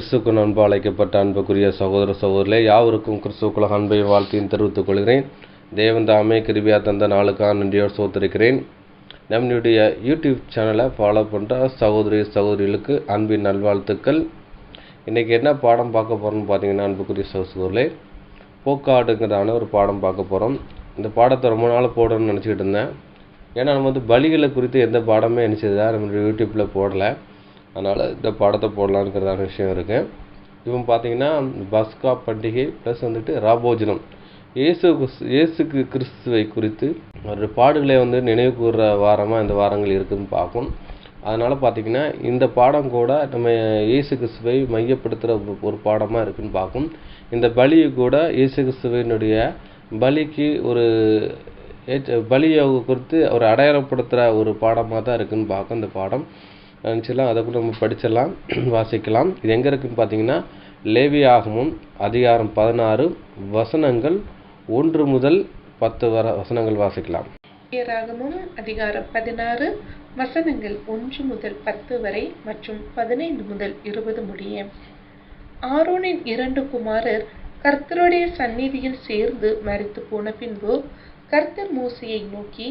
கிறிஸ்துவுக்கு அன்பு அழைக்கப்பட்ட அன்புக்குரிய சகோதர சகோதரிகளே, யாவருக்கும் கிறிஸ்துவுக்குள்ள அன்பை வாழ்த்தையும் தெரிவித்துக் கொள்கிறேன். தேவன் தாமே கிருபையா தந்த நாளுக்காக நன்றியோடு சோத்திருக்கிறேன். நம்மளுடைய யூடியூப் சேனலை ஃபாலோ பண்ணுற சகோதரிகளுக்கு அன்பின் நல்வாழ்த்துக்கள். இன்றைக்கி என்ன பாடம் பார்க்க போகிறோம்னு பார்த்தீங்கன்னா, அன்புக்குரிய சகோதரர்களே, போக்காடுங்கிறதான ஒரு பாடம் பார்க்க போகிறோம். இந்த பாடத்தை ரொம்ப நாள் போடணும்னு நினச்சிக்கிட்டு இருந்தேன். ஏன்னா நம்ம பலிகளை குறித்து எந்த பாடமே நினச்சதா நம்மளுடைய யூடியூப்பில் போடலை. அதனால் இந்த பாடத்தை போடலான்ங்கிறதான விஷயம் இருக்குது. இப்போ பார்த்தீங்கன்னா பஸ்கா பண்டிகை ப்ளஸ் ராபோஜனம், இயேசு கிறிஸ்துவை குறித்து ஒரு பாடுகளை நினைவு கூறுற வாரமாக இந்த வாரங்கள் இருக்குதுன்னு பார்க்கும். அதனால் பார்த்திங்கன்னா இந்த பாடம் கூட நம்ம இயேசு கிறிஸ்துவை மையப்படுத்துகிற ஒரு பாடமாக இருக்குதுன்னு பார்க்கும். இந்த பலியை கூட இயேசு கிறிஸ்துவினுடைய பலிக்கு ஒரு பலியை குறித்து ஒரு அடையாளப்படுத்துகிற ஒரு பாடமாக தான் இருக்குதுன்னு பார்க்கும் இந்த பாடம். நினச்சிடலாம், அதை கூட நம்ம படிச்சிடலாம், வாசிக்கலாம். இது எங்கே இருக்குதுன்னு பார்த்தீங்கன்னா, லேவியாகமம் அதிகாரம் 16 வசனங்கள் 1 முதல் 10 வசனங்கள் வாசிக்கலாம். லேவியராகமம் அதிகாரம் 16 வசனங்கள் 1 முதல் 10 வரை மற்றும் 15 முதல் 20 முடிய. ஆரோனின் 2 குமாரர் கர்த்தருடைய சந்நிதியில் சேர்ந்து மரித்து போன பின்பு கர்த்தர் மோசேயை நோக்கி,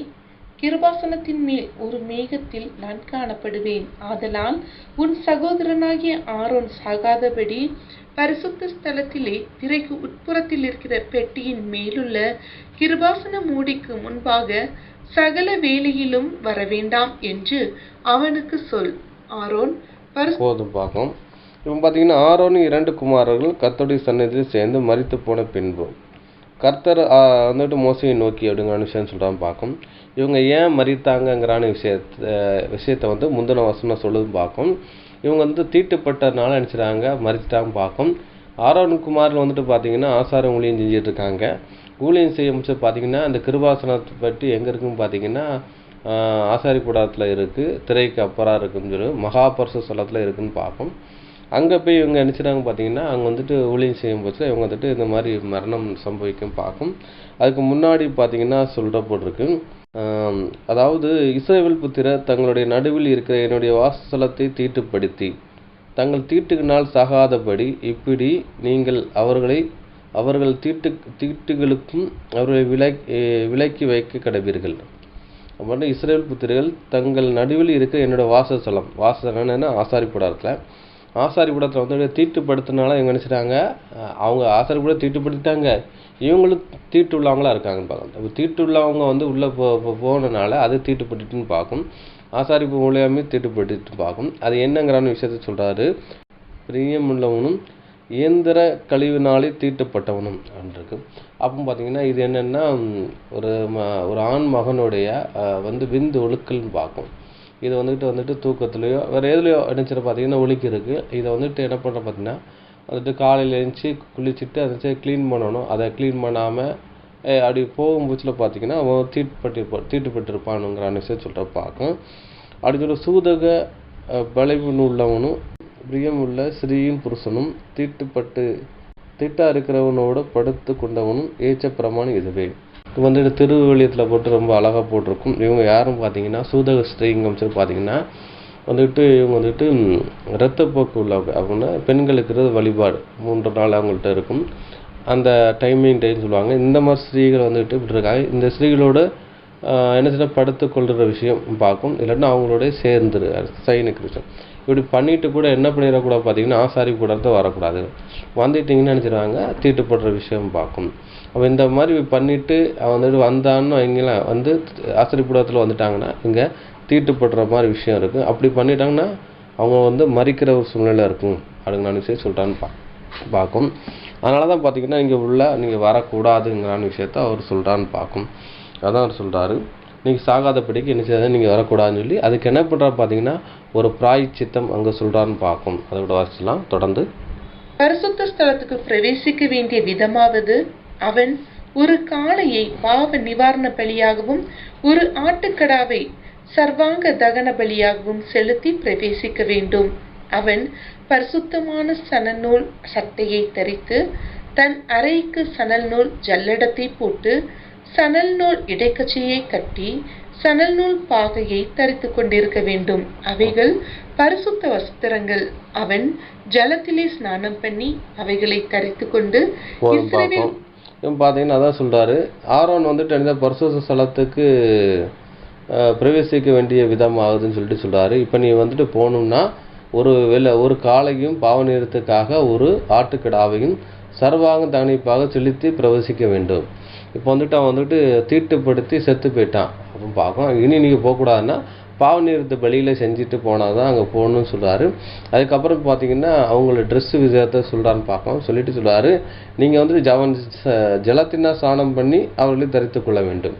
கிருபாசனத்தின் மேல் ஒரு மேகத்தில் நான் காணப்படுவேன். ஆதலால் உன் சகோதரனாகிய ஆரோன் சாகாதபடி பரிசுத்த ஸ்தலத்திலே திரைக்கு உட்புறத்தில் இருக்கிற பெட்டியின் மேலுள்ள கிருபாசன மூடிக்கு முன்பாக சகல வேளையிலும் வரவேண்டாம் என்று அவனுக்கு சொல். ஆரோன் பார்க்கும். இப்போ பார்த்தீங்கன்னா, ஆரோன் 2 குமாரர்கள் கர்த்தருடைய சந்நிதியில் சேர்ந்து மரித்து போன பின்பு கர்த்தர் மோசையை நோக்கி அப்படிங்கிற விஷயம் சொல்கிறான்னு பார்க்கும். இவங்க ஏன் மரித்தாங்கங்கிறான விஷயத்தை முந்தின வசனம் சொல்லுது பார்க்கும். இவங்க தீட்டுப்பட்டனால நினச்சிடாங்க மரிச்சிட்டாங்க பார்க்கும். ஆரோன் குமாரில் பார்த்தீங்கன்னா ஆசாரம் ஊழியம் செஞ்சுட்டு இருக்காங்க. ஊழியம் செய்ய முடிச்சு பார்த்தீங்கன்னா, அந்த கிருபாசனத்தை பற்றி எங்கே இருக்குன்னு பார்த்தீங்கன்னா, ஆசாரி கூடாரத்தில் இருக்குது, திரைக்கு அப்புறம் இருக்குன்னு சொல்லி மகாபரிசு ஸ்தலத்தில் இருக்குதுன்னு பார்க்கும். அங்கே போய் இவங்க நினச்சிட்டாங்க பார்த்தீங்கன்னா, அங்கே ஊழியம் செய்யும் போச்சு இவங்க இந்த மாதிரி மரணம் சம்பவிக்கும் பார்க்கும். அதுக்கு முன்னாடி பார்த்தீங்கன்னா சொல்லப்பட்டிருக்கு, அதாவது இஸ்ரவேல் புத்திரர் தங்களுடைய நடுவில் இருக்கிற என்னுடைய வாசஸ்தலத்தை தீட்டுப்படுத்தி தங்கள் தீட்டுகளினால் சாகாதபடி இப்படி நீங்கள் அவர்கள் தீட்டுகளுக்கும் அவர்களை விலக்கி வைக்க கடவீர்கள். அப்போ இஸ்ரவேல் புத்திரர்கள் தங்கள் நடுவில் இருக்கிற என்னுடைய வாசஸ்தலம் ஆசாரி கூடாரத்தில் தீட்டுப்படுத்தினால இவங்க நினச்சிட்டாங்க, அவங்க ஆசாரி கூட தீட்டுப்படுத்திட்டாங்க, இவங்களும் தீட்டு உள்ளவங்களாக இருக்காங்கன்னு பார்க்கணும். தீட்டு உள்ளவங்க உள்ளே போனதுனால அது தீட்டுப்பட்டுன்னு பார்க்கும். ஆசாரி மூலியமே தீட்டுப்பட்டு பார்க்கும். அது என்னங்கிறான விஷயத்த சொல்கிறாரு. பிரியமுள்ளவனும் இயந்திர கழிவுனாலே தீட்டுப்பட்டவனும் அப்படின்ருக்கு. அப்போ பார்த்தீங்கன்னா இது என்னென்னா, ஒரு ஆண் மகனுடைய விந்து ஒழுக்கல்னு பார்க்கும். இது தூக்கத்துலையோ வேறு எதுலையோ நினச்சிட்டு பார்த்தீங்கன்னா ஒழுக்கி இருக்குது. இதை என்ன பண்ணுற பார்த்தீங்கன்னா, காலையில் எழுந்துச்சி குளிச்சுட்டு அதை க்ளீன் பண்ணணும். அதை க்ளீன் பண்ணாமல் அப்படி போகும்போச்சில் பார்த்தீங்கன்னா அவன் தீட்டுப்பட்டிருப்பானுங்கிற விஷயம் சொல்கிற பார்க்கும். அப்படி சூதக பலவீனம் உள்ளவனும் பிரியமுள்ள ஸ்திரீயின் புருஷனும் தீட்டா இருக்கிறவனோட படுத்து கொண்டவனும் ஏச்ச பிரமாணம் இதுவே. இது திருவள்ளியத்தில் போட்டு ரொம்ப அழகாக போட்டிருக்கும். இவங்க யாரும் பார்த்தீங்கன்னா சூதக ஸ்திரீங்க பார்த்தீங்கன்னா இவங்க இரத்தப்போக்கு உள்ளவங்க. அப்படின்னா பெண்களுக்கு வழிபாடு 3 நாள் அவங்கள்ட்ட இருக்கும். அந்த டைம் சொல்லுவாங்க. இந்த மாதிரி ஸ்திரீகள் இப்படி இருக்காங்க. இந்த ஸ்திரீகளோட என்ன படுத்து கொள்கிற விஷயம் பார்க்கும். இல்லைன்னா அவங்களோட சேர்ந்துரு சைனிக் விஷயம் இப்படி பண்ணிட்டு கூட என்ன பண்ணிடக்கூடாது பார்த்தீங்கன்னா, ஆசாரி கூடாரத்தை வரக்கூடாது. வந்துட்டிங்கன்னு நினச்சிடுவாங்க, தீட்டுப்படுற விஷயம் பார்க்கும். அப்போ இந்த மாதிரி பண்ணிவிட்டு வந்தான்னு அவங்களாம் ஆசாரி கூடாரத்தில் வந்துட்டாங்கன்னா இங்கே தீட்டுப்படுற மாதிரி விஷயம் இருக்குது. அப்படி பண்ணிட்டாங்கன்னா அவங்க மறிக்கிற ஒரு சூழ்நிலை இருக்கும் அப்படிங்கிற விஷயம் சொல்கிறான்னு பார்க்கும். அதனால தான் பார்த்தீங்கன்னா நீங்கள் வரக்கூடாதுங்கிறான விஷயத்த அவர் சொல்கிறான்னு பார்க்கும். அதான் அவர் சொல்கிறாரு, நீங்கள் சாகாதபடிக்கு என்ன செய்ய நீங்கள் வரக்கூடாதுன்னு சொல்லி அதுக்கு என்ன பண்ணுறா பார்த்தீங்கன்னா ஒரு பிராயச்சித்தம் அங்கே சொல்கிறான்னு பார்க்கும். அதை கூட வாசிக்கலாம் தொடர்ந்து. பரிசுத்த ஸ்தலத்துக்கு பிரவேசிக்க வேண்டிய விதமாவது, அவன் ஒரு காளையை பாவ நிவாரண பலியாகவும் ஒரு ஆட்டுக்கடாவை சர்வாங்க தகன பலியாகவும் செலுத்தி பிரவேசிக்க வேண்டும். அவன் பரிசுத்தமான சணல் நூல் சட்டையை தரித்து தன் அறைக்கு சணல் நூல் ஜல்லடத்தை போட்டு சணல் நூல் இடைக்கச்சையை கட்டி சணல் நூல் பாகையை தரித்து கொண்டிருக்க வேண்டும். அவைகள் பரிசுத்த வஸ்திரங்கள் அவன் ஜலத்திலே ஸ்நானம் பண்ணி அவைகளை தரித்து கொண்டு இஸ்ரவேல் பார்த்தீங்கன்னா அதான் சொல்றாரு. ஆரோன் வந்துட்டு இந்த பரிசுத்த ஸ்தலத்துக்கு பிரவேசிக்க வேண்டிய விதம் ஆகுதுன்னு சொல்லிட்டு சொல்றாரு. இப்போ நீ வந்துட்டு போகணும்னா ஒரு காளையும் பாவ நிறுத்துக்காக ஒரு ஆட்டுக்கிடாவையும் சர்வாங்க தகனிப்பாக செலுத்தி பிரவேசிக்க வேண்டும். இப்போ வந்துட்டு அவன் வந்துட்டு தீட்டுப்படுத்தி செத்து போயிட்டான் அப்படின்னு பார்க்கும். இனி நீங்கள் போகக்கூடாதுன்னா பாவ நிறுத்த பலியில் செஞ்சுட்டு போனால் தான் அங்கே போகணும்னு சொல்கிறாரு. அதுக்கப்புறம் பார்த்தீங்கன்னா அவங்களோட ட்ரெஸ்ஸு விஷயத்தை சொல்கிறான்னு பார்க்கலாம். சொல்லிட்டு சொல்கிறாரு, நீங்கள் வந்துட்டு ஜலத்தினா ஸ்நானம் பண்ணி அவர்களை தரித்து கொள்ள வேண்டும்.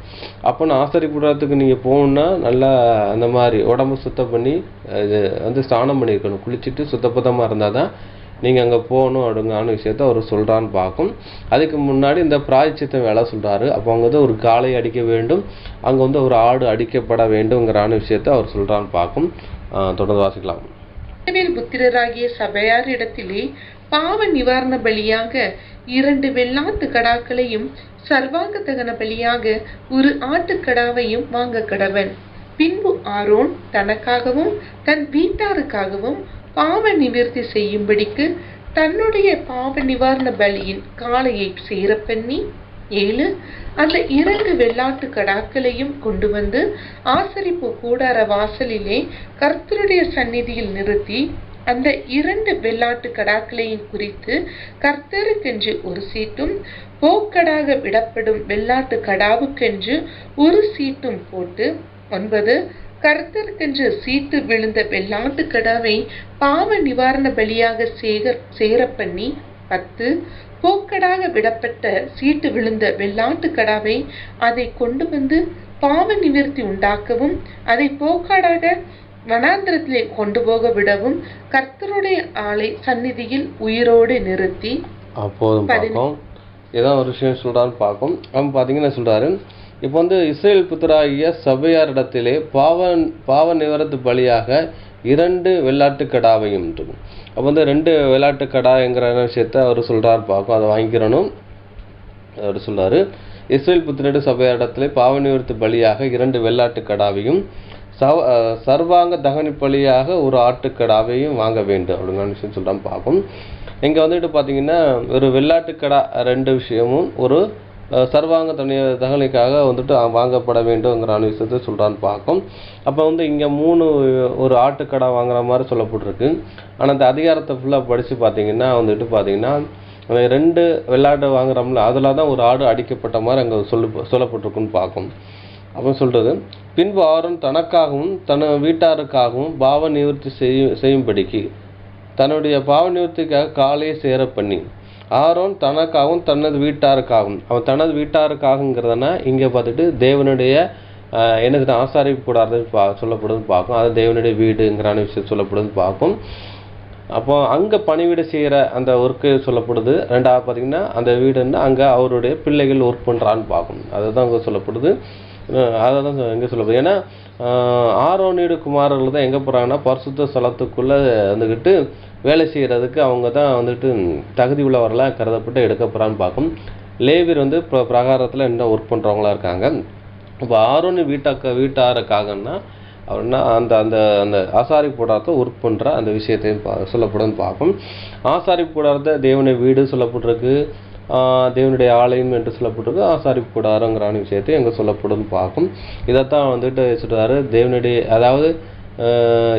அப்போ நான் ஆசரிப்புறத்துக்கு நீங்கள் போகணுன்னா நல்லா அந்த மாதிரி உடம்பு சுத்தம் பண்ணி ஸ்நானம் பண்ணியிருக்கணும். குளிச்சுட்டு சுத்தபத்தமாக இருந்தால் தான் நீங்கள் அங்கே போகணும் அப்படிங்கான விஷயத்த அவர் சொல்கிறான்னு பார்க்கும். அதுக்கு முன்னாடி இந்த பிராயச்சித்த வேலை சொல்கிறாரு. அப்போ அவங்க ஒரு காளை அடிக்க வேண்டும், அங்கே ஒரு ஆடு அடிக்கப்பட வேண்டும்ங்கிறான விஷயத்த அவர் சொல்கிறான்னு பார்க்கும். தொடர்ந்து வாசிக்கலாம். புத்திரராகிய சபையார் இடத்திலே பாவ நிவாரண பலியாக 2 வெள்ளாட்டு கடாக்களையும் சர்வாங்க தகன பலியாக ஒரு ஆட்டுக்கடாவையும் வாங்க கடவன். பின்பு ஆரோன் தனக்காகவும் தன் வீட்டாருக்காகவும் பாவ நிவர்த்தி செய்யும்படிக்கு தன்னுடைய பாவ நிவாரண பலியின் காளையை சேர பண்ணி 7 அந்த 2 வெள்ளாட்டு கடாக்களையும் கொண்டு வந்து ஆசரிப்பு கூடார வாசலிலே கர்த்தருடைய சந்நிதியில் நிறுத்தி அந்த 2 வெள்ளாட்டு கடாக்களையும் குறித்து கர்த்தருக்கென்று ஒரு சீட்டும் போக்கடாக விடப்படும் வெள்ளாட்டு கடாவுக்கென்று ஒரு சீட்டும் போட்டு 9 கர்த்தருக்கென்று சீட்டு விழுந்த வெள்ளாட்டு கடாவை பாவ நிவாரண பலியாக சேர பண்ணி 10 போக்கடாக விடப்பட்ட சீட்டு விழுந்த வெள்ளாட்டு கடாவை அதை கொண்டு வந்து பாவ நிவர்த்தி உண்டாக்கவும் அதை போக்காடாக வனாந்திரத்திலே கொண்டு போக விடவும் கர்த்தருடைய ஆளை சந்நிதியில் உயிரோடு நிறுத்தி அப்போதும் பார்க்கும். ஏதாவது ஒரு விஷயம் சொல்றான்னு பார்க்கும். அவன் பார்த்தீங்கன்னா சொல்றாரு, இப்போ இஸ்ரேல் புத்திராகிய சபையாரிடத்திலே பாவ நிவர்த்தி பலியாக 2 வெள்ளாட்டு கடாவையும் இருக்கும். அப்போ 2 வெள்ளாட்டு கடாங்கிற விஷயத்த அவர் சொல்றாரு பார்க்கும். அதை வாங்கிக்கிறணும் அவர் சொல்றாரு. இஸ்ரேல் புத்திரடு சபையாரிடத்திலே பாவ நிவர்த்தி பலியாக 2 வெள்ளாட்டு கடாவையும் சர்வாங்க தகனி பலியாக ஒரு ஆட்டுக்கடாவையும் வாங்க வேண்டும் அப்படிங்கிற விஷயம் சொல்றான்னு பார்க்கும். இங்கே பார்த்தீங்கன்னா ஒரு வெள்ளாட்டு கடா 2 விஷயமும் ஒரு சர்வாங்க தகவலுக்காக வாங்கப்பட வேண்டும்ங்கிற விஷயத்தை சொல்கிறான்னு பார்க்கும். அப்போ இங்கே 3 ஒரு ஆட்டுக்கடை வாங்குற மாதிரி சொல்லப்பட்டிருக்கு. ஆனால் அந்த அதிகாரத்தை ஃபுல்லாக படித்து பார்த்தீங்கன்னா பார்த்தீங்கன்னா 2 வெள்ளாடு வாங்குறோம்ல, அதில் தான் ஒரு ஆடு அடிக்கப்பட்ட மாதிரி அங்கே சொல்லப்பட்டிருக்குன்னு பார்க்கும். அப்போ சொல்கிறது, பின்பு ஆரோன் தனக்காகவும் தன் வீட்டாருக்காகவும் பாவ நிவர்த்தி செய்யும்படிக்கு தன்னுடைய பாவ நிவர்த்திக்காக காலையை சேர பண்ணி ஆரோன் தனக்காகவும் தனது வீட்டாருக்காகவும் அவன் தனது வீட்டாருக்காகங்கிறதுனா இங்கே பார்த்துட்டு தேவனுடைய என்னது ஆசாரிப்பு கூடாது சொல்லப்படுது பார்க்கும். அது தேவனுடைய வீடுங்கிறான விஷயம் சொல்லப்படுது பார்க்கும். அப்போ அங்கே பணிவிட செய்கிற அந்த ஒர்க்கு சொல்லப்படுது. 2வது பார்த்திங்கன்னா அந்த வீடுன்னா அங்கே அவருடைய பிள்ளைகள் ஒர்க் பண்ணுறான்னு பார்க்கும். அதுதான் அங்கே சொல்லப்படுது. அதை தான் எங்கே சொல்லப்படுது. ஏன்னா ஆரோனியோட குமாரர்கள் தான் எங்கே போகிறாங்கன்னா பரிசுத்த ஸ்தலத்துக்குள்ளே வந்துக்கிட்டு வேலை செய்கிறதுக்கு அவங்க தான் தகுதி உள்ளவர்களாக கருதப்பட்டு எடுக்க போகிறான்னு பார்க்கும். லேவியர் பிரகாரத்தில் என்ன ஒர்க் பண்ணுறவங்களா இருக்காங்க. இப்போ ஆரோனி வீட்டாருக்காகன்னா அவர்னா அந்த அந்த அந்த ஆசாரிப்பு கூடாரத்தை ஒர்க் பண்ணுற அந்த விஷயத்தையும் சொல்லப்படுன்னு பார்க்கும். ஆசாரிப்பு கூடாரத்தை தேவனுடைய வீடு சொல்லப்பட்டிருக்கு, தேவனுடைய ஆலயம் என்று சொல்லப்பட்டிருக்கு, ஆசாரிப்பு கூடாரங்கிற விஷயத்தை எங்கே சொல்லப்படுன்னு பார்க்கும். இதைத்தான் சொல்கிறாரு, தேவனுடைய அதாவது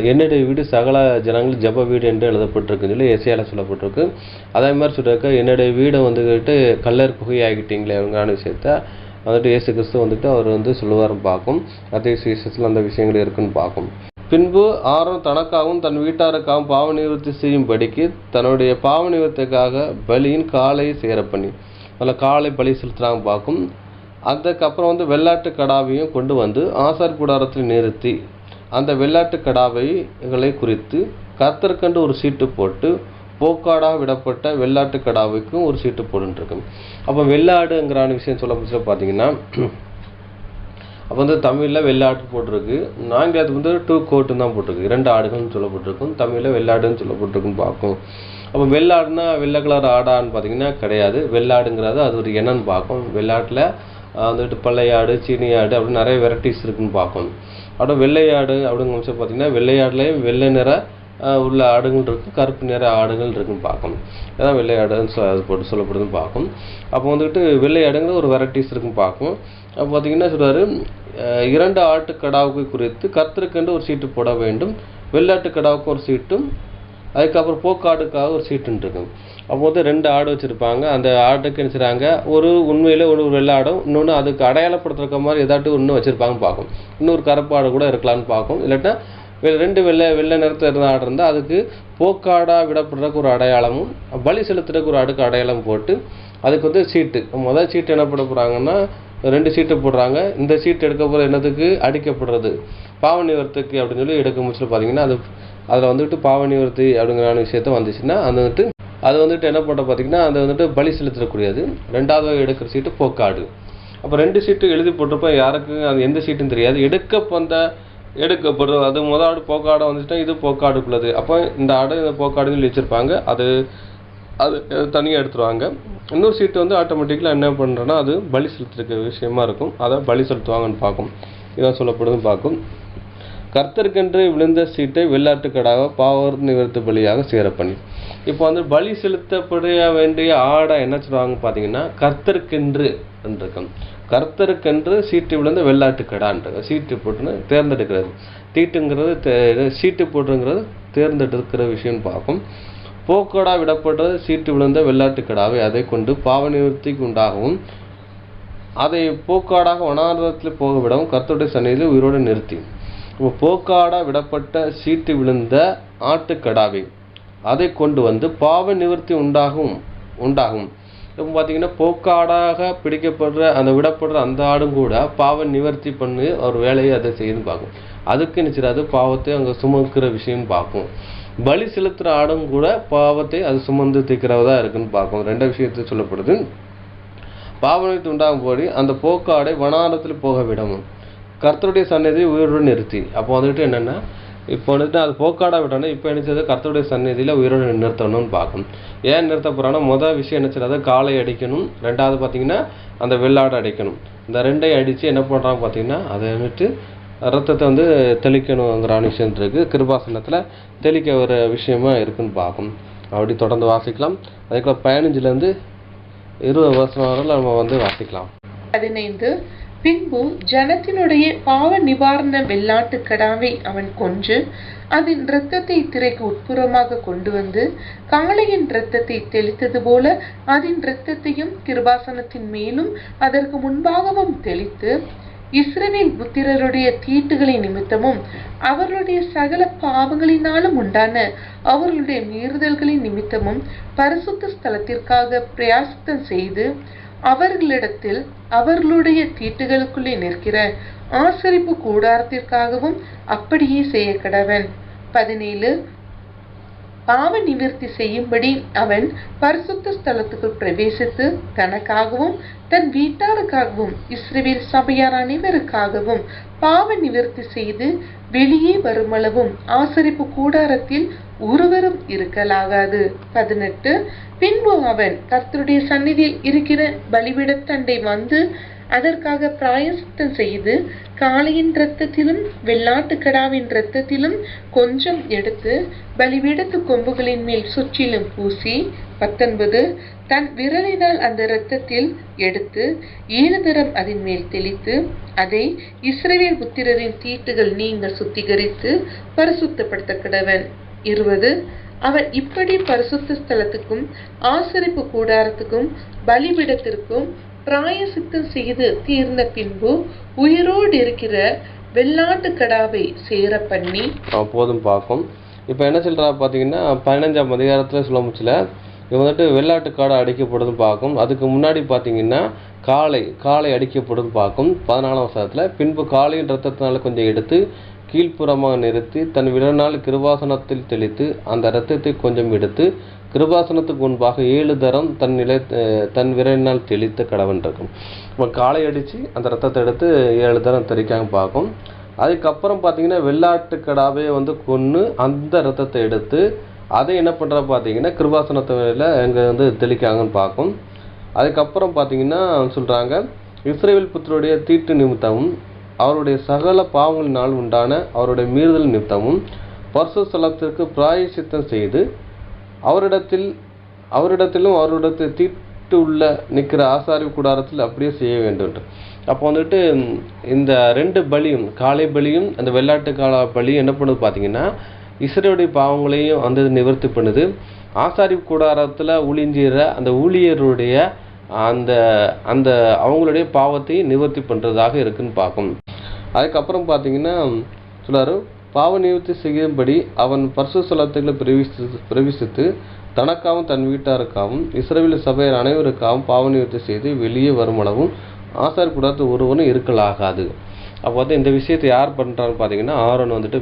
என்னுடைய வீடு சகல ஜனங்கள் ஜப வீடு என்று எழுதப்பட்டிருக்குன்னு சொல்லி எசையால் சொல்லப்பட்டிருக்கு. அதே மாதிரி சொல்லியிருக்க என்னுடைய வீடை கல்லர் குகையாகிட்டீங்களே அவங்கான விஷயத்த இயேசு கிறிஸ்து அவர் சொல்லுவார்னு பார்க்கும். அதே விசேஷத்தில் அந்த விஷயங்கள் இருக்குன்னு பார்க்கும். பின்பு ஆரோன் தனக்காகவும் தன் வீட்டாருக்காகவும் பாவ நிவர்த்தி செய்யும்படிக்கு தன்னுடைய பாவ நிவர்த்திக்காக பலியின் காலையை சேர பண்ணி அதில் காலை பலி செலுத்துகிறாங்க பார்க்கும். அதுக்கப்புறம் வெள்ளாட்டு கடாவையும் கொண்டு வந்து ஆசார் கூடாரத்தில் நிறுத்தி அந்த வெள்ளாட்டு கடாவைகளை குறித்து கர்த்தருக்கென்று ஒரு சீட்டு போட்டு போக்காடாக விடப்பட்ட வெள்ளாட்டு கடாவைக்கும் ஒரு சீட்டு போட்டுருக்கு. அப்போ வெள்ளாடுங்கிற விஷயம் சொல்ல பார்த்தீங்கன்னா அப்போ தமிழில் வெள்ளாட்டு போட்டிருக்கு, ஆங்கிலத்துக்கு 2 கோட்டுன்னு தான் போட்டிருக்கு. 2 ஆடுகள்னு சொல்லப்பட்டிருக்கும், தமிழில் வெள்ளாடுன்னு சொல்லப்பட்டிருக்குன்னு பார்க்கும். அப்போ வெள்ளாடுனா வெள்ளை கலர் ஆடான்னு பார்த்தீங்கன்னா கிடையாது. வெள்ளாடுங்கிறது அது ஒரு இனம்னு பார்க்கும். வெள்ளாட்டில் பழைய ஆடு, சீனி ஆடு அப்படின்னு நிறைய வெரைட்டிஸ் இருக்குன்னு பார்க்கும். அப்படியே வெள்ளையாடு அப்படிங்கிற அம்சம் பார்த்தீங்கன்னா வெள்ளையாடுலேயும் வெள்ளை நிற உள்ள ஆடுகள் இருக்குது, கருப்பு நிற ஆடுகள் இருக்குன்னு பார்க்கணும். அதான் வெள்ளையாடுன்னு அது போட்டு சொல்லப்படுதுன்னு பார்க்கும். அப்போ வந்துட்டு வெள்ளையாடுங்கிற ஒரு வெரைட்டிஸ் இருக்குன்னு பார்க்கும். அப்போ பார்த்தீங்கன்னா சொல்கிறாரு, 2 ஆட்டுக்கடாவுக்கு குறித்து கர்த்தருக்கென்று ஒரு சீட்டு போட வேண்டும், வெள்ளாட்டு கடாவுக்கு ஒரு சீட்டும், அதுக்கப்புறம் போக்காடுக்காக ஒரு சீட்டுன்னு இருக்கும். அப்போ வந்து 2 ஆடு வச்சுருப்பாங்க. அந்த ஆட்டுக்கு என்ன செய்கிறாங்க, ஒரு உண்மையில் ஒரு வெள்ளாடும், இன்னொன்று அதுக்கு அடையாளப்படுத்துற மாதிரி ஏதாட்டும் இன்னும் வச்சுருப்பாங்கன்னு பார்க்கும். இன்னொரு கருப்பு ஆடு கூட இருக்கலான்னு பார்க்கும். இல்லாட்டா 2 வெள்ளை நிறத்தில் இருந்த ஆடு இருந்தால் அதுக்கு போக்காடாக விடப்படுறதுக்கு ஒரு அடையாளமும், பலி செலுத்துறதுக்கு ஒரு அடுக்கு அடையாளம் போட்டு அதுக்கு வந்து சீட்டு, முதல் சீட்டு என்ன பண்ண போகிறாங்கன்னா 2 சீட்டு போடுறாங்க. இந்த சீட்டு எடுக்க போகிற என்னதுக்கு, அடிக்கப்படுறது பாவ நிவர்த்திக்கு அப்படின்னு சொல்லி எடுக்க முடிச்சு பார்த்தீங்கன்னா அதில் வந்துட்டு பாவ நிவர்த்தி அப்படிங்கிற விஷயத்த வந்துச்சுன்னா அது வந்துட்டு என்ன பண்ணுற பார்த்தீங்கன்னா அது வந்துட்டு பலி செலுத்தக்கூடியது. 2வது எடுக்கிற சீட்டு போக்காடு. அப்போ 2 சீட்டு எழுதி போட்டிருப்போம், யாருக்கு அது எந்த சீட்டுன்னு தெரியாது. எடுக்கப்படுறது அது முதல் ஆடு போக்காடை வந்துச்சுன்னா இது போக்காடுக்குள்ளது. அப்போ இந்த ஆடு இந்த போக்காடுன்னு வச்சுருப்பாங்க, அது தனியாக எடுத்துருவாங்க. இன்னொரு சீட்டு வந்து ஆட்டோமேட்டிக்கலாக என்ன பண்ணுறோன்னா அது பலி செலுத்துற விஷயமா இருக்கும், அதை பலி செலுத்துவாங்கன்னு பார்க்கும். இதான் சொல்லப்படுதுன்னு பார்க்கும். கர்த்தருக்கென்று விழுந்த சீட்டை வெள்ளாட்டுக்கடாக பாவ நிவர்த்தி பலியாக சேர பண்ணி. இப்போ வந்து பலி செலுத்தப்பட வேண்டிய ஆடை என்ன சொல்லுவாங்க பார்த்தீங்கன்னா கர்த்தருக்கென்று இருக்கும். கர்த்தருக்கென்று சீட்டு விழுந்த வெள்ளாட்டுக்கடான்றது சீட்டு போட்டுன்னு தேர்ந்தெடுக்கிறது. தீட்டுங்கிறது சீட்டு போட்டுங்கிறது தேர்ந்தெடுக்கிற விஷயம்னு பார்க்கும். போக்கடா விடப்படுறது சீட்டு விழுந்த வெள்ளாட்டுக்கடாவை அதை கொண்டு பாவ நிவர்த்திக்கு உண்டாகவும் அதை போக்காடாக வனாந்தரத்தில் போக விடவும் கர்த்தருடைய சந்நிதியில் உயிரோடு நிறுத்தி. போக்காடா விடப்பட்ட சீட்டு விழுந்த ஆட்டுக்கடாவை அதை கொண்டு வந்து பாவ நிவர்த்தி உண்டாகும். இப்போ பார்த்தீங்கன்னா போக்காடாக பிடிக்கப்படுற அந்த விடப்படுற அந்த ஆடும் கூட பாவ நிவர்த்தி பண்ணி ஒரு வேலையை அதை செய்து பார்க்கும். அதுக்கு நிச்சயாது பாவத்தை அங்கே சுமக்கிற விஷயம் பார்க்கும். பலி செலுத்துகிற ஆடும் கூட பாவத்தை அது சுமந்து தீர்க்கிறதா இருக்குன்னு பார்க்கும். 2 விஷயத்தை சொல்லப்படுது. பாவ நிவர்த்தி உண்டாகும் போது அந்த போக்காடை வனாந்தரத்தில் போக விடவும் கர்த்தருடைய சந்நிதியை உயிரோடு நிறுத்தி. அப்போ வந்துட்டு என்னென்னா இப்போ வந்துட்டு அது போக்காடாக விட்டோன்னா இப்போ என்ன செய்யுது, கர்த்தருடைய சந்நிதியில் உயிரோடு நிறுத்தணும்னு பார்க்கணும். ஏன் நிறுத்த போகிறான்னா முதல் விஷயம் என்ன செய்யறது, காளை அடிக்கணும். 2வது பார்த்தீங்கன்னா அந்த வெள்ளாடை அடிக்கணும். இந்த 2ஐயும் அடித்து என்ன பண்ணுறாங்க பார்த்தீங்கன்னா அதை வந்துட்டு ரத்தத்தை வந்து தெளிக்கணுங்கிற விஷயம் இருக்குது. கிருபாசனத்தில் தெளிக்க ஒரு விஷயமா இருக்குன்னு பார்க்கணும். அப்படி தொடர்ந்து வாசிக்கலாம். அதுக்குள்ள 15லேருந்து 20 வருஷம் வரை நம்ம வந்து வாசிக்கலாம். 15 பின்பு ஜனத்தினுடைய பாவ நிவாரண வெள்ளாட்டுக்கடாவை அவன் கொன்று அதன் இரத்தத்தை திரைக்கு உட்புறமாக கொண்டு வந்து காளையின் இரத்தத்தை தெளித்தது போல அதன் இரத்தத்தையும் கிருபாசனத்தின் மேலும் அதற்கு முன்பாகவும் தெளித்து இஸ்ரவேல் புத்திரருடைய தீட்டுகளின் நிமித்தமும் அவர்களுடைய சகல பாவங்களினாலும் உண்டான அவர்களுடைய மீறுதல்களின் நிமித்தமும் பரிசுத்த ஸ்தலத்திற்காக பிரயாசத்தம் செய்து அவர்களிடத்தில் அவர்களுடைய தீட்டுகளுக்குள்ளே நிற்கிற ஆசரிப்பு கூடாரத்திற்காகவும் அப்படியே செய்ய கடவன். 17 பாவ நிவர்த்தி செய்யும்படி அவன் பரிசுத்த ஸ்தலத்துக்குள் பிரவேசித்து தனக்காகவும் தன் வீட்டாருக்காகவும் இஸ்ரவேல் சபையார் அனைவருக்காகவும் பாவ நிவர்த்தி செய்து வெளியே வருமளவும் ஆசரிப்பு கூடாரத்தில் ஒருவரும் இருக்கலாகாது. 18 பின்பு அவன் கர்த்தருடைய சந்நிதியில் இருக்கிற பலிபீடத்தண்டை வந்து அதற்காக பிராயசித்தம் செய்து காளையின் இரத்தத்திலும் வெள்ளாட்டுக்கடாவின் இரத்தத்திலும் கொஞ்சம் எடுத்து பலிபீடத்து கொம்புகளின் மேல் சுற்றிலும் பூசி 19 தன் விரலினால் அந்த இரத்தத்தில் எடுத்து 7 தரம் அதன் மேல் தெளித்து அதை இஸ்ரவேல் புத்திரரின் தீட்டுகள் நீங்க சுத்திகரித்து பரிசுத்தப்படுத்த கடவன். 20 அவன் இப்படி பரிசுத்த ஸ்தலத்துக்கும் ஆசரிப்பு கூடாரத்துக்கும் பலிபீடத்திற்கும் பிராயசித்தம் செய்து தீர்ந்த பின்பு உயிரோடு இருக்கிற வெள்ளாட்டுக்கடாவை சேர பண்ணி போதும் பார்க்கும். இப்போ என்ன சொல்கிறா பார்த்தீங்கன்னா 15ஆம் அதிகாரத்தில் சொல்ல முடியல. இது வந்துட்டு வெள்ளாட்டுக்காடை அடிக்கப்படுது பார்க்கும். அதுக்கு முன்னாடி பார்த்தீங்கன்னா காளை அடிக்கப்படுது பார்க்கும். 14ஆம் வசனத்தில் பின்பு காளையின் இரத்தத்தினால கொஞ்சம் எடுத்து கீழ்ப்புறமாக நிறுத்தி தன் விரலினால் கிருபாசனத்தில் தெளித்து அந்த இரத்தத்தை கொஞ்சம் எடுத்து கிருபாசனத்துக்கு முன்பாக 7 தரம் தன் விரலினால் தெளித்த கடவன் இருக்கும். இப்போ காளை அடித்து அந்த ரத்தத்தை எடுத்து 7 தரம் தெளிக்காங்க பார்க்கும். அதுக்கப்புறம் பார்த்தீங்கன்னா வெள்ளாட்டுக்கடாவே வந்து கொன்று அந்த ரத்தத்தை எடுத்து அதை என்ன பண்ணுறா பார்த்தீங்கன்னா கிருபாசனத்தில் எங்கே வந்து தெளிக்காங்கன்னு பார்க்கும். அதுக்கப்புறம் பார்த்தீங்கன்னா சொல்கிறாங்க இஸ்ரவேல் புத்திரருடைய தீட்டு நிமித்தமும் அவருடைய சகல பாவங்களினால் உண்டான அவருடைய மீறுதல் நிமித்தமும் பரிசுத்த ஸ்தலத்திற்கு பிராயச்சித்தம் செய்து அவரிடத்திலும் அவரிடத்தில் தீட்டு உள்ள நிற்கிற ஆசாரி கூடாரத்தில் அப்படியே செய்ய வேண்டும். அப்போ வந்துட்டு இந்த 2 பலியும், காளை பலியும் அந்த வெள்ளாட்டு காளை பலியும் என்ன பண்ணுது பார்த்தீங்கன்னா, இஸ்ரவேலுடைய பாவங்களையும் அந்த நிவர்த்தி பண்ணுது. ஆசாரி கூடாரத்தில் ஊழியர் அந்த ஊழியருடைய அந்த அந்த அவங்களுடைய பாவத்தையும் நிவர்த்தி பண்ணுறதாக இருக்குன்னு பார்க்கும். அதுக்கப்புறம் பார்த்தீங்கன்னா சொல்றாரு, பாவ நிவர்த்தி செய்யும்படி அவன் பரிசுத்த ஸ்தலத்துக்குள்ள பிரவேசித்து தனக்காகவும் தன் வீட்டாருக்காகவும் இஸ்ரவேல் சபையர் அனைவருக்காகவும் பாவ நிவர்த்தி செய்து வெளியே வருமளவும் ஆசாரி கூடாரத்தில் ஒருவனும் இருக்கலாகாது. அப்போ வந்து இந்த விஷயத்தை யார் பண்ணுறான்னு பார்த்தீங்கன்னா, ஆரோன் வந்துட்டு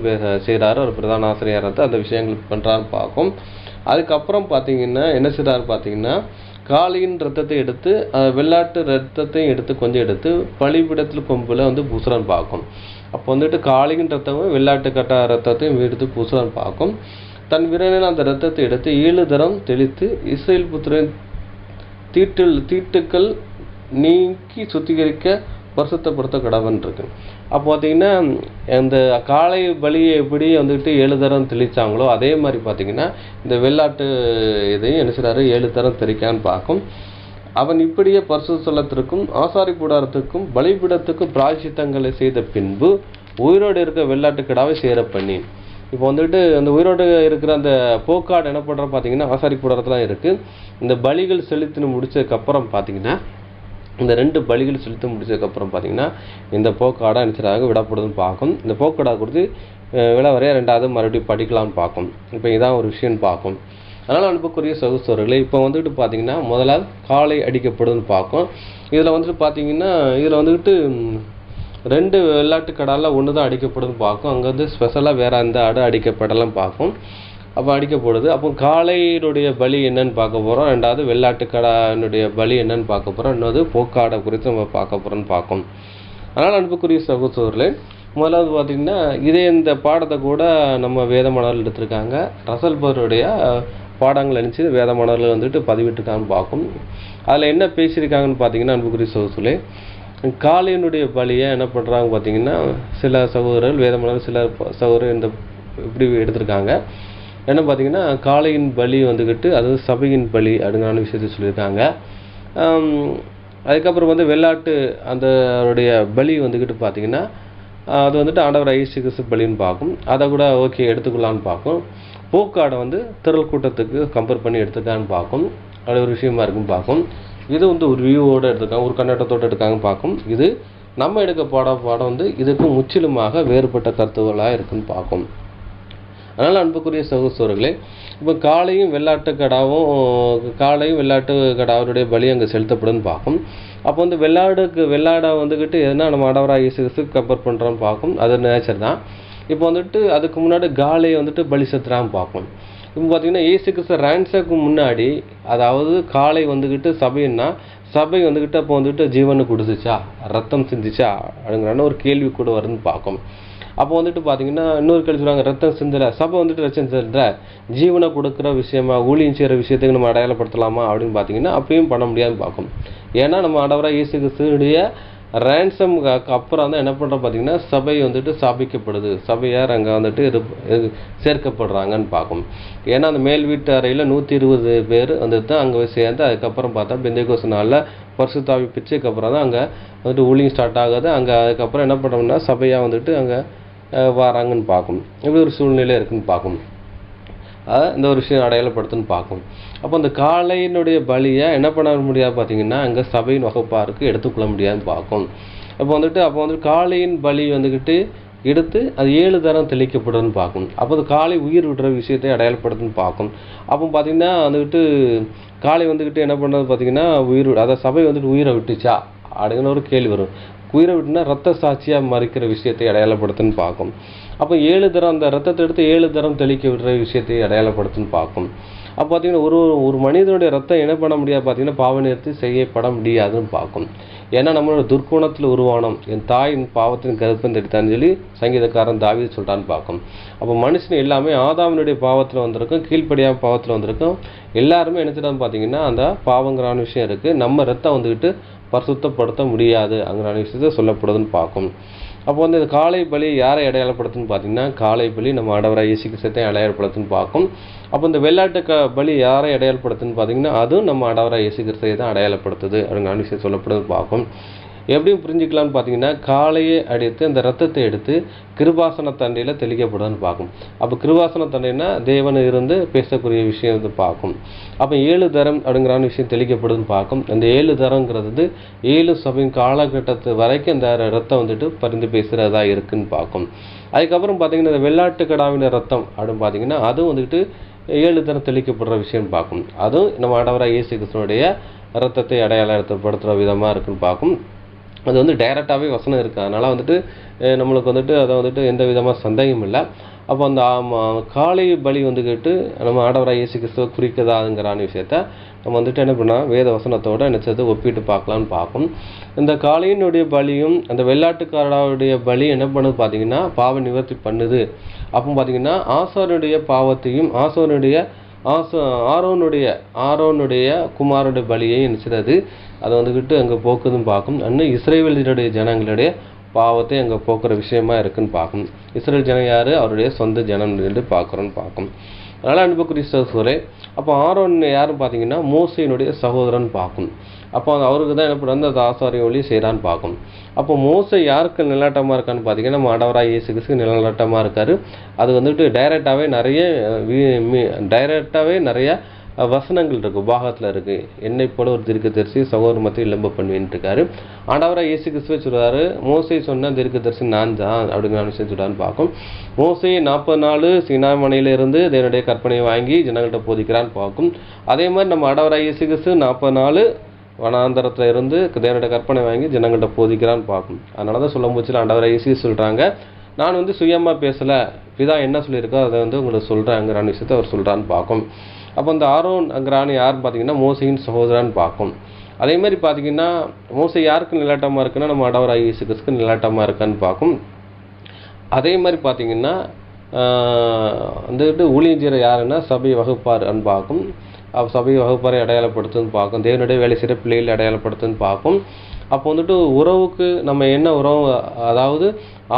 செய்கிறாரு. ஒரு பிரதான ஆசிரியர் அந்த விஷயங்கள் பண்ணுறான்னு பார்க்கும். அதுக்கப்புறம் பார்த்தீங்கன்னா என்ன செய்கிறாரு பார்த்தீங்கன்னா, காளையின் ரத்தத்தை எடுத்து வெள்ளாட்டு ரத்தத்தையும் எடுத்து கொஞ்சம் எடுத்து பலிபீடத்தில் கொம்பில் வந்து பூசுறான்னு பார்க்கும். அப்போ வந்துட்டு காளையின் ரத்தமும் வெள்ளாட்டு கட்ட ரத்தத்தையும் எடுத்து பூசுறான்னு பார்க்கும். தன் விரலில் அந்த ரத்தத்தை எடுத்து 7 தரம் தெளித்து இஸ்ரவேல் புத்திரன் தீட்டுக்கள் நீக்கி சுத்திகரிக்க பரிசுத்தப்படுத்த கடவன் இருக்கு. அப்போ பார்த்தீங்கன்னா இந்த காளை பலியை எப்படி வந்துட்டு 7 தரம் தெளித்தாங்களோ அதே மாதிரி பார்த்தீங்கன்னா இந்த வெள்ளாட்டு இதையும் என்ன செய்றாரு 7 தரம் தெளிக்கான்னு பார்க்கும். அவன் இப்படியே பரிசுத்த ஸ்தலத்திற்கும் ஆசாரி கூடாரத்துக்கும் பலிபீடத்துக்கும் பிராயச்சித்தங்களை செய்த பின்பு உயிரோடு இருக்க வெள்ளாட்டு கிடாவை சேர பண்ணி. இப்போ வந்துட்டு அந்த உயிரோடு இருக்கிற அந்த போக்காடு என்ன பண்ணுறோம் பார்த்தீங்கன்னா ஆசாரி கூடாரத்தில் இருக்குது. இந்த பலிகள் செலுத்தின்னு முடிச்சதுக்கப்புறம் பார்த்தீங்கன்னா இந்த 2 பலிகள் செலுத்தி முடிச்சதுக்கப்புறம் பார்த்தீங்கன்னா இந்த போக்காடை நினைச்சதாக விடப்படுதுன்னு பார்க்கும். இந்த போக்காடை கொடுத்து விளவரையா 2வது மறுபடியும் படிக்கலாம்னு பார்க்கும். இப்போ இதான் ஒரு விஷயம்னு பார்க்கும். அதனால் அனுப்பக்கூடிய சகோதரர்களே, இப்போ வந்துட்டு பார்த்தீங்கன்னா முதலாவது காளை அடிக்கப்படுதுன்னு பார்க்கும். இதில் வந்துட்டு பார்த்தீங்கன்னா இதில் வந்துட்டு 2 வெள்ளாட்டு கடாவில் 1 தான் அடிக்கப்படுதுன்னு பார்க்கும். அங்கே வந்து ஸ்பெஷலாக வேறு அந்த ஆடு அடிக்கப்படலாம் பார்க்கும். அப்போ அடிக்கப்படுது. அப்போ காளையினுடைய பலி என்னன்னு பார்க்க போகிறோம். 2வது வெள்ளாட்டு கடாவினுடைய பலி என்னன்னு பார்க்க போகிறோம். இன்னொரு போக்காடை குறித்து நம்ம பார்க்க போகிறோம்னு பார்க்கும். அதனால் அனுப்பக்கூடிய சகோதரர்களே, முதலாவது பார்த்திங்கன்னா இந்த பாடத்தை கூட நம்ம வேதமானவர்கள் எடுத்திருக்காங்க. ரசல் பருடைய பாடங்கள் அனுப்பிச்சு வேதமானவர்கள் வந்துட்டு பதிவிட்டுருக்கான்னு பார்க்கும். அதில் என்ன பேசியிருக்காங்கன்னு பார்த்தீங்கன்னா அன்புக்குரிய சகோதரர்களே, காளையினுடைய பலியை என்ன பண்ணுறாங்க பார்த்தீங்கன்னா சில சகோதரர்கள் வேதமானவர்கள் சில சகோதரர் இந்த இப்படி எடுத்திருக்காங்க. என்ன பார்த்தீங்கன்னா காளையின் பலி வந்துக்கிட்டு அதாவது சபையின் பலி அப்படிங்கிற விஷயத்தை சொல்லியிருக்காங்க. அதுக்கப்புறம் வந்து வெள்ளாட்டு அந்த அவருடைய பலி வந்துக்கிட்டு பார்த்தீங்கன்னா அது வந்துட்டு ஆண்டவர் இயேசு கிறிஸ்து பலின்னு பார்க்கும். அதை கூட ஓகே எடுத்துக்கலான்னு பார்க்கும். போக்காடை வந்து திரள் கூட்டத்துக்கு கம்பேர் பண்ணி எடுத்துக்கான்னு பார்க்கும். அது ஒரு விஷயமா இருக்குன்னு பார்க்கும். இது வந்து ஒரு வியூவோடு எடுத்துருக்காங்க, ஒரு கண்ணோட்டத்தோடு எடுக்காங்கன்னு பார்க்கும். இது நம்ம எடுக்க பாடம் வந்து இதுக்கு முற்றிலுமாக வேறுபட்ட கருத்துக்களாக இருக்குன்னு பார்க்கும். அதனால் அன்புக்குரிய சகோதரர்களே, இப்போ காளையும் வெள்ளாட்டு கடாவுடைய பலி அங்கே செலுத்தப்படுன்னு பார்க்கும். அப்போ வந்து வெள்ளாடை வந்துக்கிட்டு எதுனா நம்ம ஆண்டவராக இயேசு கிறிஸ்துக்கு கம்பேர் பண்ணுறோன்னு பார்க்கும். அது நேச்சர் தான். இப்போ வந்துட்டு அதுக்கு முன்னாடி காளையை வந்துட்டு பலி செலுத்துறான்னு பார்க்கும். இப்போ பார்த்தீங்கன்னா இயேசு கிறிஸ்து ரான்ஸுக்கு முன்னாடி அதாவது காளை வந்துக்கிட்டு சபைன்னா சபை வந்துக்கிட்டு அப்போ வந்துட்டு ஜீவனை கொடுத்துச்சா, ரத்தம் சிந்திச்சா அப்படிங்கிற ஒரு கேள்வி கூட வருதுன்னு பார்க்கும். அப்போ வந்துட்டு பார்த்தீங்கன்னா இன்னொரு கேள்வி சொல்லுவாங்க, ரத்தம் சிந்தலை சபை வந்துட்டு ரத்தம் சிந்துற ஜீவனை கொடுக்குற விஷயமா ஊழியம் செய்கிற விஷயத்துக்கு நம்ம அடையாளப்படுத்தலாமா அப்படின்னு பார்த்தீங்கன்னா அப்பயும் பண்ண முடியாதுன்னு பார்க்கும். ஏன்னா நம்ம ஆண்டவராக இயேசு கிறிஸ்துடைய ரேன்சம் அப்புறம் தான் என்ன பண்ணுறோம் பார்த்தீங்கன்னா சபை வந்துட்டு ஸ்தாபிக்கப்படுது, சபையார் அங்கே வந்துட்டு சேர்க்கப்படுறாங்கன்னு பார்க்கும். ஏன்னா அந்த மேல் வீட்டு அறையில் 120 பேர் வந்துட்டு தான் அங்கே சேர்ந்து அதுக்கப்புறம் பார்த்தா பெந்தேகோஸ்து நாளில் பரிசுத்த ஆவி பிச்சைக்கப்புறம் தான் அங்கே வந்துட்டு ஊழியம் ஸ்டார்ட் ஆகுது. அங்கே அதுக்கப்புறம் என்ன பண்ணுறோம்னா சபையாக வந்துட்டு அங்கே வராங்கன்னு பார்க்கும். இப்படி ஒரு சூழ்நிலை இருக்குன்னு பார்க்கும். இந்த ஒரு விஷயம் அடையாளப்படுத்துன்னு பார்க்கும். அப்போ அந்த காளையினுடைய பலியை என்ன பண்ண முடியாது பார்த்தீங்கன்னா அங்கே சபையின் வகுப்பாருக்கு எடுத்துக்கொள்ள முடியாதுன்னு பார்க்கும். அப்போ வந்துட்டு காளையின் பலி வந்துக்கிட்டு எடுத்து அது 7 தரம் தெளிக்கப்படுதுன்னு பார்க்கும். அப்போ அது காளை உயிர் விடுற விஷயத்தை அடையாளப்படுத்துன்னு பார்க்கும். அப்போ பார்த்தீங்கன்னா வந்துக்கிட்டு காளை வந்துக்கிட்டு என்ன பண்ணுறது பார்த்தீங்கன்னா அதாவது சபை வந்துட்டு உயிரை விட்டுச்சா அப்படிங்கிற ஒரு கேள்வி வரும். உயிரை விட்டுனா ரத்த சாட்சியாக மறிக்கிற விஷயத்தை அடையாளப்படுத்துன்னு பார்க்கும். அப்போ 7 தரம் அந்த ரத்தத்தை எடுத்து 7 தரம் தெளிக்க விடுற விஷயத்தை அடையாளப்படுத்துன்னு பார்க்கும். அப்போ பார்த்தீங்கன்னா ஒரு மனிதனுடைய ரத்தம் என்ன பண்ண முடியாது பார்த்தீங்கன்னா பாவ நிவர்த்தி செய்யப்பட முடியாதுன்னு பார்க்கும். ஏன்னா நம்மளோட துர்க்குணத்தில் உருவானம் என் தாயின் பாவத்தின் கருப்பம் தடித்தான்னு சொல்லி சங்கீதக்காரன் தாவீது சொல்லிட்டான்னு பார்க்கும். அப்போ மனுஷன் எல்லாமே ஆதாமினுடைய பாவத்தில் வந்திருக்கும், கீழ்ப்படியாக பாவத்தில் வந்திருக்கும். எல்லாருமே நினைச்சிட்டான்னு பார்த்தீங்கன்னா அந்த பாவங்கிறான விஷயம் இருக்குது. நம்ம ரத்தம் வந்துக்கிட்டு பரிசுத்தப்படுத்த முடியாது அங்கிற விஷயத்தை சொல்லப்படுதுன்னு பார்க்கும். அப்போ வந்து இந்த காளை பலி யாரை அடையாளப்படுத்துன்னு பார்த்தீங்கன்னா, காளை பலி நம்ம ஆண்டவராகிய இயேசு கிறிஸ்துவை அடையாளப்படுத்துன்னு பார்க்கும். அப்போ இந்த வெள்ளாட்டு பலி யாரை அடையாளப்படுத்துன்னு பார்த்தீங்கன்னா, அதுவும் நம்ம ஆண்டவராகிய இயேசு கிறிஸ்துவை தான் அடையாளப்படுத்துது அப்படிங்கிற விஷயம் சொல்லப்படுதுன்னு பார்க்கும். எப்படியும் புரிஞ்சுக்கலாம்னு பார்த்தீங்கன்னா, காளையை அடித்து அந்த ரத்தத்தை எடுத்து கிருபாசன தண்டையில் தெளிக்கப்படுதுன்னு பார்க்கும். அப்போ கிருபாசன தண்டைன்னா தேவன் இருந்து பேசக்கூடிய விஷயம் வந்து பார்க்கும். அப்போ 7 தரம் அப்படிங்கிற விஷயம் தெளிக்கப்படுதுன்னு பார்க்கும். அந்த 7 தரங்கிறது 7 சபையின் காலகட்டத்து வரைக்கும் அந்த ரத்தம் வந்துட்டு பரிந்து பேசுகிறதா இருக்குன்னு பார்க்கும். அதுக்கப்புறம் பார்த்தீங்கன்னா, இந்த வெள்ளாட்டு கடாவின ரத்தம் அப்படின்னு பார்த்தீங்கன்னா, அதுவும் வந்துட்டு 7 தரம் தெளிக்கப்படுற விஷயம் பார்க்கும். அதுவும் நம்ம ஆண்டவராகிய இயேசு கிறிஸ்துவினுடைய ரத்தத்தை அடையாளப்படுத்துகிற விதமாக இருக்குன்னு பார்க்கும். அது வந்து டைரெக்டாகவே வசனம் இருக்குது. அதனால் வந்துட்டு நம்மளுக்கு வந்துட்டு அதை வந்துட்டு எந்த விதமாக சந்தேகம் இல்லை. அப்போ அந்த காளை பலி வந்துக்கிட்டு நம்ம ஆண்டவராகிய இயேசு கிறிஸ்துவை குறிக்கதாங்கிற விஷயத்த நம்ம வந்துட்டு என்ன பண்ணால் வேத வசனத்தோடு நினச்சது ஒப்பிட்டு பார்க்கலான்னு பார்க்கும். இந்த காளையினுடைய பலியும் அந்த வெள்ளாட்டுக்காரனுடைய பலி என்ன பண்ணுது பார்த்தீங்கன்னா, பாவ நிவர்த்தி பண்ணுது. அப்போ பார்த்தீங்கன்னா, ஆசாரனுடைய பாவத்தையும் ஆரோனுடைய குமாரனுடைய பலியை நினைச்சது அதை வந்துக்கிட்டு அங்கே போக்குதுன்னு பார்க்கும். இன்னும் இஸ்ரவேலினுடைய ஜனங்களுடைய பாவத்தை அங்கே போக்குற விஷயமா இருக்குன்னு பார்க்கும். இஸ்ரேல் ஜனம் யார்? அவருடைய சொந்த ஜனம் என்று பார்க்குறோன்னு பார்க்கும். அதனால் அன்புக்குரிய சகோதரரே, அப்போ ஆரோன் யாருன்னு பார்த்தீங்கன்னா, மோசேயினுடைய சகோதரன் பார்க்கும். அப்போ அவருக்கு தான் என்ன பண்ணுறது அந்த ஆசாரிய ஒளி செய்கிறான்னு பார்க்கும். அப்போ மோசே யாருக்கு நிலநாட்டமாக இருக்கான்னு பார்த்தீங்கன்னா, நம்ம ஆண்டவராகிய இயேசு கிறிஸ்துவுக்கு நிலநாட்டமாக இருக்கார். அது வந்துட்டு டைரெக்டாகவே நிறைய வசனங்கள் இருக்குது, உபாகத்தில் இருக்குது. என்னை போல ஒரு தீர்க்கதரிசி சகோதர மத்தியில் இளம்ப பண்ணுவேன்ட்டு இருக்காரு. ஆண்டவராகிய இயேசு கிறிஸ்துவை சொல்கிறாரு, மோசே சொன்ன தீர்க்கதரிசி நான் தான் அப்படிங்கிற விஷயம் சொல்கிறான்னு பார்க்கும். மோசே 40 நாள் சீனாய் மலையிலிருந்து தேவனுடைய கற்பனையை வாங்கி ஜனங்கள்கிட்ட போதிக்கிறான்னு பார்க்கும். அதே மாதிரி நம்ம ஆண்டவராகிய இயேசு கிறிஸ்து 40 நாள் வனாந்தரத்தில் இருந்து தேவனுடைய கற்பனை வாங்கி ஜனங்கள்கிட்ட போதிக்கிறான்னு பார்க்கும். அதனால தான் சொல்ல முடிச்சு ஆண்டவராகிய இயேசு சொல்கிறாங்க, நான் வந்து சுயமாக பேசலை, பிதா என்ன சொல்லியிருக்கோ அதை வந்து உங்களுக்கு சொல்கிறேங்கிற விஷயத்தை அவர் சொல்கிறான்னு பார்க்கும். அப்போ அந்த ஆரோன்ங்கிறான்னு யாருன்னு பார்த்தீங்கன்னா, மோசையின் சகோதரான்னு பார்க்கும். அதே மாதிரி பார்த்தீங்கன்னா, மோசை யாருக்கு நிலாட்டமாக இருக்குன்னா, நம்ம ஆண்டவராகிய இயேசு கிறிஸ்துவுக்கு நிலாட்டமாக இருக்கான்னு பார்க்கும். அதே மாதிரி பார்த்தீங்கன்னா, வந்துட்டு ஊழியம் செய்கிற யாருன்னா சபை வகுப்பார்ன்னு பார்க்கும். சபை வகுப்பாரை அடையாளப்படுத்துன்னு பார்க்கும். தேவனுடைய வேலை செய்கிற பிள்ளைகளை அடையாளப்படுத்துன்னு பார்க்கும். அப்போ வந்துட்டு உறவுக்கு நம்ம என்ன உறவு, அதாவது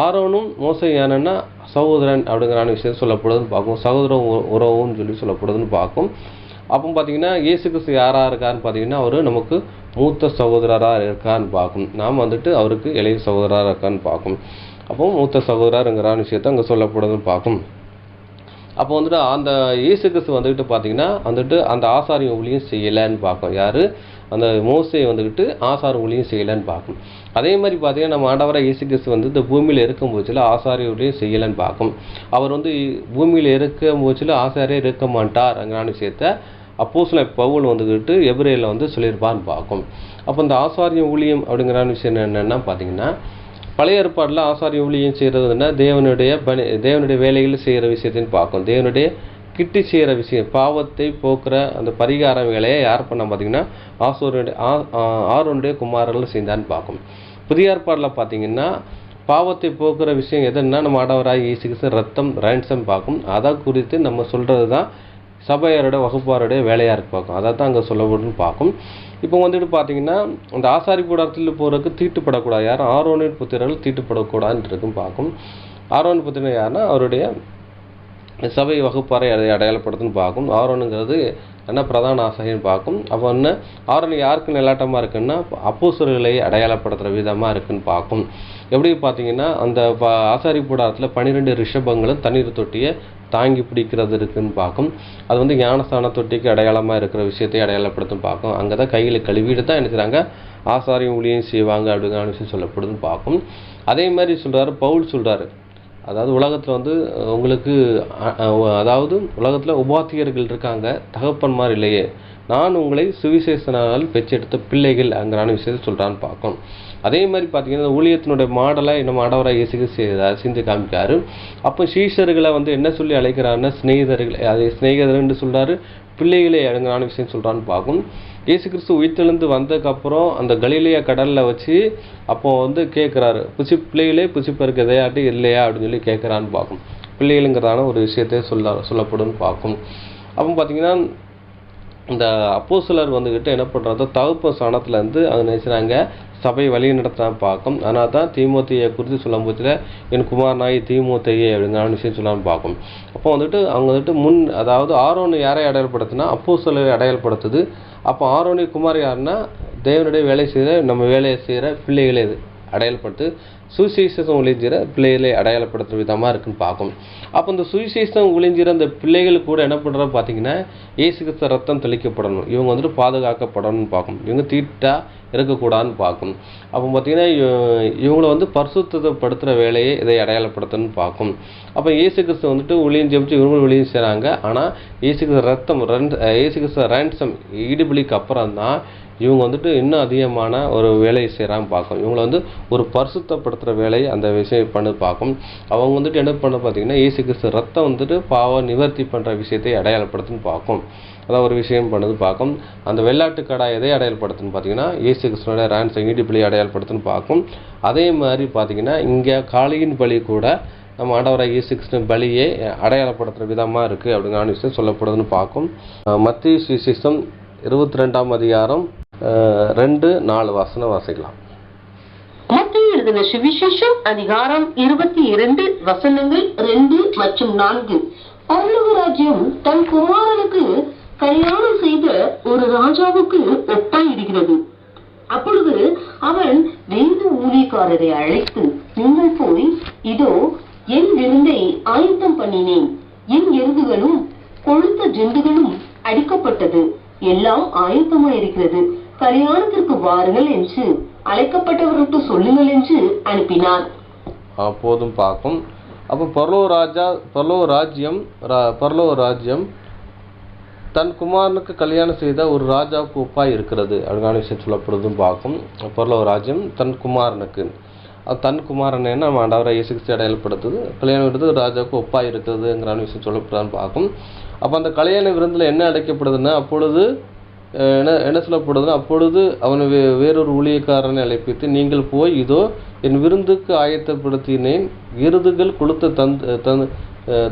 ஆரோனும் மோசை யானன்னா சகோதரன் அப்படிங்கிற விஷயம் சொல்லப்படுதுன்னு பார்க்கும். சகோதர உறவுன்னு சொல்லப்படுதுன்னு பார்க்கும். அப்போ பார்த்தீங்கன்னா, இயேசு கிறிஸ்து யாராக இருக்காருன்னு பார்த்தீங்கன்னா, அவர் நமக்கு மூத்த சகோதரராக இருக்கான்னு பார்க்கும். நாம் வந்துட்டு அவருக்கு இளைய சகோதரராக இருக்கான்னு பார்க்கும். அப்போ மூத்த சகோதரருங்கிற விஷயத்தை அங்கே சொல்லப்படுதுன்னு பார்க்கும். அப்போ வந்துட்டு அந்த இயேசு கிறிஸ்து வந்துக்கிட்டு பார்த்தீங்கன்னா வந்துட்டு அந்த ஆசாரிய ஊழியம் செய்யலைன்னு பார்க்கும். யார்? அந்த மோசே வந்துக்கிட்டு ஆசார ஊழியம் செய்யலைன்னு பார்க்கும். அதே மாதிரி பார்த்தீங்கன்னா, நம்ம ஆண்டவராகிய இயேசு கிறிஸ்து வந்து இந்த பூமியில் இருக்கும் போச்சில் ஆசாரிய ஊழியம் செய்யலைன்னு பார்க்கும். அவர் வந்து பூமியில் இருக்கும் போச்சில் ஆசாரியாக இருக்க மாட்டார்ங்கிற விஷயத்த அப்போஸ்தலன் பவுல் வந்துக்கிட்டு எபிரேயரில் வந்து சொல்லியிருப்பான்னு பார்க்கும். அப்போ இந்த ஆசாரிய ஊழியம் அப்படிங்கிற விஷயம் என்னென்னா பார்த்தீங்கன்னா, பழைய ஏற்பாட்டில் ஆசாரிய ஊழியம் செய்கிறதுனா தேவனுடைய வேலைகள் செய்கிற விஷயத்தையும் பார்க்கும். தேவனுடைய கிட்டி செய்கிற விஷயம், பாவத்தை போக்குற அந்த பரிகார வேலையை யார் பண்ண பார்த்தீங்கன்னா, ஆரோனுடைய குமாரர்கள் செய்தான்னு பார்க்கும். புதிய ஏற்பாட்டில் பார்த்தீங்கன்னா, பாவத்தை போக்குற விஷயம் எதுன்னா நம்ம ஆண்டவராகிய இயேசு கிறிஸ்து ரத்தம் ரேன்சம் பார்க்கும். அதை குறித்து நம்ம சொல்கிறது தான் சபையாரோட வகுப்பாருடைய வேலையாக இருக்கு பார்க்கும். அதை தான் அங்கே சொல்லப்படுன்னு பார்க்கும். இப்போ வந்துட்டு பார்த்தீங்கன்னா, அந்த ஆசாரி கூடாரத்தில் போகிறதுக்கு தீட்டுப்படக்கூடாது. யாரும் ஆரோனின் புத்திரர்கள் தீட்டுப்படக்கூடாதுன்னு இருக்குன்னு பார்க்கும். ஆரோன் புத்திரன் யாருன்னா அவருடைய சபை வகுப்பாரை அதை அடையாளப்படுத்துன்னு பார்க்கும். ஆரோனுங்கிறது என்ன பிரதான ஆசாரியன்னு பார்க்கும். அப்போ என்ன ஆரோன் யாருக்கு நிலாட்டமாக இருக்குன்னா, அப்போஸ்தலர்களை அடையாளப்படுத்துகிற விதமாக இருக்குன்னு பார்க்கும். எப்படி பார்த்தீங்கன்னா, அந்த ஆசாரி கூடாரத்தில் 12 ரிஷபங்களும் தண்ணீர் தொட்டியை தாங்கி பிடிக்கிறது இருக்குன்னு பார்க்கும். அது வந்து ஞானஸ்தான தொட்டிக்கு அடையாளமாக இருக்கிற விஷயத்தை அடையாளப்படுத்தும் பார்க்கும். அங்கே தான் கையில் கழுவிட்டு தான் என்ன செய்கிறாங்க, ஆசாரியம் ஊழியம் செய்வாங்க அப்படிங்கிற விஷயம் சொல்லப்படுதுன்னு பார்க்கும். அதே மாதிரி சொல்கிறாரு பவுல் சொல்கிறாரு, அதாவது உலகத்தில் வந்து உங்களுக்கு அதாவது உலகத்தில் உபாத்தியர்கள் இருக்காங்க, தகப்பன்மார் இல்லையே, நான் உங்களை சுவிசேஷனால் பெற்றெடுத்த பிள்ளைகள் அங்கிறான விஷயத்தை சொல்கிறான்னு பார்க்கும். அதே மாதிரி பார்த்தீங்கன்னா, ஊழியத்தினுடைய மாடலை நம்ம ஆண்டவராகிய இயேசு கிறிஸ்து செஞ்சு காமிக்காரு. அப்போ சீஷர்களை வந்து என்ன சொல்லி அழைக்கிறாருன்னா, சிநேகிதர்கள், அதை சிநேகிதர்ன்னு சொல்கிறாரு, பிள்ளைகளே அடங்கான விஷயம் சொல்கிறான்னு பார்க்கும். இயேசு கிறிஸ்து உயிர்த்தெழுந்து வந்ததுக்கப்புறம் அந்த கலிலேயா கடலில் வச்சு அப்போ வந்து கேட்குறாரு, பிள்ளைகளே புசிப்பருக்கு எதையாட்டி இல்லையா அப்படின்னு சொல்லி கேட்குறான்னு பார்க்கும். பிள்ளைகளுங்கிறதான ஒரு விஷயத்தை சொல்லப்படும் பார்க்கும். அப்போ பார்த்தீங்கன்னா, இந்த அப்போஸ்தலர் வந்துக்கிட்டு என்ன பண்ணுறாங்க, தகப்ப ஸ்தானத்துலேருந்து அவங்க நினைச்சாங்க சபையை வழி நடத்த பார்க்கும். அதனால தான் தீமோத்தேயை குறித்து சொல்லும் போதில் என் குமாரனாய் தீமோத்தேயே அப்படிங்கிற விஷயம் சொல்லாமல் பார்க்கும். அப்போ வந்துட்டு அவங்க வந்துட்டு அதாவது ஆரோன் யாரை அடையாளப்படுத்துனா அப்போஸ்தலரை அடையாளப்படுத்துது. அப்போ ஆரோனின் குமார் யாருன்னா தேவனுடைய வேலை செய்கிற நம்ம வேலையை செய்கிற பிள்ளைகளை அடையாளப்படுத்து, சுவிசேஷம் ஒளிஞ்சிற பிள்ளைகளை அடையாளப்படுத்துகிற விதமாக இருக்குன்னு பார்க்கும். அப்போ இந்த சுவிசேஷம் ஒளிஞ்சிற அந்த பிள்ளைகள் கூட என்ன பண்ணுறது பார்த்தீங்கன்னா இயேசு கிறிஸ்து ரத்தம் தெளிக்கப்படணும், இவங்க வந்துட்டு பாதுகாக்கப்படணும்னு பார்க்கும், இவங்க தீட்டா இருக்கக்கூடாதுன்னு பார்க்கும். அப்போ பார்த்தீங்கன்னா இவங்களை வந்து பரிசுத்தப்படுத்துகிற வேலையை இதை அடையாளப்படுத்தணும்னு பார்க்கும். அப்போ இயேசு கிறிஸ்து வந்துட்டு ஒளியும் ஜெபிச்சு இவங்களும் ஒளியும் செய்கிறாங்க. ஆனால் இயேசு கிறிஸ்து ரத்தம் இயேசு கிறிஸ்து ரேன்சம் ஈடுபலிக்கு அப்புறம் தான் இவங்க வந்துட்டு இன்னும் அதிகமான ஒரு வேலையை செய்கிறாங்க பார்க்கும். இவங்களை வந்து ஒரு பரிசுத்தப்படுத்துகிற வேலையை அந்த விஷயம் பண்ண பார்க்கும். அவங்க வந்துட்டு என்ன பண்ண பார்த்தீங்கன்னா இயேசு கிறிஸ்து ரத்தம் வந்துட்டு பாவம் நிவர்த்தி பண்ணுற விஷயத்தை அடையாளப்படுத்துன்னு பார்க்கும். அதான் ஒரு விஷயம் பண்ணது பார்க்கும். அந்த வெள்ளாட்டு கடா எதை அடையாளப்படுத்துன்னு பார்த்தீங்கன்னா இயேசு கிறிஸ்துவோட ரேன்சம் ஈடுபலி அடையாளப்படுத்துன்னு பார்க்கும். அதே மாதிரி பார்த்தீங்கன்னா இங்கே காளையின் பலி கூட நம்ம ஆண்டவராக இயேசு கிறிஸ்து பலியை அடையாளப்படுத்துகிற விதமாக இருக்குது அப்படிங்கிற விஷயம் சொல்லப்படுதுன்னு பார்க்கும். மத்தேயு சுவிசேஷம் 22ஆம் அதிகாரம் 2-4 வசனம் வாசிக்கலாம். மத்தேயு எழுதின சுவிசேஷம் அதிகாரம் 22 வசனங்கள் 2 மற்றும் 4. பரலோக ராஜ்யம் தன் குமாரனுக்கு கல்யாணம் செய்த ஒரு ராஜாவுக்கு ஒப்பாயிருக்கிறது. அப்பொழுது அவன் வேத ஊழியக்காரரை அழைத்து, நீங்கள் போய் இதோ என் விருந்தை ஆயத்தம் பண்ணினேன், என் எருதுகளும் கொழுத்த ஜந்துகளும் அடிக்கப்பட்டது, எல்லாம் ஆயத்தமாயிருக்கிறது, கல்யாணத்திற்கு வாருங்கள் என்று அழைக்கப்பட்டவர்களுக்கு சொல்லுங்கள் என்று அனுப்பினார். போதும் பார்க்கும். அப்போ பரலோக ராஜ்யம் தன் குமாரனுக்கு கல்யாணம் செய்த ஒரு ராஜாவுக்கு ஒப்பாய் இருக்கிறது அப்படிங்கிற விஷயம் சொல்லப்படுதுன்னு பார்க்கும். பரலோக ராஜ்யம் தன் குமாரனுக்கு, அது தன் குமாரன் என்ன நம்ம ஆண்டவராக இயேசு கிறிஸ்து அடையாளப்படுத்துது, கல்யாணம் விருது ராஜாவுக்கு ஒப்பாய் இருக்குதுங்கிற விஷயம் சொல்லப்படுதான்னு பார்க்கும். அப்போ அந்த கல்யாண விருந்தில் என்ன அழைக்கப்படுதுன்னா அப்பொழுது என்ன சொல்லப்படுதுன்னா அப்பொழுது அவனை வேறொரு ஊழியக்காரனை அழைப்பித்து, நீங்கள் போய் இதோ என் விருந்துக்கு ஆயத்தப்படுத்தினேன், எருதுகள் கொளுத்த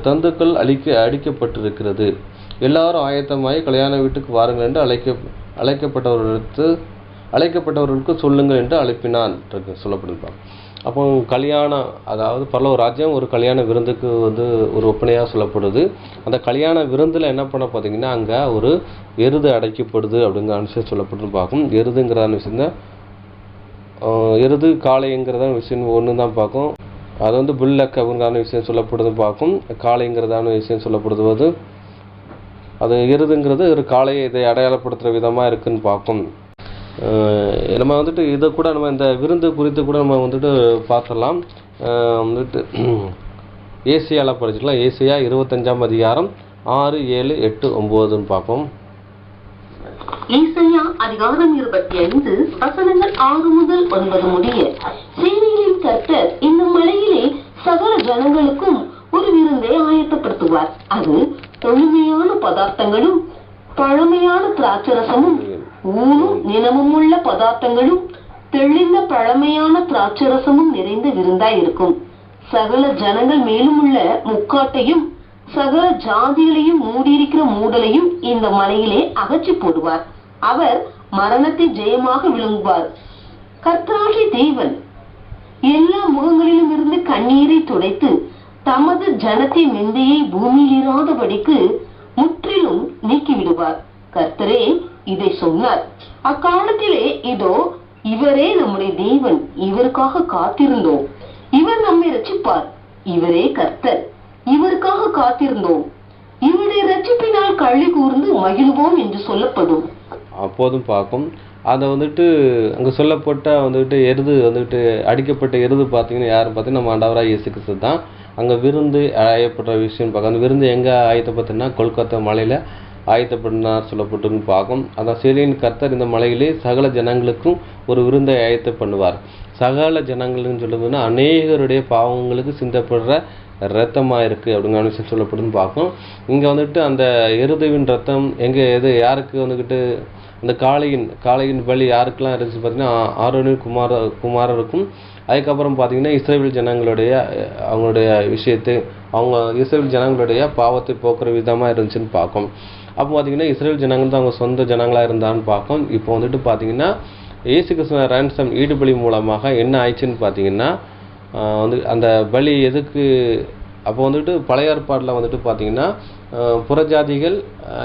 தந்துக்கள் அடிக்கப்பட்டிருக்கிறது, எல்லாரும் ஆயத்தமாய் கல்யாண வீட்டுக்கு வாருங்கள் என்று அழைக்கப்பட்டவர்களுக்கு சொல்லுங்கள் என்று அழைப்பினான் சொல்லப்படுது. அப்போ கல்யாணம், அதாவது பரலோக ராஜ்யம் ஒரு கல்யாண விருந்துக்கு வந்து ஒரு ஒப்பனையாக சொல்லப்படுது. அந்த கல்யாண விருந்தில் என்ன பண்ண பார்த்தீங்கன்னா அங்கே ஒரு எருது அடைக்கப்படுது அப்படிங்கிற விஷயம் சொல்லப்படுதுன்னு பார்க்கும். எருதுங்கிறதான விஷயம் தான், எருது காளைங்கிறதான விஷயம் ஒன்று தான் பார்க்கும். அது வந்து புல்லக் அப்படிங்கிறதான விஷயம் சொல்லப்படுதுன்னு பார்க்கும். காளைங்கிறதான விஷயம் சொல்லப்படுவது, அது எருதுங்கிறது ஒரு காளையை இதை அடையாளப்படுத்துகிற விதமாக இருக்குன்னு பார்க்கும். நம்ம வந்துட்டு இதை கூட நம்ம இந்த விருந்து குறித்து கூட நம்ம வந்துட்டு பார்க்கலாம். வந்துட்டு ஏசியாவில் படிச்சுக்கலாம். ஏசியா 25ஆம் அதிகாரம் 6, 7, 8, 9 பார்ப்போம். ஏசாயா அதிகாரம் 25 வசனங்கள் 6 முதல் 9 முடிய. சேனைகளின் கர்த்தர் இந்த மலையிலே சகல ஜனங்களுக்கும் ஒரு விருந்தை ஆயத்தப்படுத்துவார். அது தொழுமையான பதார்த்தங்களும் பழமையான திராட்சரசமும் ஊனும் நிலமும் உள்ள பதார்த்தங்களும் தெளிந்த பழமையான திராட்சரசமும் நிறைந்த விருந்தாய் இருக்கும். சகல ஜனங்கள் மேலும் உள்ள முக்காட்டையும் சகல ஜாதிகளையும் மூடியிருக்கிற மூடலையும் இந்த மலையிலே அகற்றி போடுவார். அவர் மரணத்தை ஜெயமாக விழுங்குவார். கர்த்தராகிய தேவன் எல்லா முகங்களிலும் இருந்து கண்ணீரை துடைத்து தமது ஜனத்தின் நிந்தையை பூமியில் இராதபடிக்கு முற்றிலும் நீக்கிவிடுவார். கர்த்தரே இதை சொன்னார். அக்காலத்திலே இதோ இவரே நம்முடைய தேவன், இவருக்காக காத்திருந்தோம், இவர் நம்மை ரட்சிப்பார், இவரே கர்த்தர், இவருக்காக காத்திருந்தோம், இவருடைய ரட்சிப்பினால் களி கூர்ந்து மகிழ்வோம் என்று சொல்லப்படும். அப்போதும் பார்க்கும். அதை வந்துட்டு அங்கே சொல்லப்பட்ட வந்துட்டு எருது வந்துட்டு அடிக்கப்பட்ட எருது பார்த்தீங்கன்னா யாரும் பார்த்தீங்கன்னா நம்ம ஆண்டவராக இயேசு கிறிஸ்து தான். அங்கே விருந்து ஆயப்படுற விஷயம் பார்க்க, அந்த விருந்து எங்கே ஆயத்தப்பட்டுன்னா கொல்கத்தா மலையில் ஆயத்தப்படினார் சொல்லப்பட்டுன்னு பார்க்கும். அதான் சிறையின் கர்த்தர் இந்த மலையிலே சகல ஜனங்களுக்கும் ஒரு விருந்தை ஆயத்த பண்ணுவார். சகல ஜனங்கள்னு சொல்லுதுன்னா அநேகருடைய பாவங்களுக்கு சிந்தப்படுற ரத்தமாக இருக்குது அப்படிங்கிற விஷயம் சொல்லப்படுதுன்னு பார்க்கும். இங்கே வந்துட்டு அந்த எருதுவின் ரத்தம் எங்கே யாருக்கு வந்துக்கிட்டு அந்த காளையின் பலி யாருக்கெல்லாம் இருந்துச்சு பார்த்தீங்கன்னா ஆரோனின் குமாரருக்கும், அதுக்கப்புறம் பார்த்தீங்கன்னா இஸ்ரவேல் ஜனங்களுடைய அவங்களுடைய விஷயத்தை இஸ்ரவேல் ஜனங்களுடைய பாவத்தை போக்குற விதமாக இருந்துச்சுன்னு பார்க்கும். அப்போ பார்த்தீங்கன்னா இஸ்ரேல் ஜனங்கள் தான் அவங்க சொந்த ஜனங்களாக இருந்தான்னு பார்க்கும். இப்போ வந்துட்டு பார்த்தீங்கன்னா இயேசு கிறிஸ்துவின் ரேன்சம் ஈடுபலி மூலமாக என்ன ஆயிடுச்சுன்னு பார்த்தீங்கன்னா வந்து அந்த பலி எதுக்கு அப்போ வந்துட்டு பழைய ஏற்பாட்டில் வந்துட்டு பார்த்தீங்கன்னா புறஜாதிகள்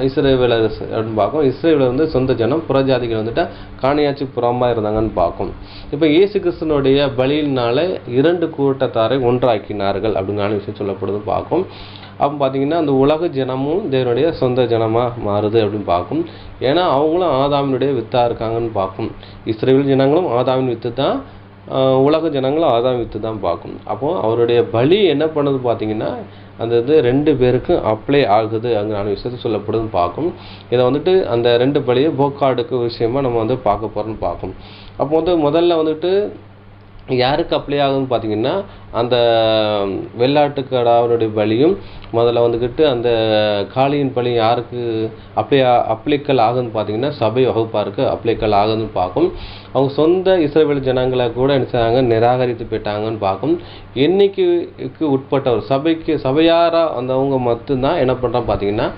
இஸ்ரவேலர் அப்படின்னு பார்க்கும். இஸ்ரேவேலர் வந்து சொந்த ஜனம், புறஜாதிகள் வந்துட்டு காணியாட்சி புறமாக இருந்தாங்கன்னு பார்க்கும். இப்போ இயேசு கிறிஸ்துவனுடைய பலியினால 2 கூட்டத்தாரை ஒன்றாக்கினார்கள் அப்படிங்கிற விஷயம் சொல்லப்படுது பார்க்கும். அப்போ பார்த்தீங்கன்னா அந்த உலக ஜனமும் தேவனுடைய சொந்த ஜனமாக மாறுது அப்படின்னு பார்க்கும். ஏன்னா அவங்களும் ஆதாமினுடைய வித்தாக இருக்காங்கன்னு பார்க்கும். இஸ்ரேல் ஜனங்களும் ஆதாமின் வித்து தான், உலக ஜனங்களும் ஆதாம் வித்து தான் பார்க்கும். அப்போது அவருடைய பலி என்ன பண்ணுது பார்த்தீங்கன்னா அந்த இது 2 பேருக்கும் அப்ளை ஆகுது அங்கே விஷயத்தை சொல்லப்படுதுன்னு பார்க்கும். இதை வந்துட்டு அந்த 2 பலியை போக்காடுக்கு விஷயமா நம்ம வந்து பார்க்க போகிறோம்னு பார்க்கும். அப்போ வந்து முதல்ல வந்துட்டு யாருக்கு அப்ளை ஆகுதுன்னு பார்த்தீங்கன்னா அந்த வெள்ளாட்டுக்கடாவுடைய பலியும் முதல்ல வந்துக்கிட்டு அந்த காளியின் பலி யாருக்கு அப்ளிக்கல் ஆகுதுன்னு பார்த்தீங்கன்னா சபை வகுப்பாருக்கு அப்ளிக்கல் ஆகுதுன்னு பார்க்கும். அவங்க சொந்த இஸ்ரவேல் ஜனங்களை கூட என்ன செய்றாங்க, நிராகரித்து போயிட்டாங்கன்னு பார்க்கும். எண்ணிக்கைக்கு உட்பட்டவர் சபையாராக வந்தவங்க மட்டும்தான் என்ன பண்ணுறாங்க பார்த்தீங்கன்னா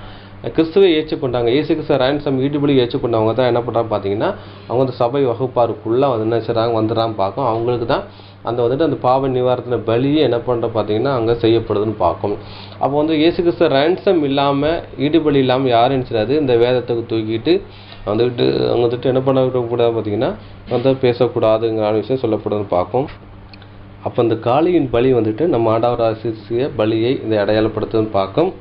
கிறிஸ்துவை ஏற்றுக்கொண்டாங்க. இயேசு கிறிஸ்துவ ரேன்சம் ஈடுபலி ஏற்றுக்கொண்டவங்க தான் என்ன பண்ணுறாங்க பார்த்தீங்கன்னா அவங்க அந்த சபை வகுப்பாருக்குள்ளே வந்து என்ன செய்கிறாங்க வந்துடுறாங்க பார்க்கும். அவங்களுக்கு தான் அந்த வந்துட்டு அந்த பாவ நிவாரண பலியை என்ன பண்ணுற பார்த்தீங்கன்னா அங்கே செய்யப்படுதுன்னு பார்க்கும். அப்போ வந்து இயேசு கிறிஸ்துவ ரேன்சம் இல்லாமல் ஈடுபலி இல்லாமல் யாரும் நினச்சிடாது இந்த வேதத்துக்கு தூக்கிட்டு வந்துட்டு அவங்க வந்துட்டு என்ன பண்ணக்கூடாது பார்த்தீங்கன்னா வந்து பேசக்கூடாதுங்கிற விஷயம் சொல்லப்படுதுன்னு பார்க்கும். அப்போ அந்த காளியின் பலி வந்துட்டு நம்ம ஆண்டவராகிய பலியை இந்த அடையாளப்படுத்துதுன்னு பார்க்கும்.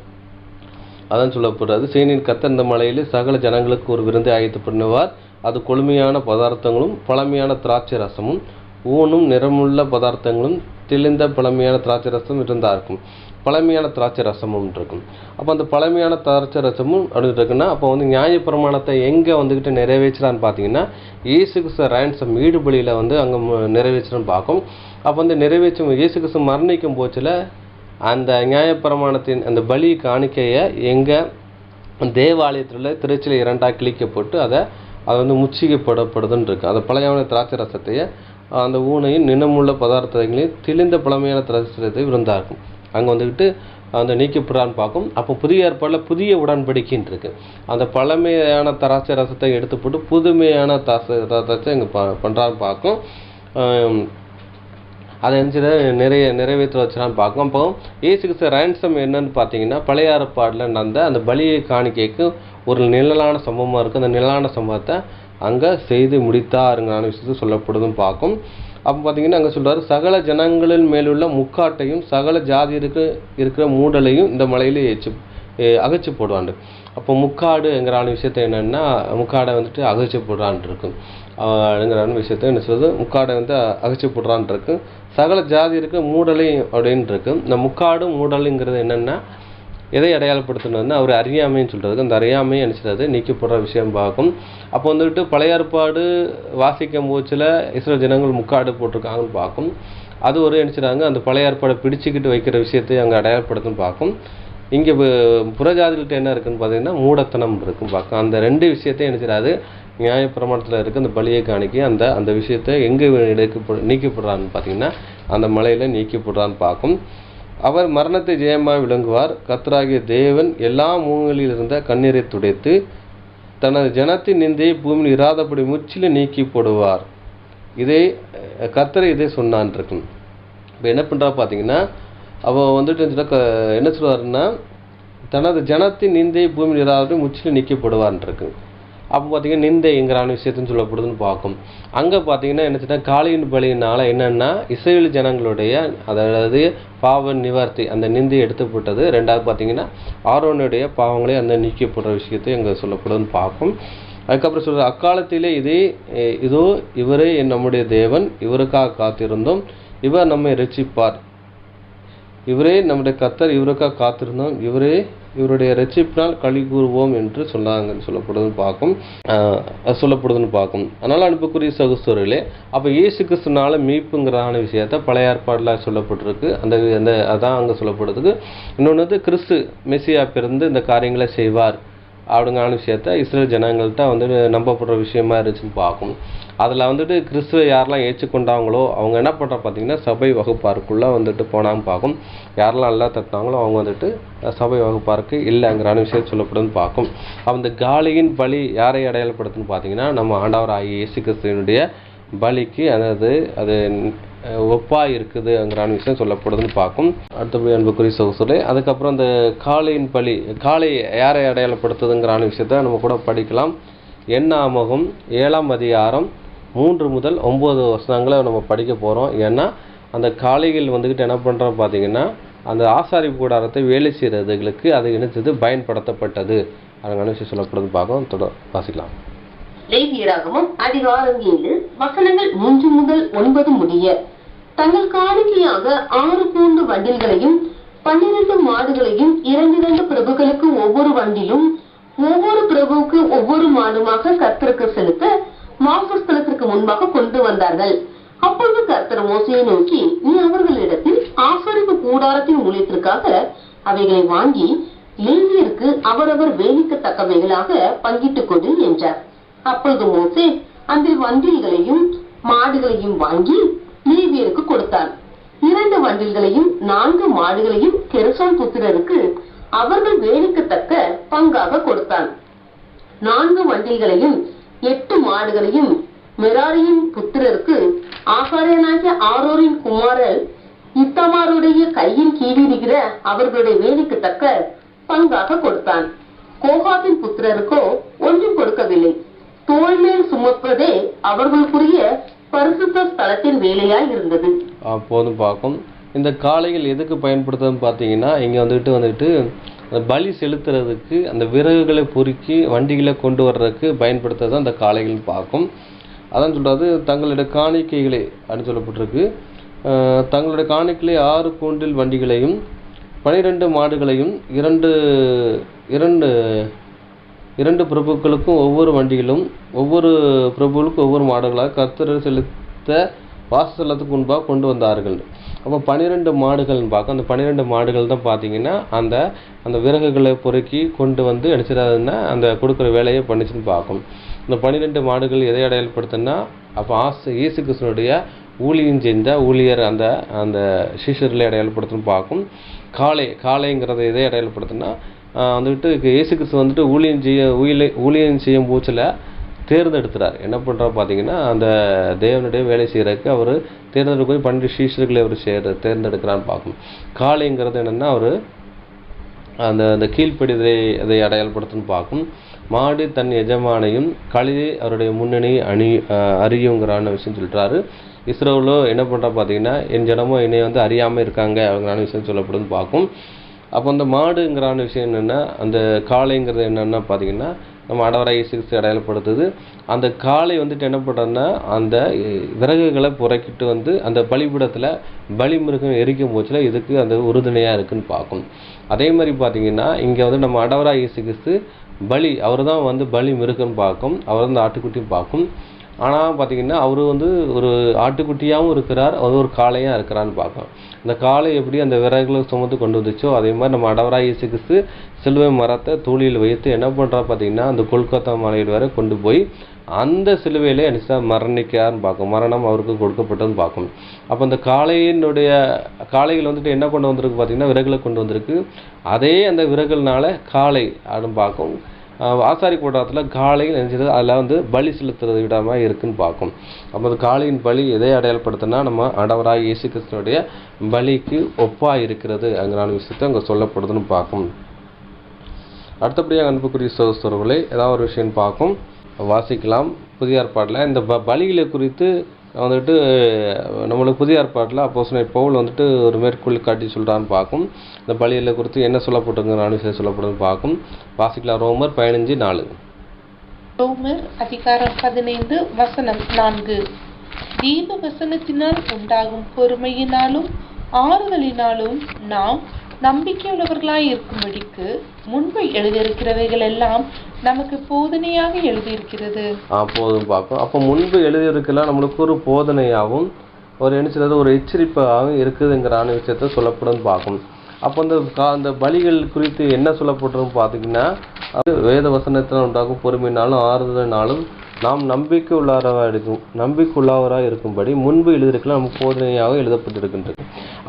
அதான் சொல்லப்படுறது, சேனின் கர்த்தர் இந்த மலையிலே சகல ஜனங்களுக்கு ஒரு விருந்தை ஆயத்து பண்ணுவார். அது கொழுமையான பதார்த்தங்களும் பழமையான திராட்சை ரசமும் ஊனும் நிறமுள்ள பதார்த்தங்களும் தெளிந்த பழமையான திராட்சை ரசம் இருந்தா இருக்கும். பழமையான திராட்சை ரசமும் இருக்கும். அப்போ அந்த பழமையான திராட்சை ரசமும் அப்படின்னு இருக்குன்னா அப்போ வந்து நியாயப்பிரமாணத்தை எங்கே வந்துக்கிட்டு நிறைவேற்றுறான்னு பார்த்தீங்கன்னா இயேசு கிறிஸ்து ரேன்சம் ஈடுபலியில் வந்து அங்கே நிறைவேற்றுறன்னு பார்க்கும். அப்போ வந்து நிறைவேற்றும் இயேசு கிறிஸ்து மரணிக்கும் போச்சில் அந்த நியாயப்பிரமாணத்தின் அந்த பலி காணிக்கையை எங்கள் தேவாலயத்தில் திருச்சியில் 2ஆக கிழிக்கப்பட்டு அதை வந்து முச்சிக்கப்படப்படுதுன்னு இருக்குது. அந்த பழையான திராட்சை ரசத்தையே அந்த ஊனையும் நினமுள்ள பதார்த்தங்களையும் தெளிந்த பழமையான திராட்சை ரசத்தை விருந்தாகும் அங்கே வந்துக்கிட்டு அந்த நீக்கப்படுறான்னு பார்க்கும். அப்போ புதிய ஏற்பாடில் புதிய உடன்படிக்கைன்னு இருக்குது. அந்த பழமையான திராட்சை ரசத்தை எடுத்து போட்டு புதுமையான ரசத்தை இங்கே பண்ணுறான்னு பார்க்கும். அதை நிறைவேற்ற வச்சுறான்னு பார்க்கும். அப்போ இயேசு கிறிஸ்து ரேன்சம் என்னன்னு பார்த்தீங்கன்னா பழைய ஏற்பாடில் நடந்த அந்த பலியை காணிக்கைக்கு ஒரு நிழலான சம்பவமாக இருக்குது. அந்த நிழலான சம்பவத்தை அங்கே செய்து முடித்தாருங்கிற விஷயத்தை சொல்லப்படுதுன்னு பார்க்கும். அப்போ பார்த்தீங்கன்னா அங்கே சொல்கிறார், சகல ஜனங்களின் மேலுள்ள முக்காட்டையும் சகல ஜாதி இருக்கிற மூடலையும் இந்த மலையில் அகச்சு போடுவாண்டு. அப்போ முக்காடுங்கிற விஷயத்தை என்னென்னா முக்காடை வந்துட்டு அகச்சு போடுறான் இருக்கும் அப்படிங்கிற விஷயத்த என்ன சொல்லுது, முக்காடை வந்து அகச்சு போடுறான் இருக்கு. சகல ஜாதி இருக்க மூடலை அப்படின்னு இருக்கு. இந்த முக்காடும் மூடலைங்கிறது என்னென்னா எதை அடையாளப்படுத்தணும்னா அவர் அறியாமைன்னு சொல்கிறது. அந்த அறியாமையை நினச்சிடாது நீக்கப்படுற விஷயம் பார்க்கும். அப்போ வந்துட்டு பழைய ஏற்பாடு வாசிக்கும் போச்சில் இஸ்ரேல் ஜனங்கள் முக்காடு போட்டிருக்காங்கன்னு பார்க்கும். அது ஒரு நினச்சிடாங்க அந்த பழைய ஏற்பாடை பிடிச்சிக்கிட்டு வைக்கிற விஷயத்தை அங்கே அடையாளப்படுத்துன்னு பார்க்கும். இங்கே புறஜாதிகிட்ட என்ன இருக்குன்னு பார்த்தீங்கன்னா மூடத்தனம் இருக்குன்னு பார்க்கும். அந்த 2 விஷயத்தையும் நினச்சிடாது நியாயப்பிரமாணத்தில் இருக்க அந்த பலியை காணிக்கை அந்த விஷயத்தை எங்கே நீக்கப்படுறான்னு பார்த்தீங்கன்னா அந்த மலையில் நீக்கப்படுறான்னு பார்க்கும். அவர் மரணத்தை ஜெயமாக விளங்குவார். கர்த்தராகிய தேவன் எல்லா மூங்களில் இருந்த கண்ணீரை துடைத்து தனது ஜனத்தின் நிந்தையை பூமியில் இராதபடி முற்றிலும் நீக்கி போடுவார். கர்த்தரை இதை சொன்னான் இருக்கும். இப்போ என்ன பண்ணுறா பார்த்தீங்கன்னா அவள் வந்துட்டு என்ன சொல்லுவாருன்னா தனது ஜனத்தின் நிந்தையை பூமியில் இராதபடி முற்றிலும் நீக்கப்படுவார்ன்னு இருக்கு. அப்போ பார்த்தீங்கன்னா நிந்தைங்கிறான விஷயத்துன்னு சொல்லப்படுதுன்னு பார்க்கும். அங்கே பார்த்தீங்கன்னா என்ன சொன்னால் காளியின் பலியினால் என்னென்னா இஸ்ரவேல் ஜனங்களுடைய அதாவது பாவ நிவர்த்தி அந்த நிந்தை எடுத்துப்பட்டது. 2வது பார்த்தீங்கன்னா ஆரோனுடைய பாவங்களே அந்த நீக்கப்படுற விஷயத்தை அங்கே சொல்லப்படுதுன்னு பார்க்கும். அதுக்கப்புறம் சொல்கிற அக்காலத்திலே இதோ இவரே நம்முடைய தேவன், இவருக்காக காத்திருந்தோம், இவர் நம்மை ரட்சிப்பார். இவரே நம்முடைய கர்த்தர், இவருக்காக காத்திருந்தோம், இவருடைய ரட்சிப்பினால் களி கூறுவோம் என்று சொல்லப்படுதுன்னு பார்க்கும். அதனால் அனுப்பக்கூடிய சகோதரர்களே, அப்போ இயேசு கிறிஸ்துனால மீட்புங்கிறான விஷயத்த பழைய ஏற்பாடில் சொல்லப்பட்டிருக்கு. அதான் அங்கே சொல்லப்படுறதுக்கு. இன்னொன்று வந்து கிறிஸ்து மெசியா பிறந்து இந்த காரியங்களை செய்வார் அப்படிங்கிற விஷயத்த இஸ்ரேல் ஜனங்கள்கிட்ட வந்துட்டு நம்பப்படுற விஷயமா இருந்துச்சுன்னு பார்க்கும். அதில் வந்துட்டு கிறிஸ்துவை யாரெல்லாம் ஏற்றுக்கொண்டாங்களோ அவங்க என்ன பண்ணுறாங்க பார்த்தீங்கன்னா சபை வகுப்பாருக்குள்ளே வந்துட்டு போனாங்க பார்க்கும். யாரெல்லாம் நல்லா தட்டினாங்களோ அவங்க வந்துட்டு சபை வகுப்பாருக்கு இல்லைங்கிற விஷயம் சொல்லப்படுதுன்னு பார்க்கும். அந்த காலியின் பலி யாரை அடையாளப்படுத்துன்னு பார்த்தீங்கன்னா நம்ம ஆண்டவர் ஆகிய இயேசு கிறிஸ்துவினுடைய பலிக்கு அதாவது அது ஒப்பாக இருக்குதுங்கிற விஷயம் சொல்லப்படுதுன்னு பார்க்கும். அடுத்தபடி அன்புக்குரிய சகோதரரே, அதுக்கப்புறம் இந்த காளையின் பலி காளை யாரை அடையாளப்படுத்துதுங்கிற விஷயத்த நம்ம கூட படிக்கலாம். எண்ணாகமம் 7ஆம் அதிகாரம் 3 முதல் 9 வசனங்களை நம்ம படிக்க போகிறோம். ஏன்னா அந்த காளைகள் வந்துக்கிட்டு என்ன பண்ணுறோம் பார்த்தீங்கன்னா அந்த ஆசாரிப்பு கூடாரத்தை வேலை செய்கிறதுகளுக்கு அது இணைச்சது பயன்படுத்தப்பட்டது அதுக்கான விஷயம் சொல்லப்படுதுன்னு பார்க்கும். வாசிக்கலாம். லேவியராகமம் அதிகாரம் 7 வசனங்கள் 3 முதல் 9 முடிய. தங்கள் காணிக்கையாக 6 கூண்டு வண்டில்களையும் 12 மாடுகளையும் 2 பிரபுக்களுக்கு ஒவ்வொரு வண்டிலும் ஒவ்வொரு பிரபுவுக்கு ஒவ்வொரு மாடுமாக கர்த்தருக்கு செலுத்த வாசஸ்தலத்திற்கு முன்பாக கொண்டு வந்தார்கள். அப்பொழுது கர்த்தர் மோசேயை நோக்கி, நீ அவர்களிடத்தில் ஆசாரிப்பு கூடாரத்தின் ஊழியத்திற்காக அவைகளை வாங்கி லேவியருக்கு அவரவர் வேணிக்கத்தக்கவைகளாக பங்கிட்டுக் கொடு என்றார். அப்பொழுது மோசே அந்த வண்டில்களையும் மாடுகளையும் வாங்கி லேவியருக்கு கொடுத்தான். 2 வண்டில்களையும் 4 மாடுகளையும் கெர்சோன் புத்திரருக்கு அவர்கள் வேணிக்கத்தக்க பங்காக கொடுத்தான். 4 வண்டில்களையும் 8 மாடுகளையும் மெராரியின் புத்திரருக்கு ஆசாரியனாகிய ஆரோரின் குமாரர் இத்தமாருடைய கையின் கீழிருக்கிற அவர்களுடைய வேணிக்கத்தக்க பங்காக கொடுத்தான். கோகாத்தின் புத்திரருக்கோ ஒன்றும் கொடுக்கவில்லை. தோள்மேல் சுமப்பதே அவர்களுக்குரிய பரிசுத்த ஸ்தலத்தின் வேலையாய் இருந்தது. போதும் பார்க்கும். இந்த காளைகள் எதுக்கு பயன்படுத்துதுன்னு பார்த்தீங்கன்னா இங்கே வந்துட்டு பலி செலுத்துறதுக்கு அந்த விறகுகளை பொறுக்கி வண்டிகளை கொண்டு வர்றதுக்கு பயன்படுத்துறது அந்த காளைகள் பார்க்கும். அதான் சொல்கிறது தங்களுடைய காணிக்கைகளை அப்படின்னு சொல்லப்பட்டிருக்கு. தங்களுடைய காணிக்கைகளை 6 கூண்டில் வண்டிகளையும் 12 மாடுகளையும் 2 பிரபுக்களுக்கும் ஒவ்வொரு வண்டிகளும் ஒவ்வொரு பிரபுக்களுக்கும் ஒவ்வொரு மாடுகளாக கர்த்தர் செலுத்த வாசஸ்தலத்துக்கு முன்பாக கொண்டு வந்தார்கள். அப்போ 12 மாடுகள்னு பார்க்க அந்த 12 மாடுகள் தான் பார்த்தீங்கன்னா அந்த விறகுகளை பொறுக்கி கொண்டு வந்து நினச்சிடாதுன்னா அந்த கொடுக்குற வேலையை பண்ணிச்சுன்னு பார்க்கும். இந்த 12 மாடுகள் எதை அடையாளப்படுத்துன்னா அப்போ இயேசு கிறிஸ்துவனுடைய ஊழியம் செஞ்ச ஊழியர் அந்த சீஷர்களை அடையாளப்படுத்துன்னு பார்க்கும். காளைங்கிறத எதை அடையாளப்படுத்துன்னா வந்துட்டு இயேசு கிறிஸ்து வந்துட்டு ஊழியம் செய்யும் பூச்சில் தேர்ந்தெடுத்துறார். என்ன பண்ணுறாரு பார்த்தீங்கன்னா அந்த தேவனுடைய வேலை செய்கிறதுக்கு அவர் தேர்ந்தெடுக்க 12 சீஷர்களை அவர் தேர்ந்தெடுக்கிறான்னு பார்க்கும். காளைங்கிறது என்னென்னா அவர் அந்த கீழ்ப்படிதலை அதை அடையாளப்படுத்துன்னு பார்க்கும். மாடு தன் எஜமானையும் கழுதை அவருடைய முன்னணி அறியுங்கிறான விஷயம் சொல்கிறாரு. இஸ்ரேலோ என்ன பண்ணுறா பார்த்தீங்கன்னா என் ஜனமோ என்னை அறியாமல் இருக்காங்க அப்படிங்கிறான விஷயம் சொல்லப்படுதுன்னு பார்க்கும். அப்போ அந்த மாடுங்கிறான விஷயம் என்னென்னா அந்த காளைங்கிறது என்னென்னா பார்த்தீங்கன்னா நம்ம ஆண்டவராகிய இயேசு கிறிஸ்து அடையாளப்படுத்துது. அந்த காளை என்ன பண்ணுறதுன்னா அந்த விறகுகளை புறக்கிட்டு அந்த பலிபீடத்தில் பலிமிருகம் எரிக்கும் போச்சில் இதுக்கு அந்த உறுதுணையாக இருக்குன்னு பார்க்கும். அதே மாதிரி பார்த்தீங்கன்னா இங்கே நம்ம ஆண்டவராகிய இயேசு கிறிஸ்து அவர் தான் பலி மிருகன்னு பார்க்கும். அவர் அந்த ஆட்டுக்குட்டியும் பார்க்கும். ஆனால் பார்த்தீங்கன்னா அவர் ஒரு ஆட்டுக்குட்டியாகவும் இருக்கிறார், ஒரு காளையாக இருக்கிறான்னு பார்க்கும். அந்த காளை எப்படி அந்த விறகுகளை சுமந்து கொண்டு வந்துச்சோ அதே மாதிரி நம்ம ஆண்டவராகிய இயேசு கிறிஸ்து சிலுவை மரத்தை தூளியில் வைத்து என்ன பண்ணுறா பார்த்தீங்கன்னா அந்த கொல்கத்தா மலையில் வரை கொண்டு போய் அந்த சிலுவையிலே மரணிக்கான்னு பார்க்கும். மரணம் அவருக்கு கொடுக்கப்பட்டதுன்னு பார்க்கும். அப்போ அந்த காளைகள் என்ன கொண்டு வந்திருக்கு பார்த்தீங்கன்னா விறகுகளை கொண்டு வந்திருக்கு. அதே அந்த விறகுனால காளை அப்படின்னு பார்க்கும். ஆசாரி கூடாரத்தில் காளைகள் நினைச்சது அதில் பலி செலுத்துறது விடாமல் இருக்குன்னு பார்க்கும். அப்போ அந்த காளையின் பலி எதை அடையாளப்படுத்தினா நம்ம ஆண்டவராகிய இயேசு கிறிஸ்துவனுடைய பலிக்கு ஒப்பாக இருக்கிறது அங்கிறான விஷயத்தை அங்கே சொல்லப்படுதுன்னு பார்க்கும். அடுத்தபடியாக அன்புக்குரிய சகோதரர்களே ஏதாவது ஒரு விஷயம் பார்க்கும் வாசிக்கலாம். புதிய ஏற்பாட்டில் இந்த பலிகளை குறித்து நம்மளுக்கு புதிய ஏற்பாட்டில் அப்போஸ்தலன் பவுல் ஒரு மேற்கோள் காட்டி சொல்கிறான்னு பார்க்கும். இந்த பலிகளை குறித்து என்ன சொல்லப்பட்டிருக்கிற விஷயம் சொல்லப்படுதுன்னு பார்க்கும். வாசிக்கலாம். ரோமர் 15:4. ரோமர் அதிகாரம் 15 வசனம் 4. தீப வசனத்தினால் உண்டாகும் பொறுமையினாலும் ஆறுதலினாலும் நாம் நம்பிக்கையுள்ளவர்களாய் இருக்கும்படிக்கு முன்பு எழுதியிருக்கிறவைகள் எல்லாம் நமக்கு போதனையாக எழுதியிருக்கிறது. போதும் பார்க்கும். அப்போ முன்பு எழுதியிருக்கலாம் நம்மளுக்கு ஒரு போதனையாகவும் ஒரு எச்சரிப்பாகவும் இருக்குதுங்கிறான விஷயத்த சொல்லப்படும் பார்க்கும். அப்போ அந்த பலிகள் குறித்து என்ன சொல்லப்பட்டிருக்கும் பார்த்தீங்கன்னா அது வேத வசனத்தினால் உண்டாகும் பொறுமையினாலும் ஆறுதலினாலும் நாம் நம்பிக்கையுள்ளவராக இருக்கும்படி முன்பு எழுதியிருக்கலாம் நமக்கு போதனையாக எழுதப்பட்டிருக்கின்றது.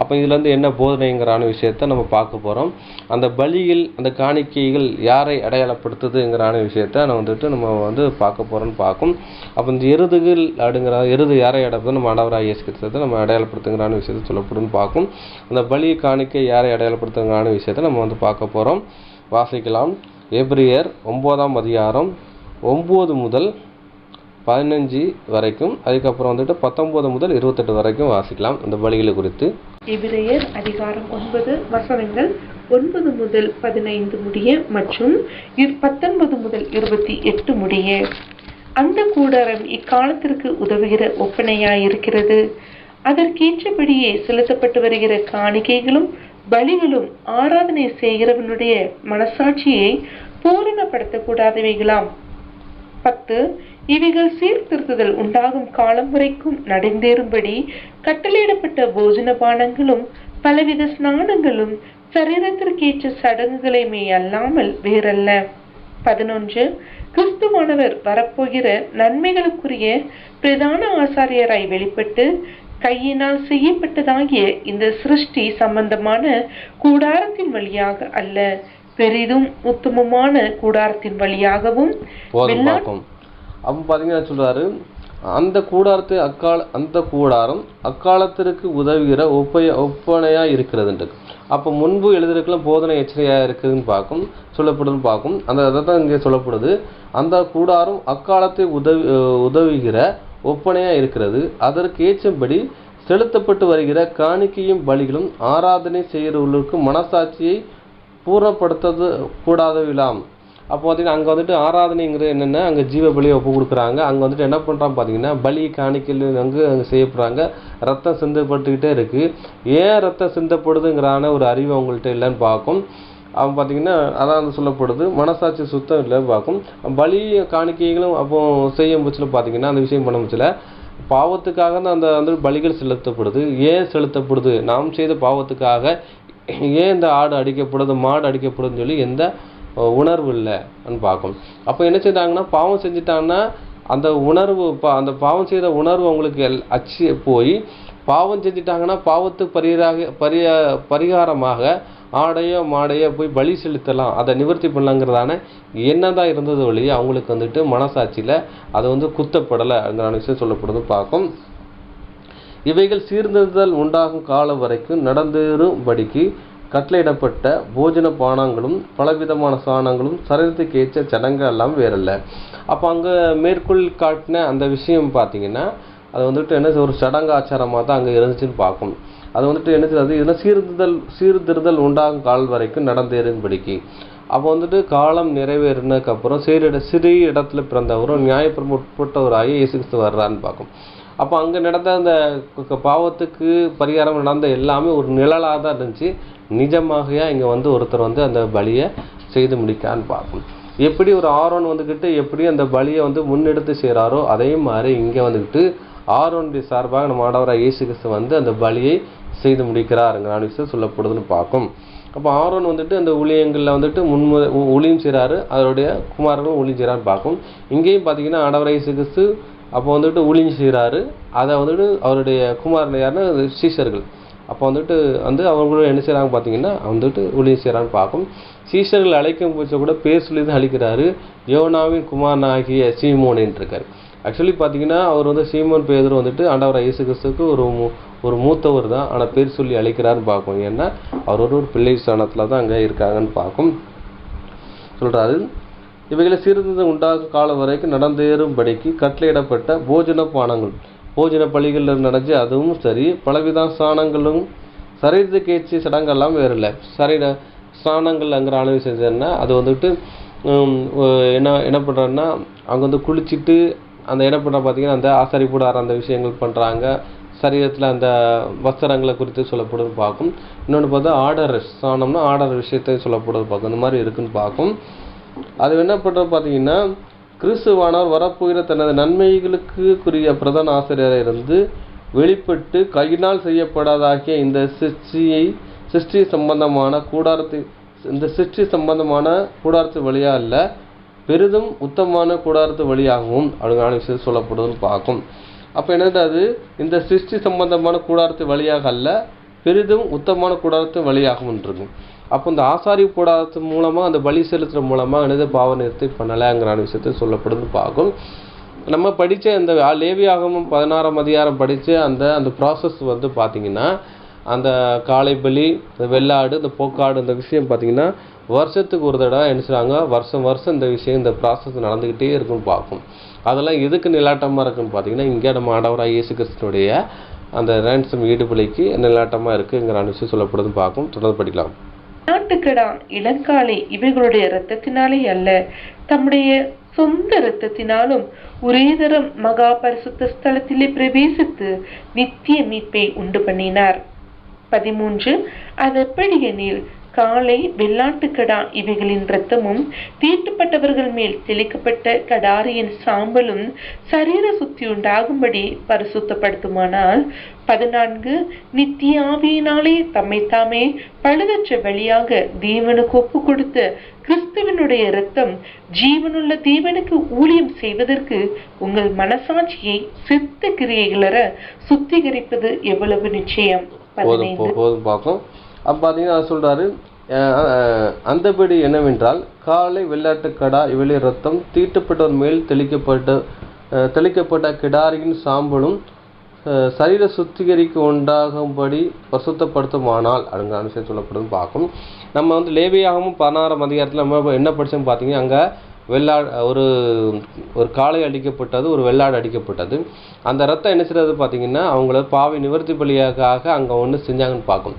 அப்போ இதுலேருந்து என்ன போதனைங்கிறான விஷயத்த நம்ம பார்க்க போகிறோம். அந்த பலியில் அந்த காணிக்கைகள் யாரை அடையாளப்படுத்துதுங்கிறான விஷயத்த நம்ம பார்க்க போகிறோம்னு பார்க்கும். அப்போ இந்த எருதுகள் எருது யாரை அடையாளப்படுத்த நம்ம ஆண்டவராகிய இயேசு கிறிஸ்துவை நம்ம அடையாளப்படுத்துங்கிறான விஷயத்தை சொல்லப்படுன்னு பார்க்கும். அந்த பலி காணிக்கை யாரை அடையாளப்படுத்துங்கிறான விஷயத்த நம்ம பார்க்க போகிறோம். வாசிக்கலாம். எபிரியர் 9ஆம் அதிகாரம் 9 முதல் 15 வரைக்கும், அதுக்கப்புறம் 19 முதல் 28 வரைக்கும் வாசிக்கலாம் இந்த பலிகளை குறித்து. எபிரியர் அதிகாரம் 9 வசனங்கள் 9 முதல் 15 முடிய மற்றும் 19 முதல் 28 முடிய. அந்த கூடாரம் இக்காலத்திற்கு உதவுகிற ஒப்பனையாயிருக்கிறது. அதற்கேற்றபடியே செலுத்தப்பட்டு வருகிற காணிக்கைகளும் பலிகளும் ஆராதனை செய்கிறவனுடைய மனசாட்சியை பூரணப்படுத்தக்கூடாதவைகளாம். 10 இவைகள் சீர்திருத்துதல் உண்டாகும் காலம் வரைக்கும் நடந்தேறும்படி கட்டளையிடப்பட்ட போஜன பானங்களும் பலவித ஸ்நானங்களும் சரீரத்திற்கேற்ற சடங்குகளைமே அல்லாமல் வேறல்ல. 11 கிறிஸ்துவானவர் வரப்போகிற நன்மைகளுக்குரிய பிரதான ஆசாரியராய் வெளிப்பட்டு கையினால் செய்யப்பட்டதாகிய இந்த சிருஷ்டி சம்பந்தமான கூடாரத்தின் வழியாக அல்ல, பெரிதும் உத்தமமான கூடாரத்தின் வழியாகவும். அப்போ பார்த்தீங்கன்னா சொல்றாரு, அந்த கூடாரம் அக்காலத்திற்கு உதவுகிற ஒப்பனையா இருக்கிறதுன்ட்டு. அப்போ முன்பு எழுதிருக்கலாம் போதனை எச்சரிக்கையா இருக்குதுன்னு சொல்லப்படுதுன்னு பார்க்கும். அதான் இங்கே சொல்லப்படுது. அந்த கூடாரம் அக்காலத்தை உதவுகிற ஒப்பனையா இருக்கிறது. அதற்கு ஏற்றபடி செலுத்தப்பட்டு வருகிற காணிக்கையும் பலிகளும் ஆராதனை செய்கிறவர்களுக்கு மனசாட்சியை பூர்ணப்படுத்தது கூடாதவிலாம். அப்போ பார்த்தீங்கன்னா அங்கே ஆராதனைங்கிறது என்னென்னா, அங்கே ஜீவ பலியை ஒப்பு கொடுக்குறாங்க. அங்கே என்ன பண்ணுறாங்க பார்த்தீங்கன்னா, பலி காணிக்கையில் அங்கே செய்யப்படுறாங்க. ரத்தம் சிந்தப்பட்டுக்கிட்டே இருக்குது. ஏன் ரத்தம் சிந்தப்படுதுங்கிறான ஒரு அறிவு அவங்கள்ட்ட இல்லைன்னு பார்க்கும். அவன் பார்த்தீங்கன்னா அதான் சொல்லப்படுது, மனசாட்சி சுத்தம் இல்லைன்னு பார்க்கும். பலி காணிக்கைகளும் அப்போ செய்யும் பட்சத்தில் பார்த்தீங்கன்னா அந்த விஷயம் பண்ண பட்சத்தில் பாவத்துக்காக தான் அந்த பலிகள் செலுத்தப்படுது. ஏன் செலுத்தப்படுது? நாம் செய்த பாவத்துக்காக ஏன் இந்த ஆடு அடிக்கப்படுது, மாடு அடிக்கப்படுதுன்னு சொல்லி எந்த உணர்வு இல்லைன்னு பார்க்கும். அப்போ என்ன செய்தாங்கன்னா, பாவம் செஞ்சுட்டாங்கன்னா அந்த உணர்வு அந்த பாவம் செய்த உணர்வு அவங்களுக்கு அச்சு போய் பாவம் செஞ்சுட்டாங்கன்னா பாவத்துக்கு பரிகாரமாக ஆடையோ மாடையோ போய் பலி செலுத்தலாம், அதை நிவர்த்தி பண்ணலாங்கிறதான என்னதான் இருந்தது வழி அவங்களுக்கு மனசாட்சியில் அது குத்தப்படலைங்கிற விஷயம் சொல்லப்படுது பார்க்கும். இவைகள் சீர்திருத்தல் உண்டாகும் காலம் வரைக்கும் நடந்தேறும்படிக்கு கட்டளையிடப்பட்ட போஜன பானங்களும் பலவிதமான சாணங்களும் சரீரத்துக்கு ஏற்ற சடங்கு எல்லாம் வேறல்ல. அப்போ அங்கே மேற்கொள் காட்டின அந்த விஷயம் பார்த்தீங்கன்னா அது என்ன ஒரு சடங்காச்சாரமாக தான் அங்கே இருந்துச்சுன்னு பார்க்கும். அது என்ன செய்யாது, இதெல்லாம் சீர்திருத்தல் உண்டாகும் காலம் வரைக்கும் நடந்தேறும்படிக்கு. அப்போ காலம் நிறைவேறினதுக்கப்புறம் சிறிய இடத்துல பிறந்தவரும் நியாயப்பிரமாணம் உட்பட்டவராக இயேசு கிறிஸ்து வர்றான்னு பார்க்கும். அப்போ அங்கே நடந்த அந்த பாவத்துக்கு பரிகாரம் நடந்த எல்லாமே ஒரு நிழலாக தான் இருந்துச்சு. நிஜமாக இங்கே ஒருத்தர் அந்த பலியை செய்து முடிக்கான்னு பார்க்கும். எப்படி ஒரு ஆரோன் எப்படி அந்த பலியை முன்னெடுத்து செய்கிறாரோ அதே மாதிரி இங்கே ஆரோனுடைய சார்பாக நம்ம ஆண்டவராகிய இயேசு கிறிஸ்து அந்த பலியை செய்து முடிக்கிறாருங்கிற விஷயம் சொல்லப்படுதுன்னு பார்க்கும். அப்போ ஆரோன் அந்த ஊழியங்களில் ஊழியம் செய்கிறாரு, அதனுடைய குமாரர்களும் ஊழியம் செய்கிறான்னு பார்க்கும். இங்கேயும் பார்த்தீங்கன்னா ஆண்டவராகிய இயேசு கிறிஸ்து அப்போ ஊழியம் செய்கிறாரு. அதை அவருடைய குமாரன் யாருன்னா சீஷர்கள். அப்போ அவங்களும் என்ன செய்கிறாங்க பார்த்தீங்கன்னா ஊழியம் செய்கிறான்னு பார்க்கும். சீஷர்கள் அழைக்கும் போச்ச கூட பேர் சொல்லி தான் அழைக்கிறாரு. யோனாவின் குமாரனாகிய சீமோனின்னு இருக்காரு. ஆக்சுவலி பார்த்தீங்கன்னா அவர் சீமோன் பேதுரு ஆண்டவராகிய இயேசு கிறிஸ்துவுக்கு ஒரு மூத்தவர் தான், ஆனால் பேர் சொல்லி அழைக்கிறாருன்னு பார்க்கும். ஏன்னா அவர் ஒரு பிள்ளை ஸ்தானத்தில் தான் அங்கே இருக்காங்கன்னு பார்க்கும். சொல்கிறாரு, இவைகளை சீர்திருத்தம் உண்டாகும் காலம் வரைக்கும் நடந்தேறும்படிக்கு கட்டளையிடப்பட்ட போஜன பானங்கள் போஜன பலிகள் நடந்துச்சு, அதுவும் சரி. பலவித ஸ்நானங்களும் சரீரத்துக்கு ஏற்றி சடங்கெல்லாம் வேறு இல்லை. ஸ்நானங்கள்ங்கிற அளவு செஞ்சேன்னா அது என்ன பண்ணுறாங்கன்னா அவங்க குளிச்சுட்டு அந்த என்ன பண்ணுறா பார்த்தீங்கன்னா அந்த ஆசாரிப்பூடார் அந்த விஷயங்கள் பண்ணுறாங்க. சரீரத்தில் அந்த வஸ்திரங்களை குறித்து சொல்லப்படுறது பார்க்கும். இன்னொன்று பார்த்தா ஆர்டர் ஸ்நானம்னா ஆர்டர் விஷயத்தை சொல்லப்படுறது பார்க்கும். இந்த மாதிரி இருக்குன்னு பார்க்கும். அது என்ன பண்ணுறது பார்த்தீங்கன்னா, கிறிஸ்துவானவர் வரப்போகிற தனது நன்மைகளுக்குரிய பிரதான ஆசிரியராக இருந்து வெளிப்பட்டு கையினால் செய்யப்படாதாகிய இந்த சிருஷ்டி சம்பந்தமான கூடாரத்தை இந்த சிருஷ்டி சம்பந்தமான கூடாரத்து வழியாக அல்ல, பெரிதும் உத்தமமான கூடாரத்து வழியாகவும் அப்படிங்கிற விஷயம் சொல்லப்படுதுன்னு பார்க்கும். அப்போ என்னது, அது இந்த சிருஷ்டி சம்பந்தமான கூடாரத்து வழியாக அல்ல, பெரிதும் உத்தமமான கூடாரத்து வழியாகவும் இருக்கும். அப்போ இந்த ஆசாரி கூடாரத்து மூலமாக அந்த பலி செலுத்துகிற மூலமாக என்னது பாவ நிவர்த்தி பண்ணலைங்கிற விஷயத்தை சொல்லப்படுதுன்னு பார்க்கும். நம்ம படித்த இந்த லேவியாகமம் 16ஆம் அதிகாரம் படித்த அந்த ப்ராசஸ் வந்து பார்த்திங்கன்னா, அந்த காளை பலி, இந்த வெள்ளாடு, இந்த போக்காடு, இந்த விஷயம் பார்த்திங்கன்னா வருஷத்துக்கு ஒரு தடவை என்ன செய்கிறாங்க, வருஷம் இந்த விஷயம், இந்த ப்ராசஸ் நடந்துக்கிட்டே இருக்குன்னு பார்க்கும். அதெல்லாம் எதுக்கு நிலாட்டமாக இருக்குன்னு பார்த்தீங்கன்னா, இங்கே நம்ம ஆண்டவராக இயேசு கிறிஸ்துனுடைய அந்த ரேன்சம் ஈடுபலிக்கு நிலாட்டமாக இருக்குங்கிற விஷயம் சொல்லப்படுதுன்னு பார்க்கும். தொடர்ந்து படிக்கலாம். நாட்டுக்கடா, இளங்காளை இவைகளுடைய இரத்தத்தினாலே அல்ல, தம்முடைய சொந்த இரத்தத்தினாலும் ஒரே தரம் மகா பரிசுத்த ஸ்தலத்திலே பிரவேசித்து நித்திய மீட்பை உண்டு பண்ணினார். 13 அது எப்படி எனில், காளை, வெள்ளாட்டுக்கடா இவைகளின் இரத்தமும் தீட்டுப்பட்டவர்கள் மேல் தெளிக்கப்பட்ட கடாரியின் சாம்பலும் சரீர சுத்தி உண்டாகும்படி பரிசுத்தப்படுத்துமானால், 14 நித்திய ஆவியினாலே தம்மை தாமே பழுதற்ற வழியாக தேவனுக்கு ஒப்பு கொடுத்த கிறிஸ்துவனுடைய இரத்தம் ஜீவனுள்ள தேவனுக்கு ஊழியம் செய்வதற்கு உங்கள் மனசாட்சியை செத்த கிரியைகளற சுத்திகரிப்பது எவ்வளவு நிச்சயம். 15 பார்க்கும். அப்போ பார்த்தீங்கன்னா அது சொல்கிறாரு, அந்தபடி என்னவென்றால், காளை, வெள்ளாட்டுக்கடா இவளை ரத்தம் தீட்டுப்பட்டவர் மேல் தெளிக்கப்பட்ட கிடாரியின் சாம்பலும் சரீர சுத்திகரிக்க உண்டாகும்படி பரிசுத்தப்படுத்துமானால் அப்படிங்கிற விஷயம் சொல்லப்படுதுன்னு பார்க்கும். நம்ம வந்து லேவியாகமும் 16ஆம் அதிகாரத்தில் நம்ம என்ன படித்தோம்னு பார்த்தீங்கன்னா, அங்கே ஒரு காளை அடிக்கப்பட்டது, ஒரு வெள்ளாடு அடிக்கப்பட்டது. அந்த ரத்தம் என்ன செய்யறது பார்த்தீங்கன்னா, அவங்கள பாவி நிவர்த்தி பலியாக அங்கே ஒன்று செஞ்சாங்கன்னு பார்க்கும்.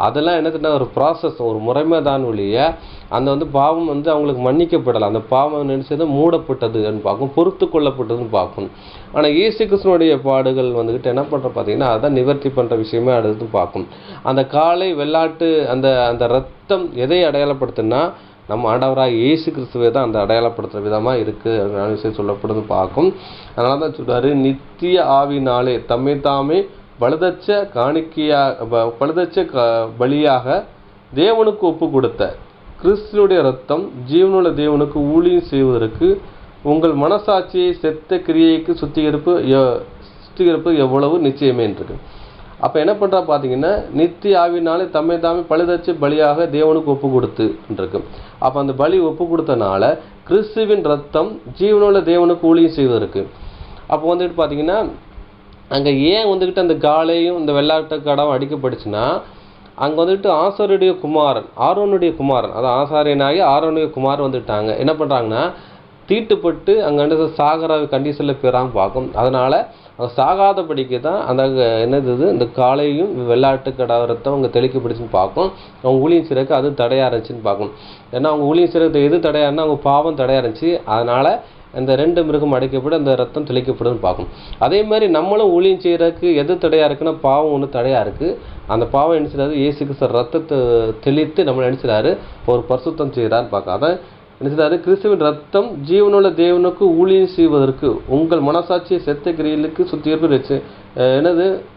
அதெல்லாம் என்னதுன்னா ஒரு ப்ராசஸ், ஒரு முறைமை தான் ஒழிய அந்த வந்து பாவம் வந்து அவங்களுக்கு மன்னிக்கப்படலை. அந்த பாவம் நினைச்சது மூடப்பட்டதுன்னு பார்க்கும், பொறுத்து கொள்ளப்பட்டதுன்னு பார்க்கும். ஆனால் இயேசு கிறிஸ்துனுடைய பாடுகள் வந்துக்கிட்டு என்ன பண்ணுற பார்த்தீங்கன்னா, அதான் நிவர்த்தி பண்ணுற விஷயமே அடுத்து பார்க்கும். அந்த காளை, வெள்ளாட்டு, அந்த ரத்தம் எதை அடையாளப்படுத்துன்னா, நம்ம ஆண்டவராக இயேசு கிறிஸ்துவை தான் அந்த அடையாளப்படுத்துகிற விதமாக இருக்குது அப்படிங்கிற விஷயம் சொல்லப்படுது பார்க்கும். அதனால தான் சொல்கிறாரு, நித்திய ஆவினாலே தம்மை தாமே பழுதச்ச பலியாக தேவனுக்கு ஒப்பு கொடுத்த கிறிஸ்துடைய ரத்தம் ஜீவனுள்ள தேவனுக்கு ஊழியம் செய்வதற்கு உங்கள் மனசாட்சியை செத்த கிரியைக்கு சுத்திகரிப்பு எவ்வளவு நிச்சயமே இருக்கு. அப்போ என்ன பண்ணுறா பார்த்தீங்கன்னா, நித்திய ஆவினாலே தம்மை தாமே பழுதச்ச பலியாக தேவனுக்கு ஒப்பு கொடுத்து இருக்கு. அப்போ அந்த பலி ஒப்பு கொடுத்தனால கிறிஸ்துவின் ரத்தம் ஜீவனுள்ள தேவனுக்கு ஊழியம் செய்வதற்கு. அப்போ வந்துட்டு பார்த்தீங்கன்னா, அங்கே ஏன் வந்துக்கிட்டு அந்த காளையும் இந்த வெள்ளாட்டுக்கடாவும் அடிக்கப்பட்டுச்சுன்னா, அங்கே வந்துட்டு ஆசாரியனுடைய குமாரன், ஆரோனுடைய குமாரன், அதான் ஆசாரியனாகி ஆரோனுடைய குமாரன் வந்துட்டாங்க. என்ன பண்ணுறாங்கன்னா, தீட்டுப்பட்டு அங்கே வந்து சாகர கண்டிஷனில் பெறாமல் பார்க்கும். அதனால் அவங்க சாகாதபடிக்கு தான் அந்த என்னது இந்த காளையும் வெள்ளாட்டுக்கடா ரத்தம் அவங்க தெளிக்கப்படுச்சுன்னு பார்க்கும். அவங்க ஊழியம் செய்கிறதுக்கு அது தடையாக இருந்துச்சுன்னு பார்க்கும். ஏன்னா அவங்க ஊழியம் செய்கிறது எது தடையாருன்னா, அவங்க பாவம் தடையாக இருந்துச்சு. அதனால் இந்த 2 மிருகம் அடைக்கப்பட்டு அந்த ரத்தம் தெளிக்கப்படுதுன்னு பார்க்கும். அதே மாதிரி நம்மளும் ஊழியம் செய்கிறதுக்கு எது தடையாக இருக்குன்னா, பாவம் ஒன்று தடையாக இருக்குது. அந்த பாவம் என்ன செய்யறாரு, இயேசு கிறிஸ்து ரத்தத்தை தெளித்து நம்மளை என்ன செய்யறாரு, ஒரு பரிசுத்தம் செய்கிறான்னு பார்க்க. அதான் என்ன செய்யறாரு, கிறிஸ்துவின் ரத்தம் ஜீவனுள்ள தேவனுக்கு ஊழியம் செய்வதற்கு உங்கள் மனசாட்சியை செத்த கிரியலுக்கு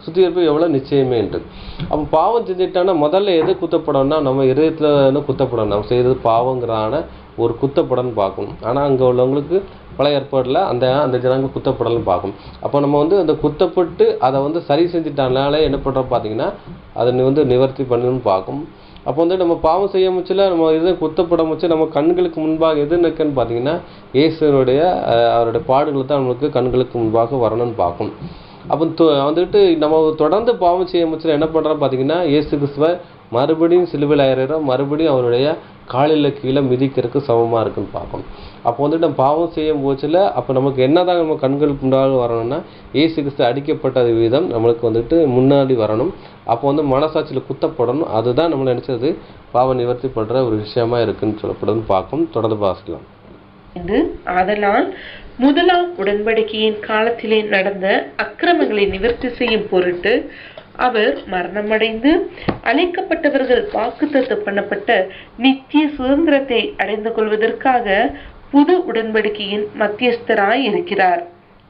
சுத்திகரிப்பு எவ்வளோ நிச்சயமே என்று. அப்போ பாவம் செஞ்சுட்டான்னா முதல்ல எது குத்தப்படணும்னா, நம்ம இதயத்தில் குத்தப்படணும். நம்ம செய்கிறது பாவங்கிறான ஒரு குத்தப்படன்னு பார்க்கணும். ஆனால் அங்கே உள்ளவங்களுக்கு பழைய ஏற்பாடில் அந்த ஜனங்க குத்தப்படல்னு பார்க்கணும். அப்போ நம்ம வந்து அந்த குத்தப்பட்டு அதை வந்து சரி செஞ்சுட்டானாலே என்ன பண்ணுறோம் பார்த்தீங்கன்னா, அதை வந்து நிவர்த்தி பண்ணணும்னு பார்க்கும். அப்போ வந்து நம்ம பாவம் செய்ய முச்சில் நம்ம இது குத்தப்பட முச்சு நம்ம கண்களுக்கு முன்பாக எது நிற்குன்னு பார்த்தீங்கன்னா, இயேசுனுடைய அவருடைய பாடுகளை தான் நம்மளுக்கு கண்களுக்கு முன்பாக வரணும்னு பார்க்கும். அப்போ வந்துட்டு நம்ம தொடர்ந்து பாவம் செய்ய முச்சில் என்ன பண்ணுறோம் பார்த்தீங்கன்னா, இயேசு கிறிஸ்துவை மறுபடியும் சிலுவையில் ஏறுறோம், மறுபடியும் அவருடைய காலில் கீழே மிதிக்கிறதுக்கு சமமாக இருக்குன்னு பார்க்கணும். அப்போ வந்துட்டு நம்ம பாவம் செய்யும் போச்சில் அப்போ நமக்கு என்னதான் நம்ம கண்களுக்கு முன்னாடி வரணும்னா, இயேசு கிறிஸ்து அடிக்கப்பட்ட விதம் நம்மளுக்கு வந்துட்டு முன்னாடி வரணும். அப்போ வந்து மனசாட்சியில் குத்தப்படணும். அதுதான் நம்மளை நினைச்சது பாவ நிவர்த்தி பண்ணுற ஒரு விஷயமா இருக்குன்னு சொல்லப்படுதுன்னு பார்க்கும். தொடர்ந்து வாசிக்கலாம். ஆதலால் முதலாம் உடன்படிக்கையின் காலத்திலே நடந்த அக்கிரமங்களை நிவர்த்தி செய்யும் பொருட்டு அவர் மரணமடைந்து அழைக்கப்பட்டவர்கள் வாக்குத்தத்தம் பண்ணப்பட்ட நித்திய சுதந்திரத்தை அடைந்து கொள்வதற்காக புது உடன்படிக்கையின் மத்தியஸ்தராய் இருக்கிறார்.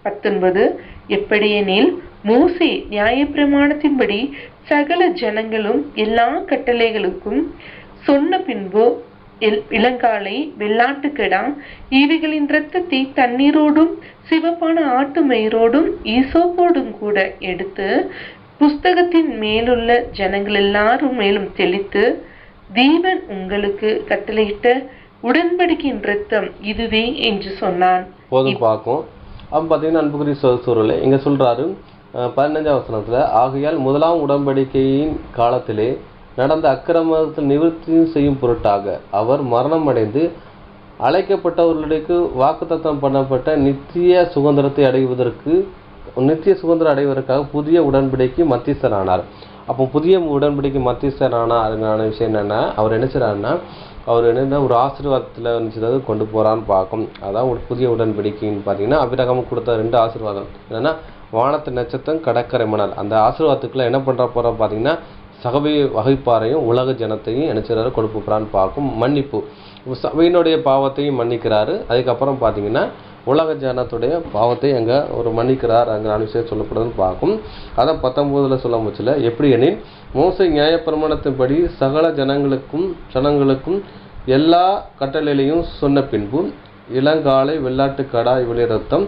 19 எப்படியெனில், மோசே நியாயப்பிரமாணத்தின்படி சகல ஜனங்களும் எல்லா கட்டளைகளுக்கும் சொன்ன பின்பு இளங்காளை, வெள்ளாட்டுக்கடா இவைகளின் இரத்தத்தை தண்ணீரோடும் சிவப்பான ஆட்டு மயிரோடும் ஈசோப்போடும் கூட எடுத்து புஸ்தகத்தின் மேலுள்ள ஜனங்கள் எல்லாரும் மேலும் தெளித்து, தேவன் உங்களுக்கு கட்டளையிட்ட உடன்படிக்கையின் இரத்தம் இதுவே என்று சொன்னான். போதும் பார்க்கும். அப்போ பார்த்தீங்கன்னா அன்புக்குரிய சூழலை இங்கே சொல்றாரு 15ஆம் வசனத்துல, ஆகையால் முதலாம் உடன்படிக்கையின் காலத்திலே நடந்த அக்கிரமத்தை நிவர்த்தி செய்யும் பொருட்டாக அவர் மரணம் அடைந்து அழைக்கப்பட்டவர்களுக்கு வாக்குத்தத்தம் பண்ணப்பட்ட நித்திய சுதந்திரம் அடைவதற்காக புதிய உடன்படிக்கை மத்தியஸ்தரானார். அப்போ புதிய உடன்படிக்கை மத்தியஸ்தரான விஷயம் என்னன்னா, அவர் என்ன செய்றாருன்னா, அவர் என்ன ஒரு ஆசீர்வாதத்தில் நினைச்சது கொண்டு போறான்னு பார்க்கும். அதான் ஒரு புதிய உடன்படிக்கைன்னு பார்த்தீங்கன்னா அபிரகாம் கொடுத்த 2 ஆசீர்வாதம் என்னன்னா, வானத்து நட்சத்திரம், கடற்கரை மணல். அந்த ஆசீர்வாதத்துக்குள்ள என்ன பண்ற போறா பார்த்தீங்கன்னா, சகவை வகைப்பாரையும் உலக ஜனத்தையும் நினைச்சாரு கொடுக்க போறான்னு பார்க்கும். மன்னிப்பு, சபையினுடைய பாவத்தையும் மன்னிக்கிறாரு. அதுக்கப்புறம் பார்த்தீங்கன்னா உலக ஜனத்துடைய பாவத்தை அங்கே ஒரு மன்னிக்கிறார் அங்கே விஷயம் சொல்லப்படுதுன்னு பார்க்கும். அதான் 19 சொல்ல முச்சில், எப்படி எனில் மோசே நியாயப்பிரமாணத்தின்படி சகல ஜனங்களுக்கும் எல்லா கட்டளையிலையும் சொன்ன பின்பு இளங்காளை, வெள்ளாட்டுக்கடா இவளுடைய ரத்தம்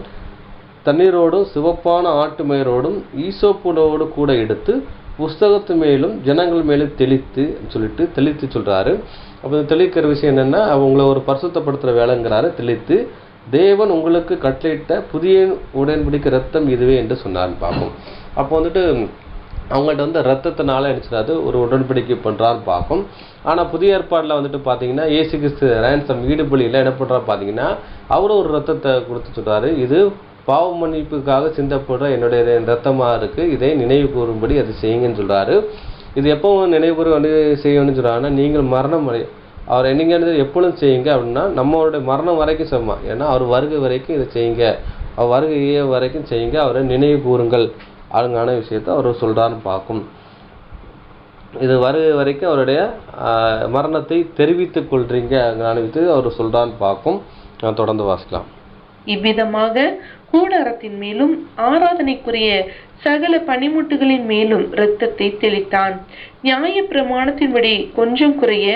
தண்ணீரோடும் சிவப்பான ஆட்டு மயிரோடும் ஈசோப்போடு கூட எடுத்து புஸ்தகத்து மேலும் ஜனங்கள் மேலும் தெளித்து சொல்றாரு. அப்போ தெளிக்கிற விஷயம் என்னன்னா, அவங்கள ஒரு பரிசுத்தப்படுத்துற வேலைங்கிறாரு. தெளித்து தேவன் உங்களுக்கு கட்டளையிட்ட புதிய உடன்படிக்கை ரத்தம் இதுவே என்று சொன்னார்னு பார்ப்போம். அப்போ வந்துட்டு அவங்கள்ட்ட ரத்தத்தினால நினைச்சிடாது ஒரு உடன்படிக்கை பண்றான்னு பார்க்கும். ஆனால் புதிய ஏற்பாடில் வந்துட்டு பார்த்தீங்கன்னா இயேசு கிறிஸ்து ரேன்சம் ஈடுபலியில் என்ன பண்ணுறா பார்த்தீங்கன்னா, அவரும் ஒரு ரத்தத்தை கொடுத்து சொல்றாரு, இது பாவ மன்னிப்புக்காக சிந்தப்படுற என்னுடைய ரத்தமாக இருக்கு, இதை நினைவு கூறும்படி அதை செய்யுங்கன்னு சொல்றாரு. இது எப்போ நினைவு கூற செய்யணும்னு சொல்றாங்கன்னா, நீங்கள் மரணம் அவர் என்னங்கிறது எப்பொழுதும் செய்யுங்க அப்படின்னா நம்மளுடைய மரணம் வரைக்கும் சமம். ஏன்னா அவர் வருகை வரைக்கும் இதை செய்யுங்க, அவர் வருகை வரைக்கும் செய்யுங்க, அவரை நினைவு கூறுங்கள் அதுங்கான விஷயத்தை அவர் சொல்றான்னு பார்க்கும். இது வருகை வரைக்கும் அவருடைய மரணத்தை தெரிவித்துக் கொள்றீங்க அவர் சொல்றான்னு பார்க்கும். தொடர்ந்து வாசிக்கலாம். இவ்விதமாக கூடாரத்தின் மேலும் ஆராதனைக்குரிய சகல பனிமுட்டுகளின் மேலும் இரத்தத்தை தெளித்தான். நியாய பிரமாணத்தின்படி கொஞ்சம் குறைய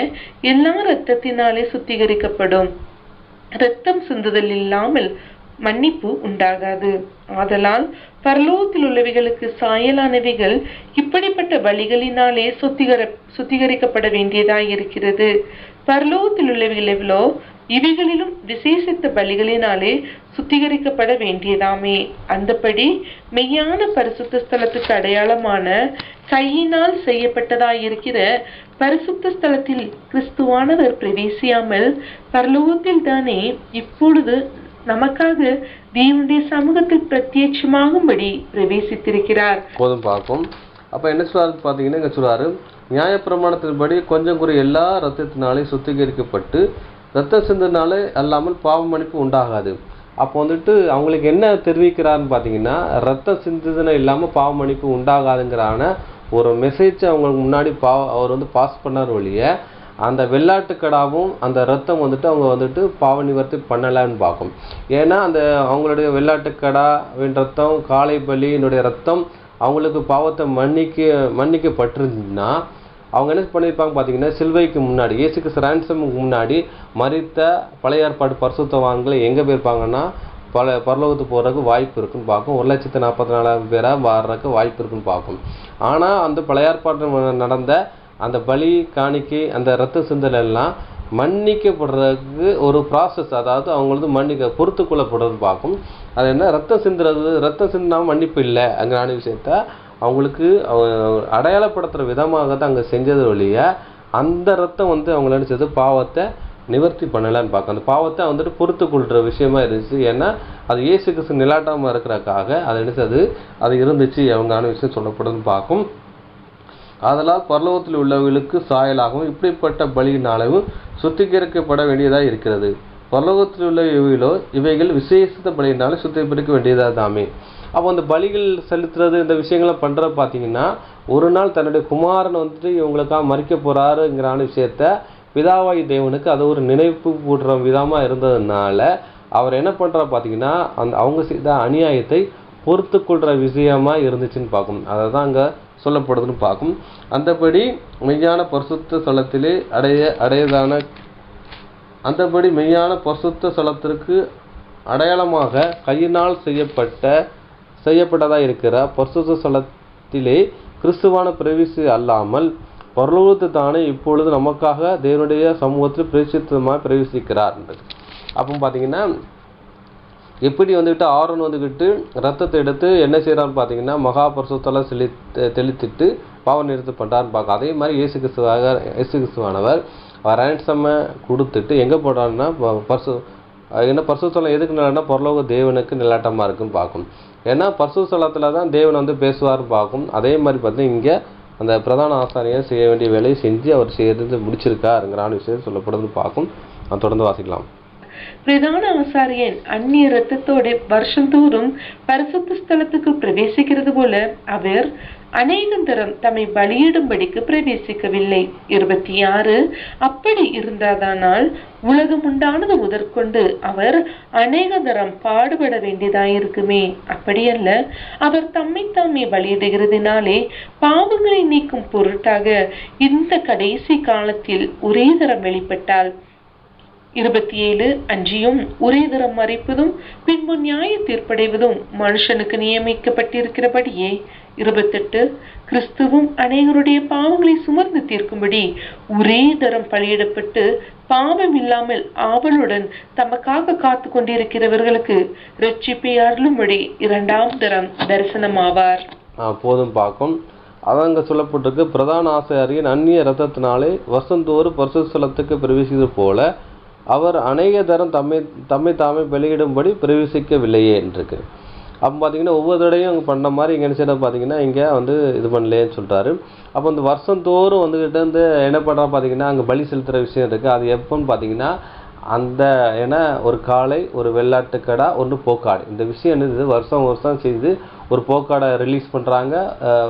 எல்லா இரத்தத்தினாலே சுத்திகரிக்கப்படும். இரத்தம் சிந்துதல் இல்லாமல் மன்னிப்பு உண்டாகாது. ஆதலால் பரலோகத்தில் உள்ளவைகளுக்கு சாயலானவைகள் இப்படிப்பட்ட பலிகளினாலே சுத்திகரிக்கப்பட வேண்டியதாயிருக்கிறது. பரலோகத்தில் உள்ளவைகளோ இவைகளிலும் விசேஷித்த பலிகளினாலே சுத்திகரிக்கப்பட வேண்டியதாமே. அந்தபடி மெய்யான பரிசுத்த ஸ்தலத்துக்கு அடையாளமான கையினால் செய்யப்பட்டதாயிருக்கிற பரிசுத்த ஸ்தலத்தில் கிறிஸ்துவானவர் பிரவேசியாமல் பரலோகத்தில் தானே இப்பொழுது நமக்காக தேவனுடைய சமூகத்தில் பிரத்யட்சமாகும்படி பிரவேசித்திருக்கிறார். போதும் பார்க்கும். அப்ப என்ன சொல்றாரு பாத்தீங்கன்னா, இங்க சொல்றாரு, நியாயப்பிரமாணத்தின்படி கொஞ்சம் குறை எல்லா ரத்தத்தினாலே சுத்திகரிக்கப்பட்டு ரத்த சிந்தனாலே அல்லாமல் பாவ மன்னிப்பு உண்டாகாது. அப்போ வந்துட்டு அவங்களுக்கு என்ன தெரிவிக்கிறாருன்னு பார்த்தீங்கன்னா, ரத்த சிந்தனை இல்லாமல் பாவ மன்னிப்பு உண்டாகாதுங்கிறான ஒரு மெசேஜ் அவங்களுக்கு முன்னாடி அவர் பாஸ் பண்ணார் ஒழிய, அந்த வெள்ளாட்டுக்கடாவும் அந்த ரத்தம் வந்துட்டு அவங்க வந்துட்டு பாவ நிவர்த்தி பண்ணலான்னு பார்க்கும். ஏன்னா அந்த அவங்களுடைய வெள்ளாட்டுக்கடாவின் ரத்தம், காளை பலியினுடைய ரத்தம் அவங்களுக்கு பாவத்தை மன்னிக்கப்பட்டிருந்துன்னா அவங்க என்ன பண்ணியிருப்பாங்க பார்த்தீங்கன்னா, சிலுவைக்கு முன்னாடி இயேசு கிறிஸ்து ரேன்சமுக்கு முன்னாடி மரித்த பழைய ஏற்பாடு பரிசுத்தவான்களை எங்கே போயிருப்பாங்கன்னா பரலோகத்துக்கு போகிறதுக்கு வாய்ப்பு இருக்குன்னு பார்க்கும். 1,44,000 பேராக மாறுறதுக்கு வாய்ப்பு இருக்குன்னு பார்க்கும். ஆனால் அந்த பழைய ஏற்பாடு நடந்த அந்த பலி காணிக்கை அந்த இரத்த சிந்தல் எல்லாம் மன்னிக்கப்படுறதுக்கு ஒரு ப்ராசஸ், அதாவது அவங்களுக்கு பொறுத்து கொள்ளப்படுறது பார்க்கும். அது என்ன, ரத்தம் சிந்தினாமல் மன்னிப்பு இல்லை அங்கான விஷயத்த அவங்களுக்கு அடையாளப்படுத்துகிற விதமாக தான் அங்கே செஞ்சது ஒழிய அந்த ரத்தம் அவங்கள நினச்சது பாவத்தை நிவர்த்தி பண்ணலான்னு பார்க்க, அந்த பாவத்தை வந்துட்டு பொறுத்து கொள்கிற விஷயமா இருந்துச்சு. ஏன்னா அது இயேசு கிறிஸ்து நிலாட்டாமல் இருக்கிறதுக்காக அது நினைச்சது அது இருந்துச்சு அவங்கான விஷயம் சொல்லப்படுதுன்னு பார்க்கும். அதனால் பரலோகத்தில் உள்ளவர்களுக்கு சாயலாகவும் இப்படிப்பட்ட பலியினாலும் சுத்திகரிக்கப்பட வேண்டியதாக இருக்கிறது. பரலோகத்தில் உள்ள இவைகள் விசேஷித்த பலியினாலும் சுத்திகரிக்க வேண்டியதாக தாமே. அப்போ அந்த பலிகள் செலுத்துறது இந்த விஷயங்களை பண்ணுற பார்த்தீங்கன்னா, ஒரு நாள் தன்னுடைய குமாரன் வந்துட்டு இவங்களுக்காக மறிக்க போகிறாருங்கிறான விஷயத்த பிதாவாய் தேவனுக்கு அது ஒரு நினைப்பு கூடுற விதமாக இருந்ததுனால அவர் என்ன பண்ணுறா பார்த்தீங்கன்னா, அவங்க செய்த அநியாயத்தை பொறுத்து கொள்கிற விஷயமா இருந்துச்சுன்னு பார்க்கும். அதை தான் அங்கே சொல்லப்படுதுன்னு பார்க்கும். அந்தபடி மெய்யான பரிசுத்த ஸ்தலத்திலே அந்தபடி மெய்யான பரிசுத்த ஸ்தலத்திற்கு அடையாளமாக கையினால் செய்யப்பட்டதாக இருக்கிற பரிசுத்த ஸ்தலத்திலே கிறிஸ்துவான பிரவேசி அல்லாமல் பரலோகத்து தானே இப்பொழுது நமக்காக தேவனுடைய சமூகத்தில் பிரேசித்தமாக பிரவேசிக்கிறார். அப்போ பார்த்தீங்கன்னா எப்படி வந்துக்கிட்டு ஆரோன் வந்துக்கிட்டு ரத்தத்தை எடுத்து என்ன செய்கிறான்னு பார்த்தீங்கன்னா மகா பரிசுத்தெல்லாம் தெளித்துட்டு பாவ நிறுத்தம் பண்ணுறான்னு பார்க்க. அதே மாதிரி இயேசு கிறிஸ்துவானவர் ரேன்சமை கொடுத்துட்டு எங்கே போடுறாருன்னா பரிசுத்தலம் எதுக்கு நிலைன்னா பரலோக தேவனுக்கு நிலாட்டமாக இருக்குன்னு பார்க்கும். ஏன்னா பரிசுத்தலத்தில் தான் தேவன் வந்து பேசுவார்னு பார்க்கும். அதே மாதிரி பார்த்து இங்கே அந்த பிரதான ஆசாரியர் செய்ய வேண்டிய வேலையை செஞ்சு அவர் செய்து முடிச்சிருக்காருங்கிறான விஷயம் சொல்லப்படுதுன்னு பார்க்கும். தொடர்ந்து வாசிக்கலாம். பிரதான ஆசாரியன் அந்நிய இரத்தத்தோடு வருஷந்தோறும் பரிசுத்த ஸ்தலத்துக்கு பிரவேசிக்கிறது போல அவர் அநேகந்தரம் தம்மை பலியிடும்படிக்கு பிரவேசிக்கவில்லை. 26 அப்படி இருந்ததானால் உலகம் உண்டானது முதற்கொண்டு அவர் அநேகந்தரம் பாடுபட வேண்டியதாயிருக்குமே. அப்படியல்ல, அவர் தம்மை தாமே பலியிடுகிறதினாலே பாவங்களை நீக்கும் பொருட்டாக இந்த கடைசி காலத்தில் ஒரே தரம் வெளிப்பட்டால். 27 அன்றியும் ஒரே தரம் மறைப்பதும் பின்பு நியாய தீர்ப்படைவதும் மனுஷனுக்கு நியமிக்கப்பட்டிருக்கிறபடியே. 28 கிறிஸ்துவும் அநேகருடைய பாவங்களை சுமர்ந்து தீர்க்கும்படி ஒரே தரம் பலியிடப்பட்டு பாவம் இல்லாமல் ஆவலுடன் தமக்காக காத்து கொண்டிருக்கிறவர்களுக்கு இரட்சிப்பை அருளும்படி 2ஆம் தரம் தரிசனமாவார். போதும் பார்க்கும். அங்க சொல்லப்பட்டிருக்கு, பிரதான ஆசாரியன் அந்நிய இரத்தத்தினாலே வருஷந்தோறும் பரிசுத்த ஸ்தலத்துக்கு பிரவேசித்தது போல அவர் அநேக தரம் தம்மை தாமே பலியிடும்படி பிரவேசிக்கவில்லையே இருக்கு. அப்போ பார்த்தீங்கன்னா ஒவ்வொரு தடையும் அங்கே பண்ண மாதிரி இங்கே என்ன செய்யறது பார்த்தீங்கன்னா இங்கே வந்து இது பண்ணலேன்னு சொல்கிறாரு. அப்போ இந்த வருஷந்தோறும் வந்துக்கிட்டு வந்து என்ன பண்ணுறா பார்த்தீங்கன்னா அங்கே பலி செலுத்துகிற விஷயம் இருக்குது. அது எப்போன்னு பார்த்தீங்கன்னா அந்த ஏன்னா ஒரு காளை, ஒரு வெள்ளாட்டுக்கடா, ஒன்று போக்காடு. இந்த விஷயம் என்னது வருஷம் செய்து ஒரு போக்காடை ரிலீஸ் பண்ணுறாங்க.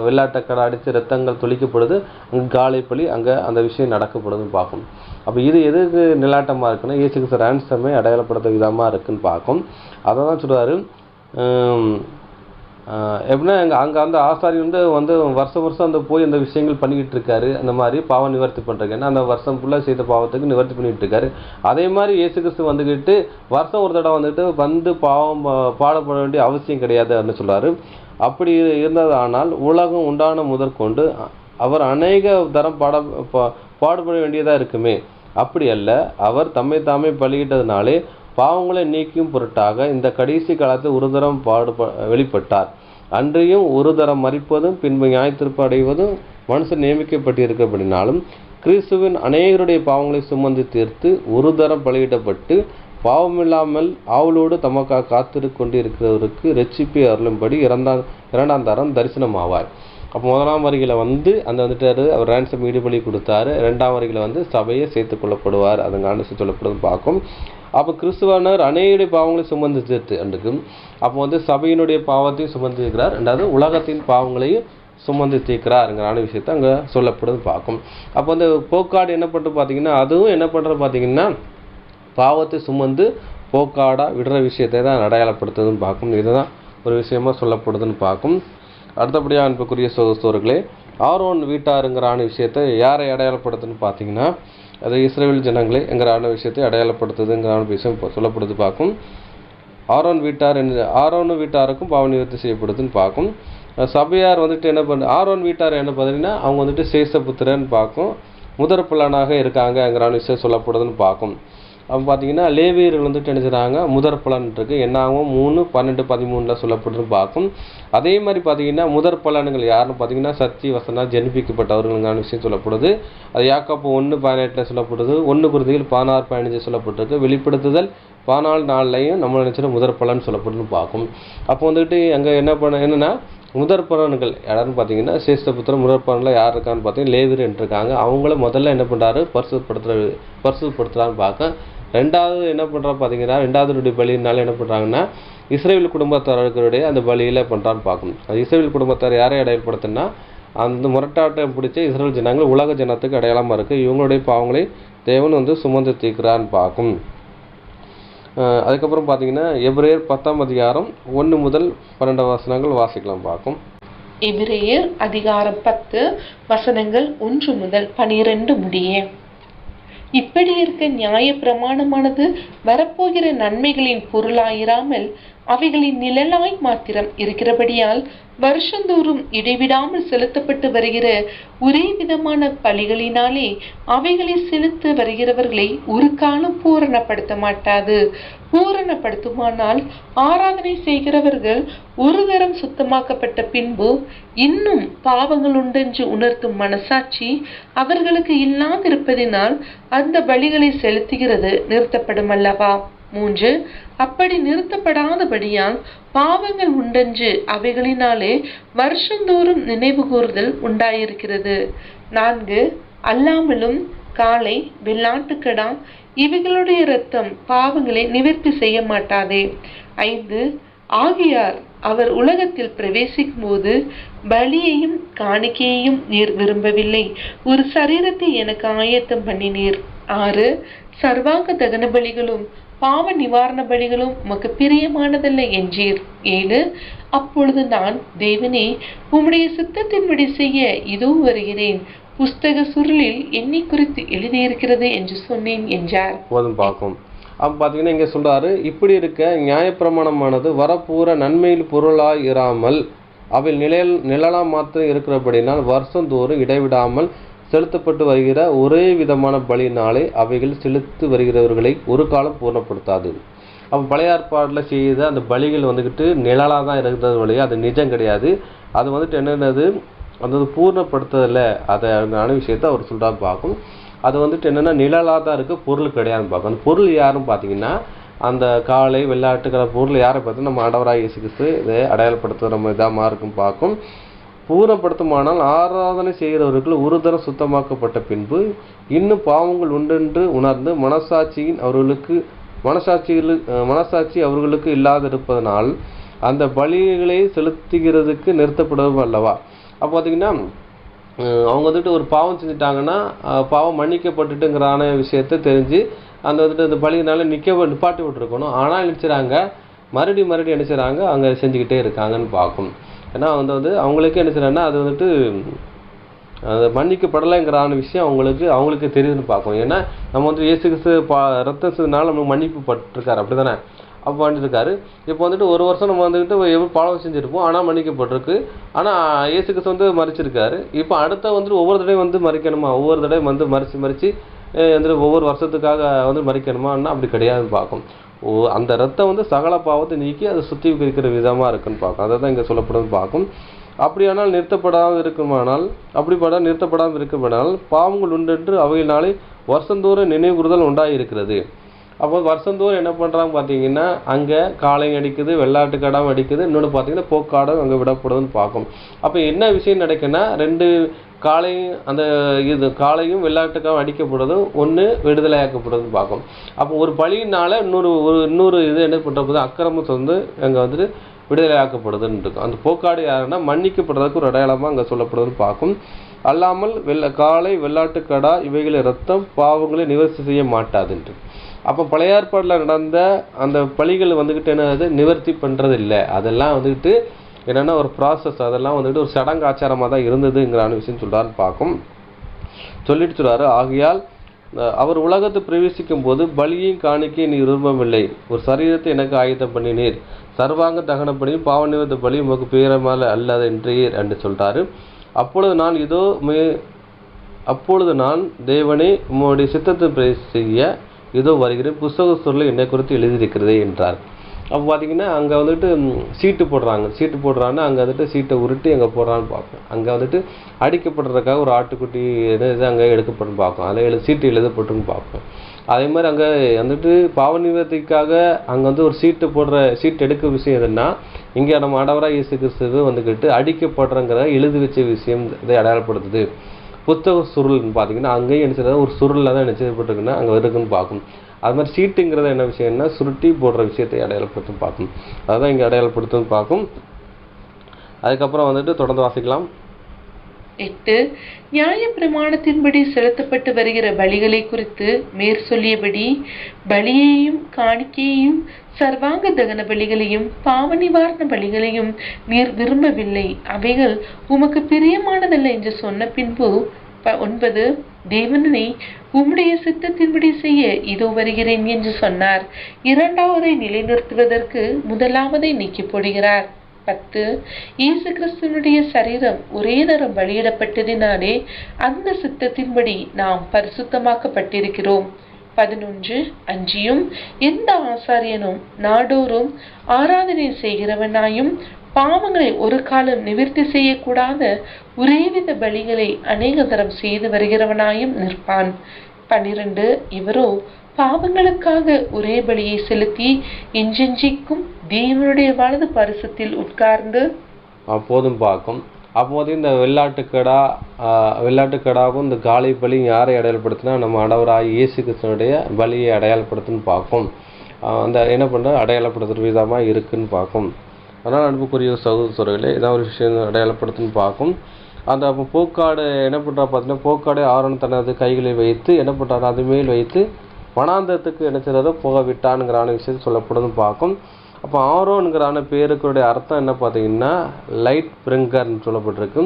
வெள்ளாட்டுக்கடை அடித்து ரத்தங்கள் தொளிக்கப்படுது. அங்கே காளை பலி அங்கே அந்த விஷயம் நடக்கப்படுதுன்னு பார்க்கும். அப்போ இது எதுக்கு நிலாட்டமாக இருக்குன்னா இயேசு கிறிஸ்து ரேன்சமை அடையாளப்படுத்த விதமாக இருக்குன்னு பார்க்கும். அதை தான் சொல்கிறாரு. எப்படின்னா அங்கே அந்த ஆசாரி வந்து வருஷம் அந்த போய் அந்த விஷயங்கள் பண்ணிக்கிட்டு இருக்காரு. அந்த மாதிரி பாவம் நிவர்த்தி பண்ணுறாங்க. ஏன்னா அந்த வருஷம் ஃபுல்லாக செய்த பாவத்துக்கு நிவர்த்தி பண்ணிகிட்டு இருக்காரு. அதே மாதிரி இயேசு கிறிஸ்து வந்துக்கிட்டு வருஷம் ஒரு தடவை வந்துட்டு வந்து பாவம் பாடப்பட வேண்டிய அவசியம் கிடையாது அப்படின்னு சொல்கிறாரு. அப்படி இருந்ததானால் உலகம் உண்டான முதற்கொண்டு அவர் அநேக தரம் பாடுபட வேண்டியதாக இருக்குமே. அப்படி அல்ல, அவர் தம்மை தாமே பலியிட்டதுனாலே பாவங்களை நீக்கும் பொருட்டாக இந்த கடைசி காலத்தில் ஒரு தரம் வெளிப்பட்டார். அன்றையும் ஒரு தரம் மறிப்பதும் பின்பு நியாயத்தீர்ப்பு அடைவதும் மனுஷன் நியமிக்கப்பட்டிருக்கப்படினாலும் கிறிஸ்துவின் அநேகருடைய பாவங்களை சுமந்து தீர்த்து ஒரு தரம் பலியிடப்பட்டு பாவமில்லாமல் ஆவலோடு தமக்காக காத்திருக்க கொண்டிருக்கிறவருக்கு இரட்சிப்பை அருளும்படி 2ஆம் தரம் தரிசனமாவார். அப்போ 1ஆம் வருகையில் அந்த வந்துட்டாரு, அவர் ரேன்சம் ஈடுபலி கொடுத்தாரு. 2ஆம் வருகையில் சபையை சேர்த்து கொள்ளப்படுவார். அதுங்கான சொல்லப்படுதுன்னு பார்க்கும். அப்போ கிறிஸ்துவானவர் அநேகருடைய பாவங்களை சுமந்து தீர்த்து அன்றைக்கும் அப்போ சபையினுடைய பாவத்தையும் சுமந்து தீர்க்கிறார். 2வது உலகத்தின் பாவங்களையும் சுமந்து தீர்க்கிறாருங்கிறான விஷயத்தை அங்கே சொல்லப்படுது பார்க்கும். அப்போ போக்காடு என்ன பண்ணுறது பார்த்தீங்கன்னா அதுவும் என்ன பண்ணுறது பார்த்தீங்கன்னா பாவத்தை சுமந்து போக்காடா விடுற விஷயத்தை தான் அடையாளப்படுத்துதுன்னு பார்க்கும். இதுதான் ஒரு விஷயமா சொல்லப்படுதுன்னு பார்க்கும். அடுத்தபடியாக அன்புக்குரிய சகோதரர்களே, ஆரோன் வீட்டாருங்கிறான விஷயத்தை யாரை அடையாளப்படுத்துன்னு பார்த்தீங்கன்னா அது இஸ்ரவேல் ஜனங்களே என்கிறான விஷயத்தை அடையாளப்படுத்துதுங்கிறான விஷயம் சொல்லப்படுது பார்க்கும். ஆரோன் வீட்டாருக்கும் பாவ நிவர்த்தி செய்யப்படுதுன்னு பார்க்கும். சபையார் என்ன ஆரோன் வீட்டார் என்ன பார்த்தீங்கன்னா அவங்க சேஷபுத்திரன்னு பார்க்கும். முதற் பலனாக இருக்காங்கங்கிறான விஷயம் சொல்லப்படுதுன்னு பார்க்கும். அப்போ பார்த்தீங்கன்னா லேவியர்கள் என்ன செய்கிறாங்க முதற் பலன் இருக்குது. என்னாகும் 3, 12, 13 சொல்லப்படுதுன்னு பார்க்கும். அதே மாதிரி பார்த்தீங்கன்னா முதற் பலன்கள் யாருன்னு பார்த்தீங்கன்னா சத்திய வசனா ஜெனிப்பிக்கப்பட்டவர்களுங்கான விஷயம் சொல்லப்படுது. அது யாக்கோபு 1:18 சொல்லப்படுது. 1 குருந்திகள் 16:15 சொல்லப்பட்டிருக்கு. வெளிப்படுத்துதல் 14:4 நம்ம நினைச்சோம் முதற் பலன் சொல்லப்படுதுன்னு பார்க்கும். அப்போ அங்கே என்னன்னா முதற் பலன்கள் யாருன்னு பார்த்தீங்கன்னா சேஷ்டபுத்திரன் முதற் பலனில் யார் இருக்கான்னு பார்த்தீங்கன்னா லேவியர் இருக்காங்க. அவங்கள முதல்ல என்ன பண்ணுறாரு பரிசுத்தப்படுத்துறான்னு பார்க்க. 2வது என்ன பண்ணுறா பார்த்தீங்கன்னா 2வது பலியினால என்ன பண்ணுறாங்கன்னா இஸ்ரவேல் குடும்பத்தார்களுடைய அந்த பலியில் பண்ணுறான்னு பார்க்கணும். அது இஸ்ரவேல் குடும்பத்தார் யாரை அடையாளப்படுத்தினா அந்த முரட்டாட்டம் பிடிச்ச இஸ்ரவேல் ஜனங்கள் உலக ஜனத்துக்கு அடையாளமாக இருக்குது. இவங்களுடைய பாவங்களை தேவன் சுமந்து தீர்க்கிறான்னு பார்க்கும். அதுக்கப்புறம் பார்த்தீங்கன்னா எபிரேயர் 10ஆம் அதிகாரம் 1 முதல் 12 வசனங்கள் வாசிக்கலாம் பார்க்கும். எபிரேயர் அதிகாரம் 10 வசனங்கள் 1 முதல் 12 முடிய. இப்படி இருக்க நியாய பிரமாணமானது வரப்போகிற நன்மைகளின் பொருளாயிராமல் அவைகளின் நிழலாய் மாத்திரம் இருக்கிறபடியால் வருஷந்தோறும் இடைவிடாமல் செலுத்தப்பட்டு வருகிற ஒரே விதமான பலிகளினாலே அவைகளை செலுத்த வருகிறவர்களை ஒரு காலம் பூரணப்படுத்த மாட்டாது. பூரணப்படுத்துமானால் ஆராதனை செய்கிறவர்கள் ஒரு தரம் சுத்தமாக்கப்பட்ட பின்பு இன்னும் பாவங்கள் உண்டென்று உணர்த்தும் மனசாட்சி அவர்களுக்கு இல்லாதிருப்பதினால் அந்த பலிகளை செலுத்துகிறது நிறுத்தப்படும் அல்லவா? 3. அப்படி நிறுத்தப்படாதபடியால் பாவங்கள் உண்டென்று அவைகளினாலே வருஷந்தோறும் நினைவு கூறுதல் உண்டாயிருக்கிறது. 4. அல்லாமலும் காளை, வெள்ளாட்டுக்கடா இவைகளுடைய இரத்தம் பாவங்களை நிவர்த்தி செய்ய மாட்டாதே. 5. ஆகையார் அவர் உலகத்தில் பிரவேசிக்கும் போது பலியையும் காணிக்கையையும் நீர் விரும்பவில்லை, ஒரு சரீரத்தை எனக்கு ஆயத்தம் பண்ணினீர். 6. சர்வாங்க தகன பலிகளும் பாவ நிவாரண பலிகளும் உமக்கு பிரியமானதல்ல என்றீர். 7. அப்பொழுது நான், தேவனே, உம்முடைய சித்தத்தின்படி செய்ய இதோ வருகிறேன், புஸ்தக சுருளில் என்னை குறித்து எழுதியிருக்கிறது என்று சொன்னேன் என்றார். பார்க்கும். அப்போ பார்த்தீங்கன்னா இங்கே சொல்றாரு, இப்படி இருக்க நியாயப்பிரமாணமானது வரப்போற நன்மையில் பொருளாய் இராமல் அவை நிழலா மாத்திரம் இருக்கிறபடினால் வருஷந்தோறும் இடைவிடாமல் செலுத்தப்பட்டு வருகிற ஒரே விதமான பலியினாலே அவைகள் செலுத்தி வருகிறவர்களை ஒரு காலம் பூர்ணப்படுத்தாது. அப்போ பழைய ஏற்பாட்டில் செய்த அந்த பலிகள் வந்துக்கிட்டு நிழலாக தான் இருக்கிறது வழியாக அது நிஜம் கிடையாது. அது வந்துட்டு என்னென்னது அந்த பூர்ணப்படுத்துறதில்ல அதான விஷயத்தை அவர் சொல்கிறா பார்க்கும். அது வந்துட்டு என்னென்னா நிழலாக தான் இருக்குது, பொருள் கிடையாதுன்னு பார்க்கும். அந்த பொருள் யாருன்னு பார்த்தீங்கன்னா அந்த காளை வெள்ளாட்டுக்கிற பொருள் யாரை பார்த்து நம்ம ஆண்டவராக இயேசு கிறிஸ்து இதை அடையாளப்படுத்துகிற நம்ம இதாக இருக்கும் பார்க்கும். பூர்ணப்படுத்துமானால் ஆராதனை செய்கிறவர்கள் ஒரு தரம் சுத்தமாக்கப்பட்ட பின்பு இன்னும் பாவங்கள் உண்டென்று உணர்ந்து மனசாட்சி அவர்களுக்கு இல்லாதிருப்பதனால் அந்த பலிகளை செலுத்துகிறதுக்கு நிறுத்தப்படுவோம் அல்லவா? அப்போ பார்த்தீங்கன்னா அவங்க வந்துட்டு ஒரு பாவம் செஞ்சுட்டாங்கன்னா பாவம் மன்னிக்கப்பட்டுட்டுங்கிறான விஷயத்தை தெரிஞ்சு அந்த வந்துட்டு அந்த பலியினால நிப்பாட்டி விட்டுருக்கணும். ஆனால் நினைச்சுறாங்க மறுபடியும் என்ன செய்கிறாங்க, அங்கே செஞ்சுக்கிட்டே இருக்காங்கன்னு பார்க்கும். ஏன்னா வந்து அவங்களுக்கே என்ன செய்யறாங்கன்னா அது வந்துட்டு அது மன்னிக்கப்படலைங்கிறான விஷயம் அவங்களுக்கு தெரியுதுன்னு பார்க்கும். ஏன்னா நம்ம வந்து இயேசு கிறிஸ்து ரத்தத்தினால நம்மளுக்கு மன்னிப்பு பட்டிருக்காரு, அப்படி தானே? அப்போ பண்ணிருக்காரு. இப்போ வந்துட்டு ஒரு வருஷம் நம்ம வந்துட்டு எவ்வளோ பாவம் செஞ்சுருப்போம், ஆனால் மன்னிக்கப்பட்டிருக்கு. ஆனால் இயேசு கிறிஸ்து வந்து மறிச்சிருக்காரு. இப்போ அடுத்த வந்துட்டு ஒவ்வொரு தடையும் வந்து மறிக்கணுமா? ஒவ்வொரு தடையும் வந்து மறிச்சு வந்துட்டு ஒவ்வொரு வருஷத்துக்காக வந்து மறிக்கணுமான்னா அப்படி கிடையாதுன்னு பார்க்கும். அந்த ரத்தம் வந்து சகல பாவத்தை நீக்கி அதை சுத்திகரிக்கிற விதமாக இருக்குன்னு பார்க்கும். அதை தான் இங்கே சொல்லப்படுன்னு பார்க்கும். அப்படியானால் நிறுத்தப்படாமல் இருக்குமானால் பாவங்கள் உண்டென்று அவையினாலே வருஷந்தோறும் நினைவுறுதல் உண்டாயிருக்கிறது. அப்போ வருஷந்தோறும் என்ன பண்ணுறாங்க பார்த்தீங்கன்னா அங்கே காளையும் அடிக்குது, வெள்ளாட்டுக்கடாவும் அடிக்குது, இன்னொன்று பார்த்தீங்கன்னா போக்காடும் அங்கே விடப்படுதுன்னு பார்க்கும். அப்போ என்ன விஷயம் நடக்குன்னா ரெண்டு காளையும் வெள்ளாட்டுக்காவும் அடிக்கப்படுறதும் ஒன்று விடுதலையாக்கப்படுறதுன்னு பார்க்கும். அப்போ ஒரு பலியினால இன்னொரு இது என்ன பண்ணுறது அக்கிரமத்தை வந்து அங்கே வந்துட்டு விடுதலையாக்கப்படுதுன்னு இருக்கும். அந்த போக்காடு யாருன்னா மன்னிக்கப்படுறதுக்கு ஒரு அடையாளமாக அங்கே சொல்லப்படுதுன்னு பார்க்கும். அல்லாமல் காளை வெள்ளாட்டுக்கடா இவைகளை ரத்தம் பாவங்களை நிவர்த்தி செய்ய மாட்டாதுன்ட்டு. அப்போ பழைய ஏற்பாட்டில் நடந்த அந்த பலிகள் வந்துக்கிட்டு என்னது நிவர்த்தி பண்ணுறது இல்லை. அதெல்லாம் வந்துக்கிட்டு என்னென்னா ஒரு ப்ராசஸ், அதெல்லாம் வந்துட்டு ஒரு சடங்கு ஆச்சாரமாக தான் இருந்ததுங்கிறான விஷயம் சொல்கிறான்னு பார்க்கும். சொல்றாரு, ஆகையால் அவர் உலகத்தை பிரவேசிக்கும் போது பலியையும் காணிக்கையை நீ விரும்பவில்லை, ஒரு சரீரத்தை எனக்கு ஆயத்தம் பண்ணினீர், சர்வாங்க தகனப்படியும் பாவ நிவர்த்த பலி உமக்கு பேரமால அல்லது என்றீர் என்று சொல்றாரு. அப்பொழுது நான் தேவனே உம்முடைய சித்தத்தை செய்ய இதோ வருகிறேன், புஸ்தக சுருளில் என்னை குறித்து எழுதியிருக்கிறதே என்றார். அப்போ பார்த்தீங்கன்னா அங்கே வந்துட்டு சீட்டு போடுறாங்கன்னா அங்கே வந்துட்டு சீட்டை உருட்டி அங்கே போடுறான்னு பார்ப்போம். அங்கே வந்துட்டு அடிக்கப்படுறதுக்காக ஒரு ஆட்டுக்குட்டி அங்கே எடுக்கப்பட்டு பார்ப்போம், அதில் சீட்டு எழுதப்பட்டுன்னு பார்ப்போம். அதே மாதிரி அங்கே வந்துட்டு பாவ நிவர்த்திக்காக அங்கே வந்து ஒரு சீட்டு எடுக்க விஷயம் எதுன்னா இங்கே நம்ம ஆண்டவராக இயேசு கிறிஸ்துவை வந்துக்கிட்டு அடிக்கப்படுறங்கிறத எழுதி வச்ச விஷயம் இதை அடையாளப்படுத்துது. புத்தக சுருள்னு பார்த்தீங்கன்னா அங்கேயும் என்ன செய்யறது ஒரு சுருளில் தான் என்ன செய்யப்பட்டிருக்குன்னா அங்கே இருக்குன்னு பார்க்கும். அது மாதிரி சீட்டுங்கிறது என்ன விஷயம்னா சுருட்டி போடுற விஷயத்தை அடையாளப்படுத்தும் பார்க்கும். அதுதான் இங்கே அடையாளப்படுத்தும் பார்க்கும். அதுக்கப்புறம் வந்துட்டு தொடர்ந்து வாசிக்கலாம். 8. நியாயப்பிரமாணத்தின்படி செலுத்தப்பட்டு வருகிற பலிகளை குறித்து மேற்சொல்லியபடி பலியையும் காணிக்கையையும் சர்வாங்க தகன பலிகளையும் பாவ நிவாரண பலிகளையும் நீர் விரும்பவில்லை, அவைகள் உமக்கு பிரியமானதல்ல என்று சொன்ன பின்பு 9. தேவனை உம்முடைய சித்தத்தின்படி செய்ய இதோ வருகிறேன் என்று சொன்னார். இரண்டாவதை நிலைநிறுத்துவதற்கு முதலாவதை நீக்கி போடுகிறார். 10. இயேசு கிறிஸ்துவனுடைய சரீரம் ஒரே தரம் பலியிடப்பட்டதினாலே அந்த சித்தத்தின்படி நாம் பரிசுத்தமாக்கப்பட்டிருக்கிறோம். 11. அஞ்சியும் எந்த ஆசாரியனும் நாடோறும் ஆராதனை செய்கிறவனாயும் பாவங்களை ஒரு காலம் நிவர்த்தி செய்யக்கூடாத ஒரேவித பலிகளை அநேக தரம் செய்து வருகிறவனாயும் நிற்பான். 12. இவரோ பாவங்களுக்காக ஒரே பலியை செலுத்தி எஞ்செஞ்சிக்கும் தேவனுடைய வலது பரிசுத்தில் உட்கார்ந்து அப்போதும் பார்க்கும். அப்போது இந்த வெள்ளாட்டுக்கடாவும் இந்த காளை பலி யாரை அடையாளப்படுத்தினா நம்ம ஆண்டவராகிய இயேசு கிறிஸ்துவனுடைய பலியை அடையாளப்படுத்துன்னு பார்க்கும். அந்த என்ன பண்ணுற அடையாளப்படுத்துகிற விதமாக இருக்குன்னு பார்க்கும். அதனால் அன்புக்குரிய சகோதரர்களே இதான் ஒரு விஷயம் அடையாளப்படுத்துன்னு பார்க்கும். அந்த அப்போ போக்காடு என்ன பண்ணுறா பார்த்தீங்கன்னா, போக்காடை ஆரோன் தனது கைகளை வைத்து என்ன பண்ணுறாரு, அது மேல் வைத்து வனாந்தரத்துக்கு என்ன செய்கிறதோ போக விட்டானுங்கிறான விஷயத்தை சொல்லப்படுதுன்னு பார்க்கும். அப்போ ஆரோனுங்கிறான பேருக்குடைய அர்த்தம் என்ன பார்த்தீங்கன்னா லைட் பிரிங்கர்னு சொல்லப்பட்டிருக்கு,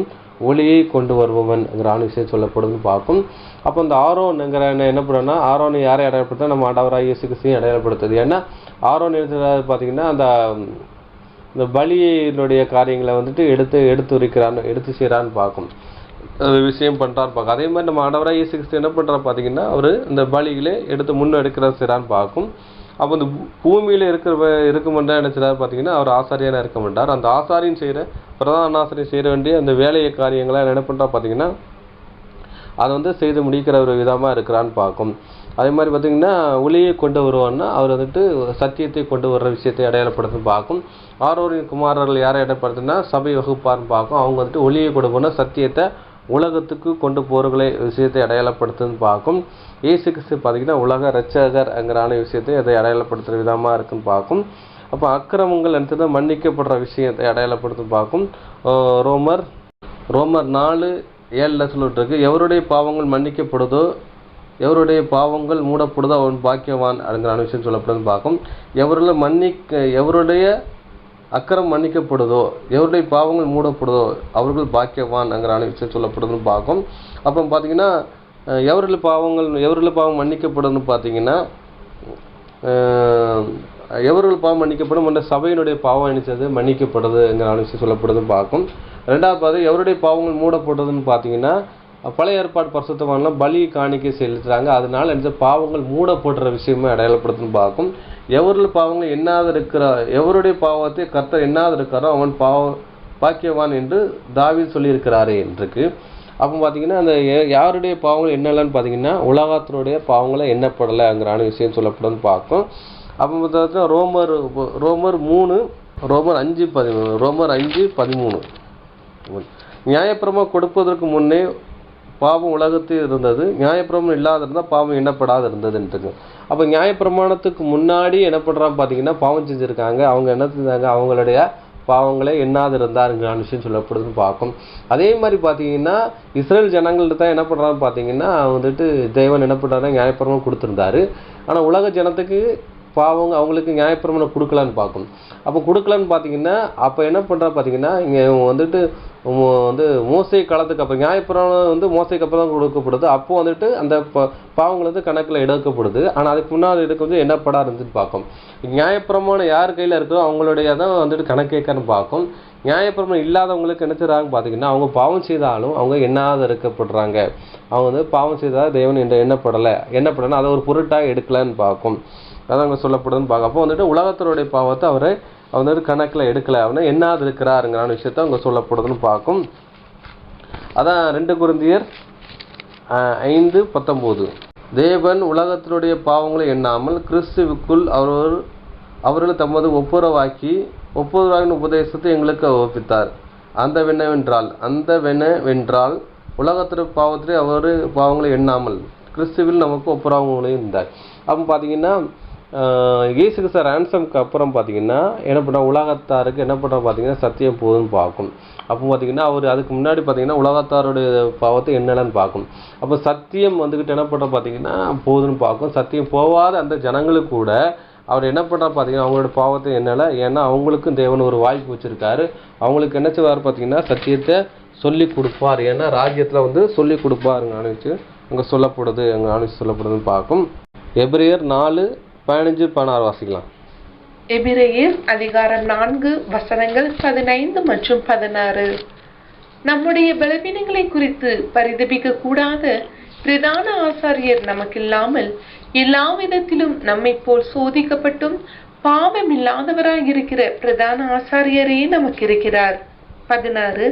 ஒளியை கொண்டு வருபவன்ங்கிறான விஷயம் சொல்லப்படுதுன்னு பார்க்கும். அப்போ அந்த ஆரோனுங்கிற என்ன பண்ணுறோன்னா, ஆரோனை யாரை அடையாளப்படுத்தா நம்ம ஆண்டவராகிய இயேசு கிறிஸ்துவை அடையாளப்படுத்துது. ஏன்னா ஆரோன் என்ன பார்த்தீங்கன்னா இந்த பலியினுடைய காரியங்களை வந்துட்டு எடுத்து செய்கிறான்னு பார்க்கும், விஷயம் பண்ணுறான்னு பார்க்கும். அதே மாதிரி நம்ம ஆண்டவராகிய இயேசு கிறிஸ்து என்ன பண்ணுறா பார்த்தீங்கன்னா அவர் இந்த பலிகளை எடுத்து முன்னெடுக்கிற செய்கிறான்னு பார்க்கும். அப்போ இந்த பூமியில் இருக்குமென்றா என்ன செய்கிறார் பார்த்தீங்கன்னா அவர் ஆசாரியனாக இருக்க மாட்டார். அந்த ஆசாரியன் செய்கிற பிரதான ஆசாரியன் செய்ய வேண்டிய அந்த வேலையை காரியங்களை என்ன பண்ணுறா பார்த்தீங்கன்னா அதை வந்து செய்து முடிக்கிற ஒரு விதமாக இருக்கிறான்னு பார்க்கும். அதே மாதிரி பார்த்திங்கன்னா ஒளியை கொண்டு வருவான்னா அவர் வந்துட்டு சத்தியத்தை கொண்டு வர்ற விஷயத்தை அடையாளப்படுத்துன்னு பார்க்கும். ஆரோரின் குமாரர்கள் யாரை அடையாளப்படுத்தினா சபை வகுப்பார்னு பார்க்கும். அவங்க வந்துட்டு ஒளியை கொண்டு போனால் சத்தியத்தை உலகத்துக்கு கொண்டு போகிறவர்களே விஷயத்தை அடையாளப்படுத்துன்னு பார்க்கும். இயேசு கிறிஸ்து பார்த்திங்கன்னா உலக இரட்சகர்ங்கிறான விஷயத்தை அதை அடையாளப்படுத்துகிற விதமாக இருக்குன்னு பார்க்கும். அப்போ அக்கிரமங்கள் நினைச்சதை மன்னிக்கப்படுற விஷயத்தை அடையாளப்படுத்துன்னு பார்க்கும். ரோமர் 4:7 சொல்லிட்டுருக்கு, எவருடைய பாவங்கள் மன்னிக்கப்படுதோ எவருடைய பாவங்கள் மூடப்படுதோ அவன் பாக்கியவான் அப்படிங்கிற விஷயம் சொல்லப்படுதுன்னு பார்க்கும். எவருடைய அக்கிரம் மன்னிக்கப்படுதோ எவருடைய பாவங்கள் மூடப்படுதோ அவர்கள் பாக்கியவான்ங்கிற விஷயம் சொல்லப்படுதுன்னு பார்க்கும். அப்புறம் பார்த்தீங்கன்னா எவருடைய பாவம் மன்னிக்கப்படுதுன்னு பார்த்தீங்கன்னா எவர்கள் பாவம் மன்னிக்கப்படும் அந்த சபையினுடைய பாவம் நினைச்சது மன்னிக்கப்படுதுங்கிற விஷயம் சொல்லப்படுதுன்னு பார்க்கும். ரெண்டாவது பார்த்து எவருடைய பாவங்கள் மூடப்படுதுன்னு பார்த்தீங்கன்னா பழைய ஏற்பாடு பரிசுத்தவான்லாம் பலி காணிக்கை செலுத்துறாங்க, அதனால இந்த பாவங்கள் மூடப்படுற விஷயமே அடையாளப்படுத்துன்னு பார்க்கும். எவருடைய பாவத்தை கர்த்தர் எண்ணாது இருக்காரோ அவன் பாக்கியவான் என்று தாவீது சொல்லியிருக்கிறாரே என்றுக்கு. அப்போ பார்த்தீங்கன்னா அந்த யாருடைய பாவங்கள் என்னலன்னு பார்த்தீங்கன்னா உலகத்தினுடைய பாவங்களை எண்ணப்படலைங்கிற விஷயம் சொல்லப்படுதுன்னு பார்க்கும். அப்போ பார்த்தீங்கன்னா ரோமர் 5:13 நியாயப்பிரமாணம் கொடுப்பதற்கு முன்னே பாவம் உலகத்தில் இருந்தது, நியாயப்பிரமாணம் இல்லாத இருந்தால் பாவம் எண்ணப்படாது இருந்ததுன்ட்டு. அப்போ நியாயப்பிரமாணத்துக்கு முன்னாடி என்ன பண்ணுறான்னு பார்த்தீங்கன்னா பாவம் செஞ்சுருக்காங்க, அவங்க என்ன செஞ்சாங்க அவங்களுடைய பாவங்களே எண்ணாது இருந்தாருங்கிற விஷயம் சொல்லப்படுதுன்னு பார்க்கும். அதே மாதிரி பார்த்தீங்கன்னா இஸ்ரேல் ஜனங்கள்ட்ட தான் என்ன பண்ணுறான்னு பார்த்தீங்கன்னா வந்துட்டு தேவன் என்ன பண்ணுறாருன்னா நியாயப்பிரமாணம் கொடுத்துருந்தாரு. ஆனால் உலக ஜனத்துக்கு பாவங்க அவங்களுக்கு நியாயப்பிரமாணம் கொடுக்கலான்னு பார்க்கும். அப்போ கொடுக்கலான்னு பார்த்தீங்கன்னா அப்போ என்ன பண்ணுறா பார்த்தீங்கன்னா இங்கே வந்துட்டு மோசே காலத்துக்கு அப்போ நியாயப்பிரமாணம் மோசைக்கு அப்புறம் தான் கொடுக்கப்படுது. அப்போ வந்துட்டு அந்த பாவங்கள் கணக்கில் எடுக்கப்படுது. ஆனால் அதுக்கு முன்னாடி எடுக்க என்னப்படா இருந்துன்னு பார்க்கும். நியாயப்பிரமாணம் யார் கையில் இருக்கோ அவங்களுடைய தான் வந்துட்டு கணக்கேக்கன்னு பார்க்கும். நியாயப்பிரமாணம் இல்லாதவங்களுக்கு என்ன செய்கிறாங்க பார்த்தீங்கன்னா அவங்க பாவம் செய்தாலும் அவங்க எண்ணாத இருக்கப்படுறாங்க. அவங்க பாவம் செய்தால் தேவன் எண்ணப்படலை அதை ஒரு பொருட்டாக எடுக்கலான்னு பார்க்கும். அதான் அங்கே சொல்லப்படுதுன்னு பார்க்க. அப்போ வந்துட்டு உலகத்தினுடைய பாவத்தை அவரை வந்துட்டு கணக்கில் எடுக்கலை, அவனை எண்ணாது இருக்கிறாருங்கிற விஷயத்த அங்கே சொல்லப்படுதுன்னு பார்க்கும். அதான் 2 கொரிந்தியர் 5:19 தேவன் உலகத்தினுடைய பாவங்களை எண்ணாமல் கிறிஸ்துவுக்குள் அவர்கள் தமது ஒப்புரவாகின உபதேசத்தை எங்களுக்கு ஒப்பித்தார். அந்த வெனவென்றால் உலகத்தினுடைய பாவத்திலே அவர் பாவங்களை எண்ணாமல் கிறிஸ்துவில் நமக்கு ஒப்புரவாக இருந்தார். அப்போ பார்த்தீங்கன்னா இயேசு கிறிஸ்து ரேன்சம்க்கு அப்புறம் பார்த்தீங்கன்னா என்ன பண்ணுறோம், உலகத்தாருக்கு என்ன பண்ணுறோம் பார்த்தீங்கன்னா சத்தியம் போதுன்னு பார்க்கும். அப்போ பார்த்தீங்கன்னா அவர் அதுக்கு முன்னாடி பார்த்தீங்கன்னா உலகத்தாருடைய பாவத்தை என்னென்னு பார்க்கும். அப்போ சத்தியம் வந்துக்கிட்டு என்ன பண்ணுறோம் பார்த்தீங்கன்னா போதுன்னு பார்க்கும். சத்தியம் போகாத அந்த ஜனங்களுக்கு கூட அவர் என்ன பண்ணுறா பார்த்தீங்கன்னா அவங்களோட பாவத்தை என்னல, ஏன்னா அவங்களுக்கும் தேவன் ஒரு வாய்ப்பு வச்சுருக்காரு. அவங்களுக்கு என்ன செய்வார் பார்த்தீங்கன்னா சத்தியத்தை சொல்லி கொடுப்பார். ஏன்னா ராஜ்யத்தில் வந்து சொல்லி கொடுப்பாருங்க அனுப்பிச்சு அங்கே சொல்லப்படுது, அங்கே அனுப்பிச்சு சொல்லப்படுதுன்னு பார்க்கும். எபிரேயர் 4:15-16 வாசிக்கலாம். எபிரேயர் அதிகாரம் 4 வசனங்கள் 15 மற்றும் 16. நம்முடைய பலவீனங்களை குறித்து பரிதபிக்க கூடாத பிரதான ஆசாரியர் நமக்கில்லாமல் எல்லா விதத்திலும் நம்மை போல் சோதிக்கப்பட்டும் பாவம் இல்லாதவராயிருக்கிற பிரதான ஆசாரியரே நமக்கு இருக்கிறார். 16.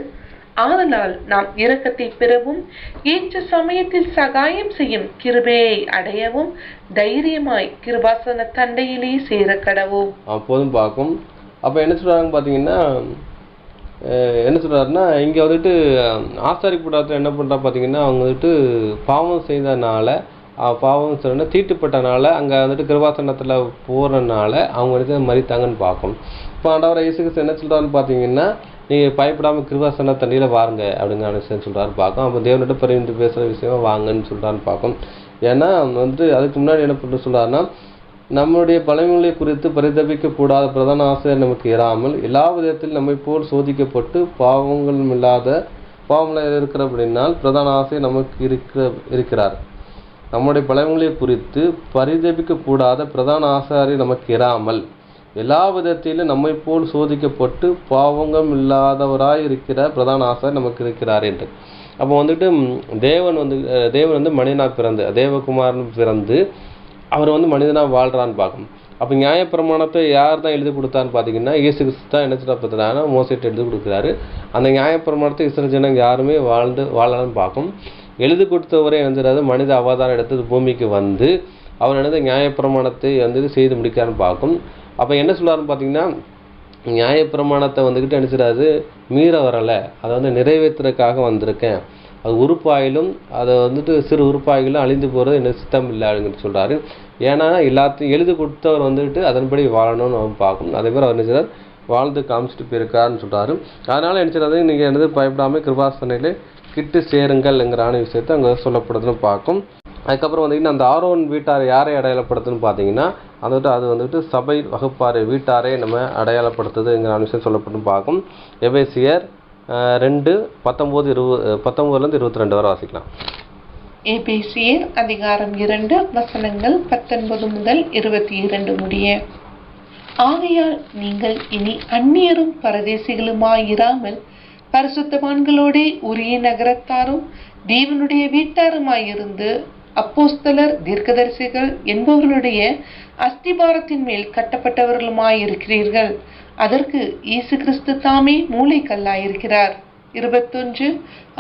ஆதலால் நாம் இரக்கத்தை பெறவும் ஏற்ற சமயத்தில் சகாயம் செய்யும் கிருபையை அடையவும் தைரியமாய் கிருபாசன தண்டையிலே சேர கடவோம். அப்போதும் பார்க்கும். அப்போ என்ன சொல்கிறாங்க பார்த்தீங்கன்னா, என்ன சொல்கிறாருன்னா இங்கே வந்துட்டு ஆசாரி கூடாரத்தில் என்ன பண்ணுறா பார்த்தீங்கன்னா அவங்க வந்துட்டு பாவம் செய்தனால, பாவம் சொன்னா தீட்டுப்பட்டனால அங்கே வந்துட்டு கிருபாசனத்தில் போகிறனால அவங்க வந்துட்டு மறித்தாங்கன்னு பார்க்கும். இப்போ ஆண்டவர் இயேசு கிறிஸ்து என்ன சொல்கிறாருன்னு பார்த்தீங்கன்னா, நீங்கள் பயப்படாமல் கிருபாசன தண்ணியில் வாருங்க அப்படிங்கிற விஷயம் சொல்கிறாரு பார்க்கும். அப்போ தேவன்கிட்ட பரிந்து பேசுகிற விஷயமா வாங்கன்னு சொல்கிறான்னு பார்க்கும். ஏன்னா வந்து அதுக்கு முன்னாடி என்ன பண்ண சொல்கிறாருன்னா, நம்முடைய பலவீனங்களை குறித்து பரிதபிக்கக்கூடாத பிரதான ஆசிரியர் நமக்கு இராமல் எல்லா விதத்தில் நம்மை போல் சோதிக்கப்பட்டு பாவங்களும் இல்லாத பாவங்கள் இருக்கிற அப்படின்னால் பிரதான ஆசிரியர் நமக்கு இருக்கிறார். நம்முடைய பலவீனங்களை குறித்து பரிதபிக்கக்கூடாத பிரதான ஆசாரியர் நமக்கு இராமல் எல்லா விதத்திலும் நம்மை போல் சோதிக்கப்பட்டு பாவங்கள் இல்லாதவராய் இருக்கிற பிரதான ஆசாரியர் நமக்கு இருக்கிறார் என்று. அப்போ வந்துட்டு தேவன் வந்து மனிதனாக பிறந்து தேவகுமாரன் பிறந்து அவர் வந்து மனிதனாக வாழ்கிறான்னு பார்க்கணும். அப்போ நியாயப்பிரமாணத்தை யார் தான் எழுதி கொடுத்தான்னு பார்த்தீங்கன்னா இயேசு கிறிஸ்து தான் என்ன சொல்கிறாங்கன்னா மோசேட்டு எழுதி கொடுக்குறாரு. அந்த நியாயப்பிரமாணத்தை இஸ்ரவேல் ஜனங்க யாருமே வாழலான்னு பார்க்கும். எழுதி கொடுத்தவரே எழுந்துறாரு மனித அவதாரம் எடுத்து பூமிக்கு வந்து அவர் எழுத நியாயப்பிரமாணத்தை வந்து செய்து முடிக்காருன்னு பார்க்கும். அப்போ என்ன சொல்கிறாருன்னு பார்த்தீங்கன்னா நியாயப்பிரமாணத்தை வந்துக்கிட்டு நினச்சிடாது மீற வரலை, அதை வந்து நிறைவேற்றுறதுக்காக வந்திருக்கேன். அது உறுப்பாயிலும் அதை வந்துட்டு சிறு உறுப்பாயிலும் அழிந்து போகிறது எனக்கு சித்தம் இல்லை அப்படிங்கிற சொல்கிறாரு. ஏன்னா எல்லாத்தையும் எழுதி கொடுத்தவர் வந்துட்டு அதன்படி வாழணும்னு அவன் பார்க்கும். அதே மாதிரி அவர் நினைச்சார் வாழ்ந்து காமிச்சிட்டு போயிருக்காருன்னு சொல்கிறாரு. அதனால் நினச்சிடாது நீங்கள் என்னது பயப்படாமல் கிருபாசனையிலே கிட்டு சேருங்கள்ங்கிற விஷயத்தை அங்கே சொல்லப்படுதுன்னு பார்க்கும். அதுக்கப்புறம் வந்துக்கிட்டு அந்த ஆரோன் வீட்டாரை யாரை அடையாளப்படுத்துன்னு பார்த்தீங்கன்னா அது வந்துட்டு சபை வகுப்பாரை வீட்டாரை நம்ம அடையாளப்படுத்துதுங்கிற விஷயம் சொல்லப்பட்டுன்னு பார்க்கும். எபேசியர் 2:19-22 வரை வாசிக்கலாம். எபேசியர் அதிகாரம் 2 வசனங்கள் 19 முதல் 22 முடிய. ஆகையால் நீங்கள் இனி அந்நியரும் பரதேசிகளுமாயிராமல் பரிசுத்தவான்களோடே உரிய நகரத்தாரும் தேவனுடைய வீட்டாருமாயிருந்து அப்போஸ்தலர் தீர்க்கதரிசிகள் என்பவர்களுடைய அஸ்திபாரத்தின் மேல் கட்டப்பட்டவர்களுமாயிருக்கிறீர்கள். அதற்கு இயேசு கிறிஸ்து தாமே மூளைக்கல்லாயிருக்கிறார். 21.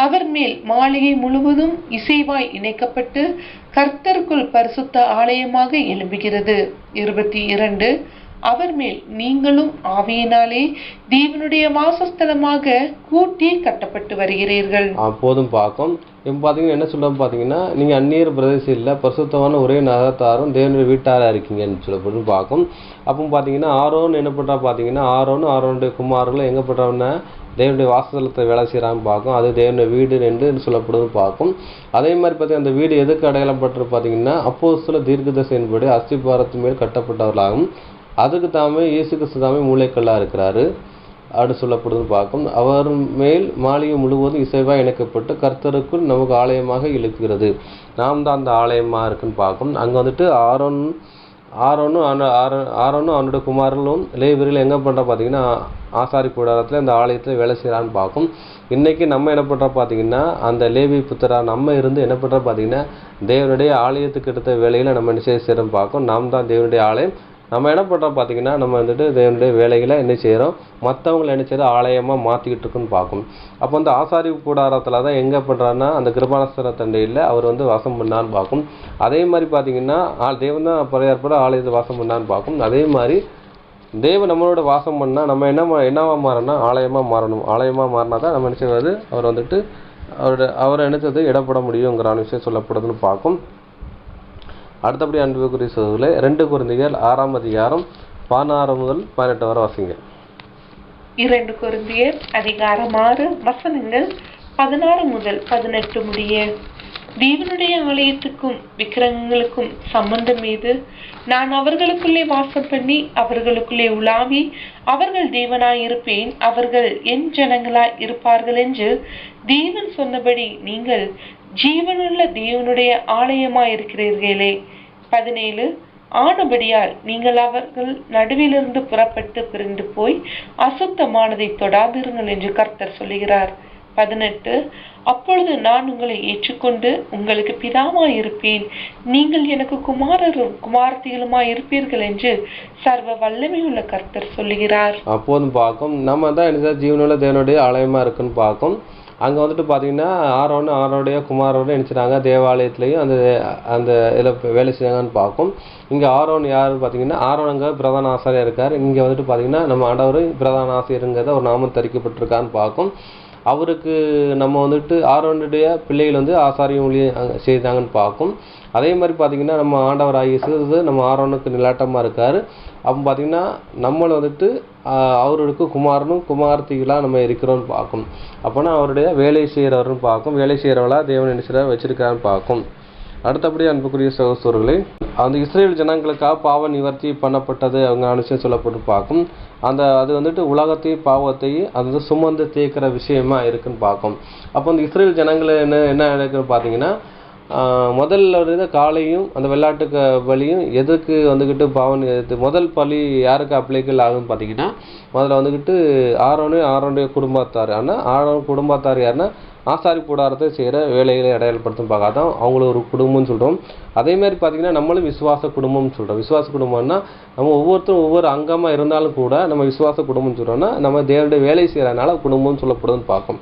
அவர் மேல் மாளிகை முழுவதும் இசைவாய் இணைக்கப்பட்டு கர்த்தருக்குள் பரிசுத்த ஆலயமாக எழும்புகிறது. 22. அவர் மேல் நீங்களும் ஆவியினாலே தேவனுடைய வாசஸ்தலமாக கூட்டி கட்டப்பட்டு வருகிறீர்கள். போதும் பார்க்கும். இப்போ பார்த்தீங்கன்னா என்ன சொல்கிறோம் பார்த்தீங்கன்னா நீங்கள் அந்நியர் பிரதேசம் இல்லை பரிசுத்தமான ஒரே நகரத்தாரும் தேவனுடைய வீட்டாராக இருக்கீங்கன்னு சொல்லப்பட்டு பார்க்கும். அப்போ பார்த்தீங்கன்னா ஆரோன் என்ன பண்ணுறா பார்த்தீங்கன்னா ஆரோனுடைய குமாரர்களும் எங்கே பண்ணுறாங்கன்னா தேவனுடைய வாசஸ்தலத்தை வேலை செய்கிறான்னு பார்க்கும். அது தேவனுடைய வீடு என்று சொல்லப்படுது பார்க்கும். அதே மாதிரி பார்த்தீங்கன்னா அந்த வீடு எதுக்கு அடையாளப்பட்டு பார்த்தீங்கன்னா அப்போஸ்தலர் தீர்க்கதரிசியின்படி அஸ்திபாரத்து மேல் கட்டப்பட்டவர்களாகும். அதுக்கு தாமே இயேசு கிறிஸ்து தாமே மூளைக்கல்லாக இருக்கிறாரு அப்படி சொல்லப்படுதுன்னு பார்க்கும். அவர் மேல் மாளிகை முழுவதும் இசைவாக இணைக்கப்பட்டு கர்த்தருக்குள் நமக்கு ஆலயமாக இழுக்கிறது. நாம் தான் அந்த ஆலயமாக இருக்குன்னு பார்க்கும். அங்கே வந்துட்டு ஆரோனும் அவனோட குமாரர்களும் லேவியர்கள் எங்கே பண்ணுறா பார்த்தீங்கன்னா ஆசாரி கூடாரத்தில் அந்த ஆலயத்தில் வேலை செய்கிறான்னு பார்க்கும். இன்றைக்கி நம்ம என்ன பண்ணுறா பார்த்தீங்கன்னா அந்த லேவி புத்தரா நம்ம இருந்து என்ன பண்ணுறா பார்த்தீங்கன்னா தேவனுடைய ஆலயத்துக்கு எடுத்த வேலையில் நம்ம என்ன செய்கிறோம் பார்க்கும். நாம் தான் தேவனுடைய ஆலயம். நம்ம என்ன பண்ணுறோம் பார்த்தீங்கன்னா நம்ம வந்துட்டு தேவனுடைய வேலைகளை என்ன செய்கிறோம் மற்றவங்களை என்ன செய்கிறோம் ஆலயமாக மாற்றிக்கிட்டு இருக்குன்னு பார்க்கும். அப்போ வந்து ஆசாரி கூடாரத்தில் தான் எங்கே பண்ணுறாருன்னா அந்த கிருபாசன தண்டையில் அவர் வந்து வாசம் பண்ணான்னு பார்க்கும். அதே மாதிரி பார்த்தீங்கன்னா தேவன் தான் பரையாற்பட ஆலயத்தை வாசம் பண்ணான்னு பார்க்கும். அதே மாதிரி தேவன் நம்மளோட வாசம் பண்ணால் நம்ம என்னவா மாறணும்னா ஆலயமாக மாறணும். ஆலயமாக மாறினா தான் நம்ம நினைச்சது அவர் வந்துட்டு அவரை நினைச்சது இடப்பட முடியுங்கிற விஷயம் சொல்லப்படுதுன்னு பார்க்கும். அடுத்தபடி அன்புக்குரிய சகோதரர்களே 2 கொரிந்தியர் 6ஆம் அதிகாரம் 16 முதல் 18 வரை வாசிங்க. 2 கொரிந்தியர் அதிகாரம் 6 வசனங்கள் 16 முதல் 18 முடிய. தேவனுடைய ஆலயத்துக்கும் விக்கிரகங்களுக்கும் சம்பந்தம் மீது நான் அவர்களுக்குள்ளே வாசம் பண்ணி அவர்களுக்குள்ளே உலாவி அவர்கள் தேவனாய் இருப்பேன், அவர்கள் என் ஜனங்களாய் இருப்பார்கள் என்று தேவன் சொன்னபடி நீங்கள் ஜீவனுள்ள தேவனுடைய ஆலயமாய் இருக்கிறீர்களே. 17 ஆனபடியால் நீங்கள் அவர்கள் நடுவிலிருந்து புறப்பட்டு பிரிந்து போய் அசுத்தமானதை தொடாதிருங்கள் என்று கர்த்தர் சொல்லுகிறார். 18 அப்பொழுது நான் உங்களை ஏற்றுக்கொண்டு உங்களுக்கு பிதாவாய் இருப்பேன், நீங்கள் எனக்கு குமாரரும் குமாரத்திகளுமாய் இருப்பீர்கள் என்று சர்வ வல்லமையுள்ள கர்த்தர் சொல்லுகிறார். அப்போதும் பார்க்கும் நம்ம தான் என்ன ஜீவனுள்ள தேவனுடைய ஆலயமா இருக்குன்னு பார்க்கும். அங்கே வந்துட்டு பார்த்தீங்கன்னா ஆரோனுடைய குமாரோட நினைச்சிட்டாங்க தேவாலயத்துலேயும் அந்த இதில் வேலை செய்யாங்கன்னு பார்க்கும். இங்கே ஆரோன் யார் பார்த்தீங்கன்னா ஆரோனுங்க பிரதான ஆசிரியர் இருக்கார். இங்கே வந்துட்டு பார்த்தீங்கன்னா நம்ம ஆண்டவர் பிரதான ஆசிரியருங்கிறத ஒரு நாமம் தரிக்கப்பட்டிருக்கான்னு பார்க்கும். அவருக்கு நம்ம வந்துட்டு ஆரோனுடைய பிள்ளைகள் வந்து ஆசாரிய ஊழியம் செய்தாங்கன்னு பார்க்கும். அதே மாதிரி பார்த்தீங்கன்னா நம்ம ஆண்டவர் ஆகிய நம்ம ஆரோனுக்கு நிலாட்டமாக இருக்கார். அப்போ பார்த்தீங்கன்னா நம்மளை வந்துட்டு அவருக்கு குமாரனும் குமார்த்திகளாக நம்ம இருக்கிறோன்னு பார்க்கும். அப்போனா அவருடைய வேலை செய்கிறவர்னு பார்க்கும். வேலை செய்கிறவளாக தேவன் என்ன வச்சிருக்காருன்னு பார்க்கும். அடுத்தபடி அன்புக்குரிய சகோதரர்களே, அந்த இஸ்ரேல் ஜனங்களுக்காக பாவ நிவர்த்தி பண்ணப்பட்டது அவங்க அனுசரித்து சொல்லப்பட்டு பார்க்கும். அது வந்துட்டு உலகத்தையும் பாவத்தையும் அது சுமந்து தேய்க்கிற விஷயமா இருக்குன்னு பார்க்கும். அப்போ அந்த இஸ்ரேல் ஜனங்களை என்ன இருக்குன்னு பார்த்தீங்கன்னா முதல்ல இருந்த காளையும் அந்த வெள்ளாட்டுக்கு பலியும் எதுக்கு வந்துக்கிட்டு பாவம் முதல் பலி யாருக்கு அப்ளைக்கல் ஆகுதுன்னு பார்த்தீங்கன்னா முதல்ல வந்துக்கிட்டு ஆரோனுடைய குடும்பத்தார். ஆனால் ஆரோன் குடும்பத்தார் யாருன்னா ஆசாரி கூடாரத்தை செய்கிற வேலைகளை அடையாளப்படுத்தும் பார்க்காதான் அவங்கள ஒரு குடும்பம்னு சொல்கிறோம். அதேமாதிரி பார்த்தீங்கன்னா நம்மளும் விசுவாச குடும்பம்னு சொல்கிறோம். விசுவாச குடும்பம்னா நம்ம ஒவ்வொருத்தரும் ஒவ்வொரு அங்கமாக இருந்தாலும் கூட நம்ம விசுவாச குடும்பம்னு சொல்கிறோம்னா நம்ம தேவனுடைய வேலை செய்கிறதுனால குடும்பம்னு சொல்லப்படுதுன்னு பார்க்கும்.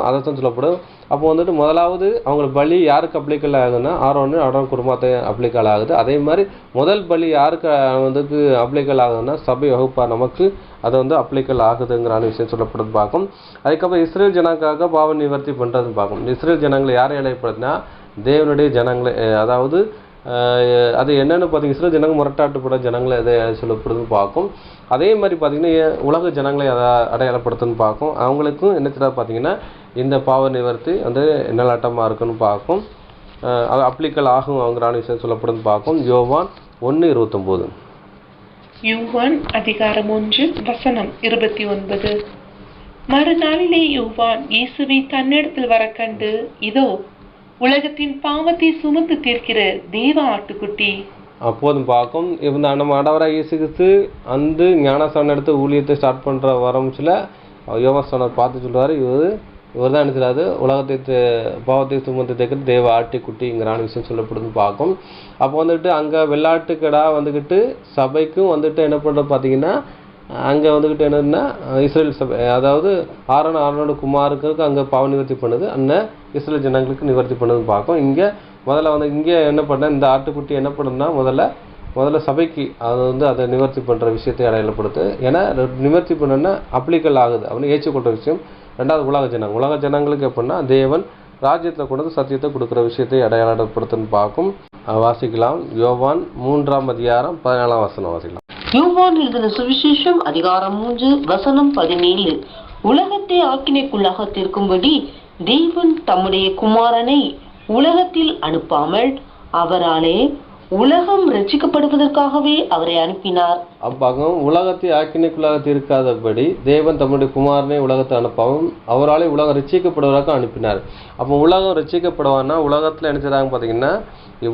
அதை தான் சொல்லப்படும். அப்போ வந்துட்டு முதலாவது அவங்களுக்கு பலி யாருக்கு அப்ளிக்கல் ஆகுதுன்னா ஆரோன் குடும்பத்தை அப்ளிக்கல் ஆகுது. அதே மாதிரி முதல் பலி யாருக்கு வந்துட்டு அப்ளிக்கல் ஆகுதுன்னா சபை வகுப்பார் நமக்கு அதை வந்து அப்ளிக்கல் ஆகுதுங்கிறான விஷயம் சொல்லப்படுது பார்க்கும். அதுக்கப்புறம் இஸ்ரேல் ஜனங்களுக்காக பாவ நிவர்த்தி பண்ணுறதுன்னு பார்க்கும். இஸ்ரேல் ஜனங்களை யாரை இடைப்படுத்தினா தேவனுடைய ஜனங்களை, அதாவது அது என்னென்னு பார்த்தீங்கன்னா இஸ்ரேல் ஜனங்கள் முரட்டாட்டுப்பட ஜனங்களை எதை சொல்லப்படுதுன்னு பார்க்கும். அதே மாதிரி பார்த்தீங்கன்னா உலக ஜனங்களை அதை அடையாளப்படுத்துன்னு பார்க்கும். அவங்களுக்கும் என்ன பார்த்தீங்கன்னா இந்த பாவ நிவர்த்தி வந்து நிலாட்டமாக இருக்குன்னு பார்க்கும். அது அப்ளிக்கல் ஆகும் அவங்கிறான விஷயம் சொல்லப்படுதுன்னு பார்க்கும். யோவான் 1:29. யோவான் அதிகாரம் 1 வசனம் 29. மறுநாளிலே யோவான் இயேசுவை தன்னிடத்தில் வர கண்டு, இதோ உலகத்தின் பாவத்தை சுமந்து தீர்க்கிற தேவ ஆட்டுக்குட்டி. அப்போதும் பார்க்கும். இப்போ நம்ம ஆண்டவராக இயேசு கிறிஸ்து அந்த ஞானஸ்தானம் எடுத்து ஊழியத்தை ஸ்டார்ட் பண்ணுற வரம்சில் யோவான் பார்த்து சொல்கிறாரு, இவர் தான் நினைச்சாரு உலகத்தை பாவத்தை சுமந்து தேக்கிற தேவ ஆட்டுக்குட்டிங்கிறான விஷயம் சொல்லப்படுதுன்னு பார்க்கும். அப்போ வந்துட்டு அங்கே வெள்ளாட்டுக்கடா வந்துக்கிட்டு சபைக்கும் வந்துட்டு என்ன பண்ணுறது பார்த்தீங்கன்னா அங்கே வந்துக்கிட்டு என்னன்னா இஸ்ரேல் சபை, அதாவது ஆரோனோட குமாருக்கு அங்கே பாவ நிவர்த்தி பண்ணுது, அண்ணன் இஸ்ரேல் ஜனங்களுக்கு நிவர்த்தி பண்ணுதுன்னு பார்க்கும். இங்கே என்ன பண்ண இந்த ஆட்டுக்குட்டி என்ன பண்ணுதுன்னா முதல்ல சபைக்கு அதை நிவர்த்தி பண்ணுற விஷயத்தை அடையாளப்படுத்து. ஏன்னா நிவர்த்தி பண்ணோன்னா அப்ளிக்கல் ஆகுது அவனு ஏற்றுக்கொள்கிற விஷயம். ரெண்டாவது உலக ஜனங்களுக்கு எப்படின்னா தேவன் ராஜ்யத்தில் கொண்டு சத்தியத்தை கொடுக்குற விஷயத்தை அடையாளப்படுத்துன்னு பார்க்கும். வாசிக்கலாம். யோவான் 3ஆம் அதிகாரம் 14ஆம் வசனம் வாசிக்கலாம். யோவான் எழுதின சுவிசேஷம் அதிகாரம் 3 வசனம் 17. உலகத்தை ஆக்கினைக்குள்ளாக தீர்க்கும்படி தேவன் தம்முடைய குமாரனை உலகத்தில் அனுப்பாமல் அவராலே உலகம் ரட்சிக்கப்படுவதற்காகவே அவரை அனுப்பினார். அப்பாகவும் உலகத்தை ஆக்கினைக்குள்ளாக தீர்க்காதபடி தேவன் தம்முடைய குமாரனை உலகத்தை அனுப்பாவும் அவராலே உலகம் ரட்சிக்கப்படுவதற்காக அனுப்பினார். அப்போ உலகம் ரட்சிக்கப்படுவான்னா உலகத்தில் என்ன செய்றாங்க பார்த்தீங்கன்னா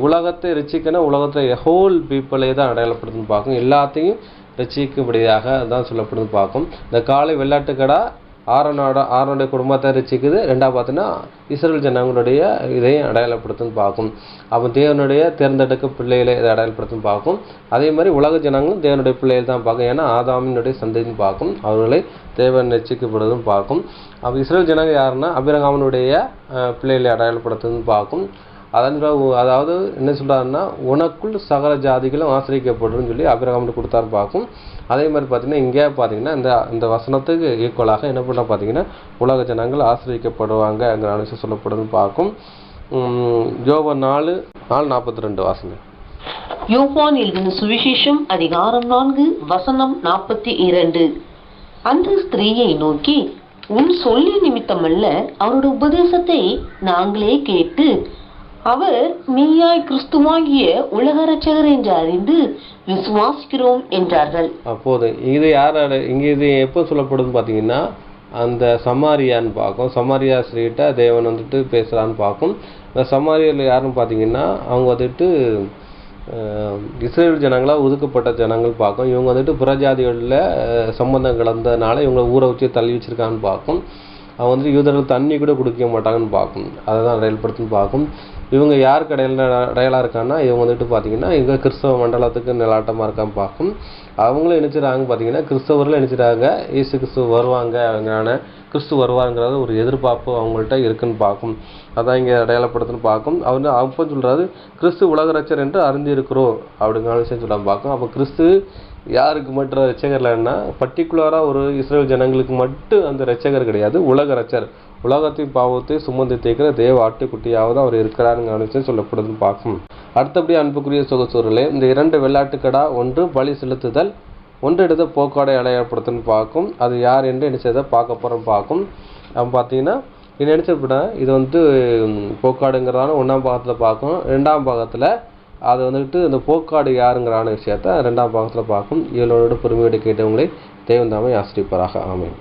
உலகத்தை ரட்சிக்கணும், உலகத்தில் ஹோல் பீப்புளே தான் அடையாளப்படுதுன்னு பார்க்கும். எல்லாத்தையும் ரட்சிக்கும்படியாக தான் சொல்லப்படுதுன்னு பார்க்கும். இந்த காலை வெள்ளாட்டுக்கடா ஆரோனுடைய குடும்பத்தை ரட்சிக்குது. ரெண்டாவது பார்த்தீங்கன்னா இஸ்ரேல் ஜனங்களுடைய இதையும் அடையாளப்படுத்துன்னு பார்க்கும். அப்போ தேவனுடைய தேர்ந்தெடுக்க பிள்ளைகளை இதை அடையாளப்படுத்துன்னு பார்க்கும். அதே மாதிரி உலக ஜனங்களும் தேவனுடைய பிள்ளைகள் தான் பார்க்கும். ஏன்னா ஆதாமினுடைய சந்ததின்னு பார்க்கும். அவர்களை தேவன் ரட்சிக்கப்படுதுன்னு பார்க்கும். அப்போ இஸ்ரேல் ஜனங்கள் யாருன்னா அபிரகாமனுடைய பிள்ளைகளை அடையாளப்படுத்துன்னு பார்க்கும். அதாவது என்ன சொல்கிறாருன்னா உனக்குள் சகல ஜாதிகளும் ஆசிரியப்படுன்னு சொல்லி அபிரகாமுக்கு கொடுத்தாரு பார்க்கும். அதே மாதிரி பார்த்தீங்கன்னா இங்கே பார்த்தீங்கன்னா இந்த வசனத்துக்கு ஈக்குவலாக என்ன பண்ண பார்த்தீங்கன்னா உலக ஜனங்கள் ஆசிரியப்படுவாங்கங்கிற விஷயம் சொல்லப்படுதுன்னு பார்க்கும். யோவான் 4:42 வாசனை. யோவான் எழுதின சுவிசேஷம் அதிகாரம் 4 வசனம் 42. அந்த ஸ்திரீயை நோக்கி, உன் சொல்லி நிமித்தமல்ல, அவருடைய உபதேசத்தை நாங்களே கேட்டு அவர் மெய்யாய் கிறிஸ்துவாகிய உலக இரட்சகர் என்று அறிந்து விசுவாசிக்கிறோம் என்றார்கள். அப்போது இது இங்கே இது எப்போ சொல்லப்படுதுன்னு பார்த்தீங்கன்னா, அந்த சமாரியான்னு பார்க்கும். சமாரியா ஸ்ரீட்ட தேவன் வந்துட்டு பேசுகிறான்னு பார்க்கும். அந்த சமாரியாவில் யாருன்னு பார்த்தீங்கன்னா, அவங்க வந்துட்டு இஸ்ரேல் ஜனங்களாக ஒதுக்கப்பட்ட ஜனங்கள் பார்க்கும். இவங்க வந்துட்டு புறஜாதிகளில் சம்பந்தம் கலந்ததுனால இவங்களை ஊரை வச்சு தள்ளி வச்சிருக்கான்னு பார்க்கும். அவங்க வந்துட்டு யூதர்கள் தண்ணி கூட குடிக்க மாட்டாங்கன்னு பார்க்கும். அதை தான் அடையாளப்படுத்துன்னு பார்க்கும். இவங்க யாருக்கு அடையாளாக இருக்கான்னா, இவங்க வந்துட்டு பார்த்தீங்கன்னா இவங்க கிறிஸ்தவ மண்டலத்துக்கு நிலாட்டமாக இருக்கான்னு பார்க்கும். அவங்களும் நினைச்சிடறாங்க பார்த்தீங்கன்னா, கிறிஸ்தவர்களும் நினைச்சிடாங்க இயேசு கிறிஸ்துவ வருவாங்க, அவங்களான கிறிஸ்து வருவாங்கிறது ஒரு எதிர்பார்ப்பு அவங்கள்ட்ட இருக்குன்னு பார்க்கும். அதான் இங்கே அடையாளப்படுத்துன்னு பார்க்கும். அவர் அப்போ சொல்கிறாரு, கிறிஸ்து உலக ரட்சகர் என்று அறிந்திருக்கிறோம் அப்படிங்கிற விஷயம் சொல்ல பார்க்கும். அப்போ கிறிஸ்து யாருக்கு மட்டும் ரட்சகர்லன்னா, பர்டிகுலராக ஒரு இஸ்ரேல் ஜனங்களுக்கு மட்டும் அந்த ரட்சகர் கிடையாது, உலக ரட்சகர். உலகத்தின் பாவத்தை சுமந்து தேய்க்கிற தேவ ஆட்டுக்குட்டியாவது அவர் இருக்கிறாருங்கிற விஷயம் சொல்லப்படுதுன்னு பார்க்கும். அடுத்தபடி அன்புக்குரிய சொகசூரலே, இந்த 2 வெள்ளாட்டுக்கடா, ஒன்று பலி செலுத்துதல், ஒன்று எடுத்த போக்காடை அடையாளப்படுத்துன்னு பார்க்கும். அது யார் என்று நினைச்சதை பார்க்க போகிறோம் பார்க்கும். அவன் பார்த்தீங்கன்னா இது நினச்சப்பட இது வந்து போக்காடுங்கிறதான 1ஆம் பாகத்தில் பார்க்கும். 2ஆம் பாகத்தில் அது வந்துட்டு இந்த போக்காடு யாருங்கிறான விஷயத்த 2ஆம் பாகத்தில் பார்க்கும். இவளோட பொறுமையோடு கேட்டவங்களை தேவன் தாமே ஆசிரிப்பாராக. ஆமென்.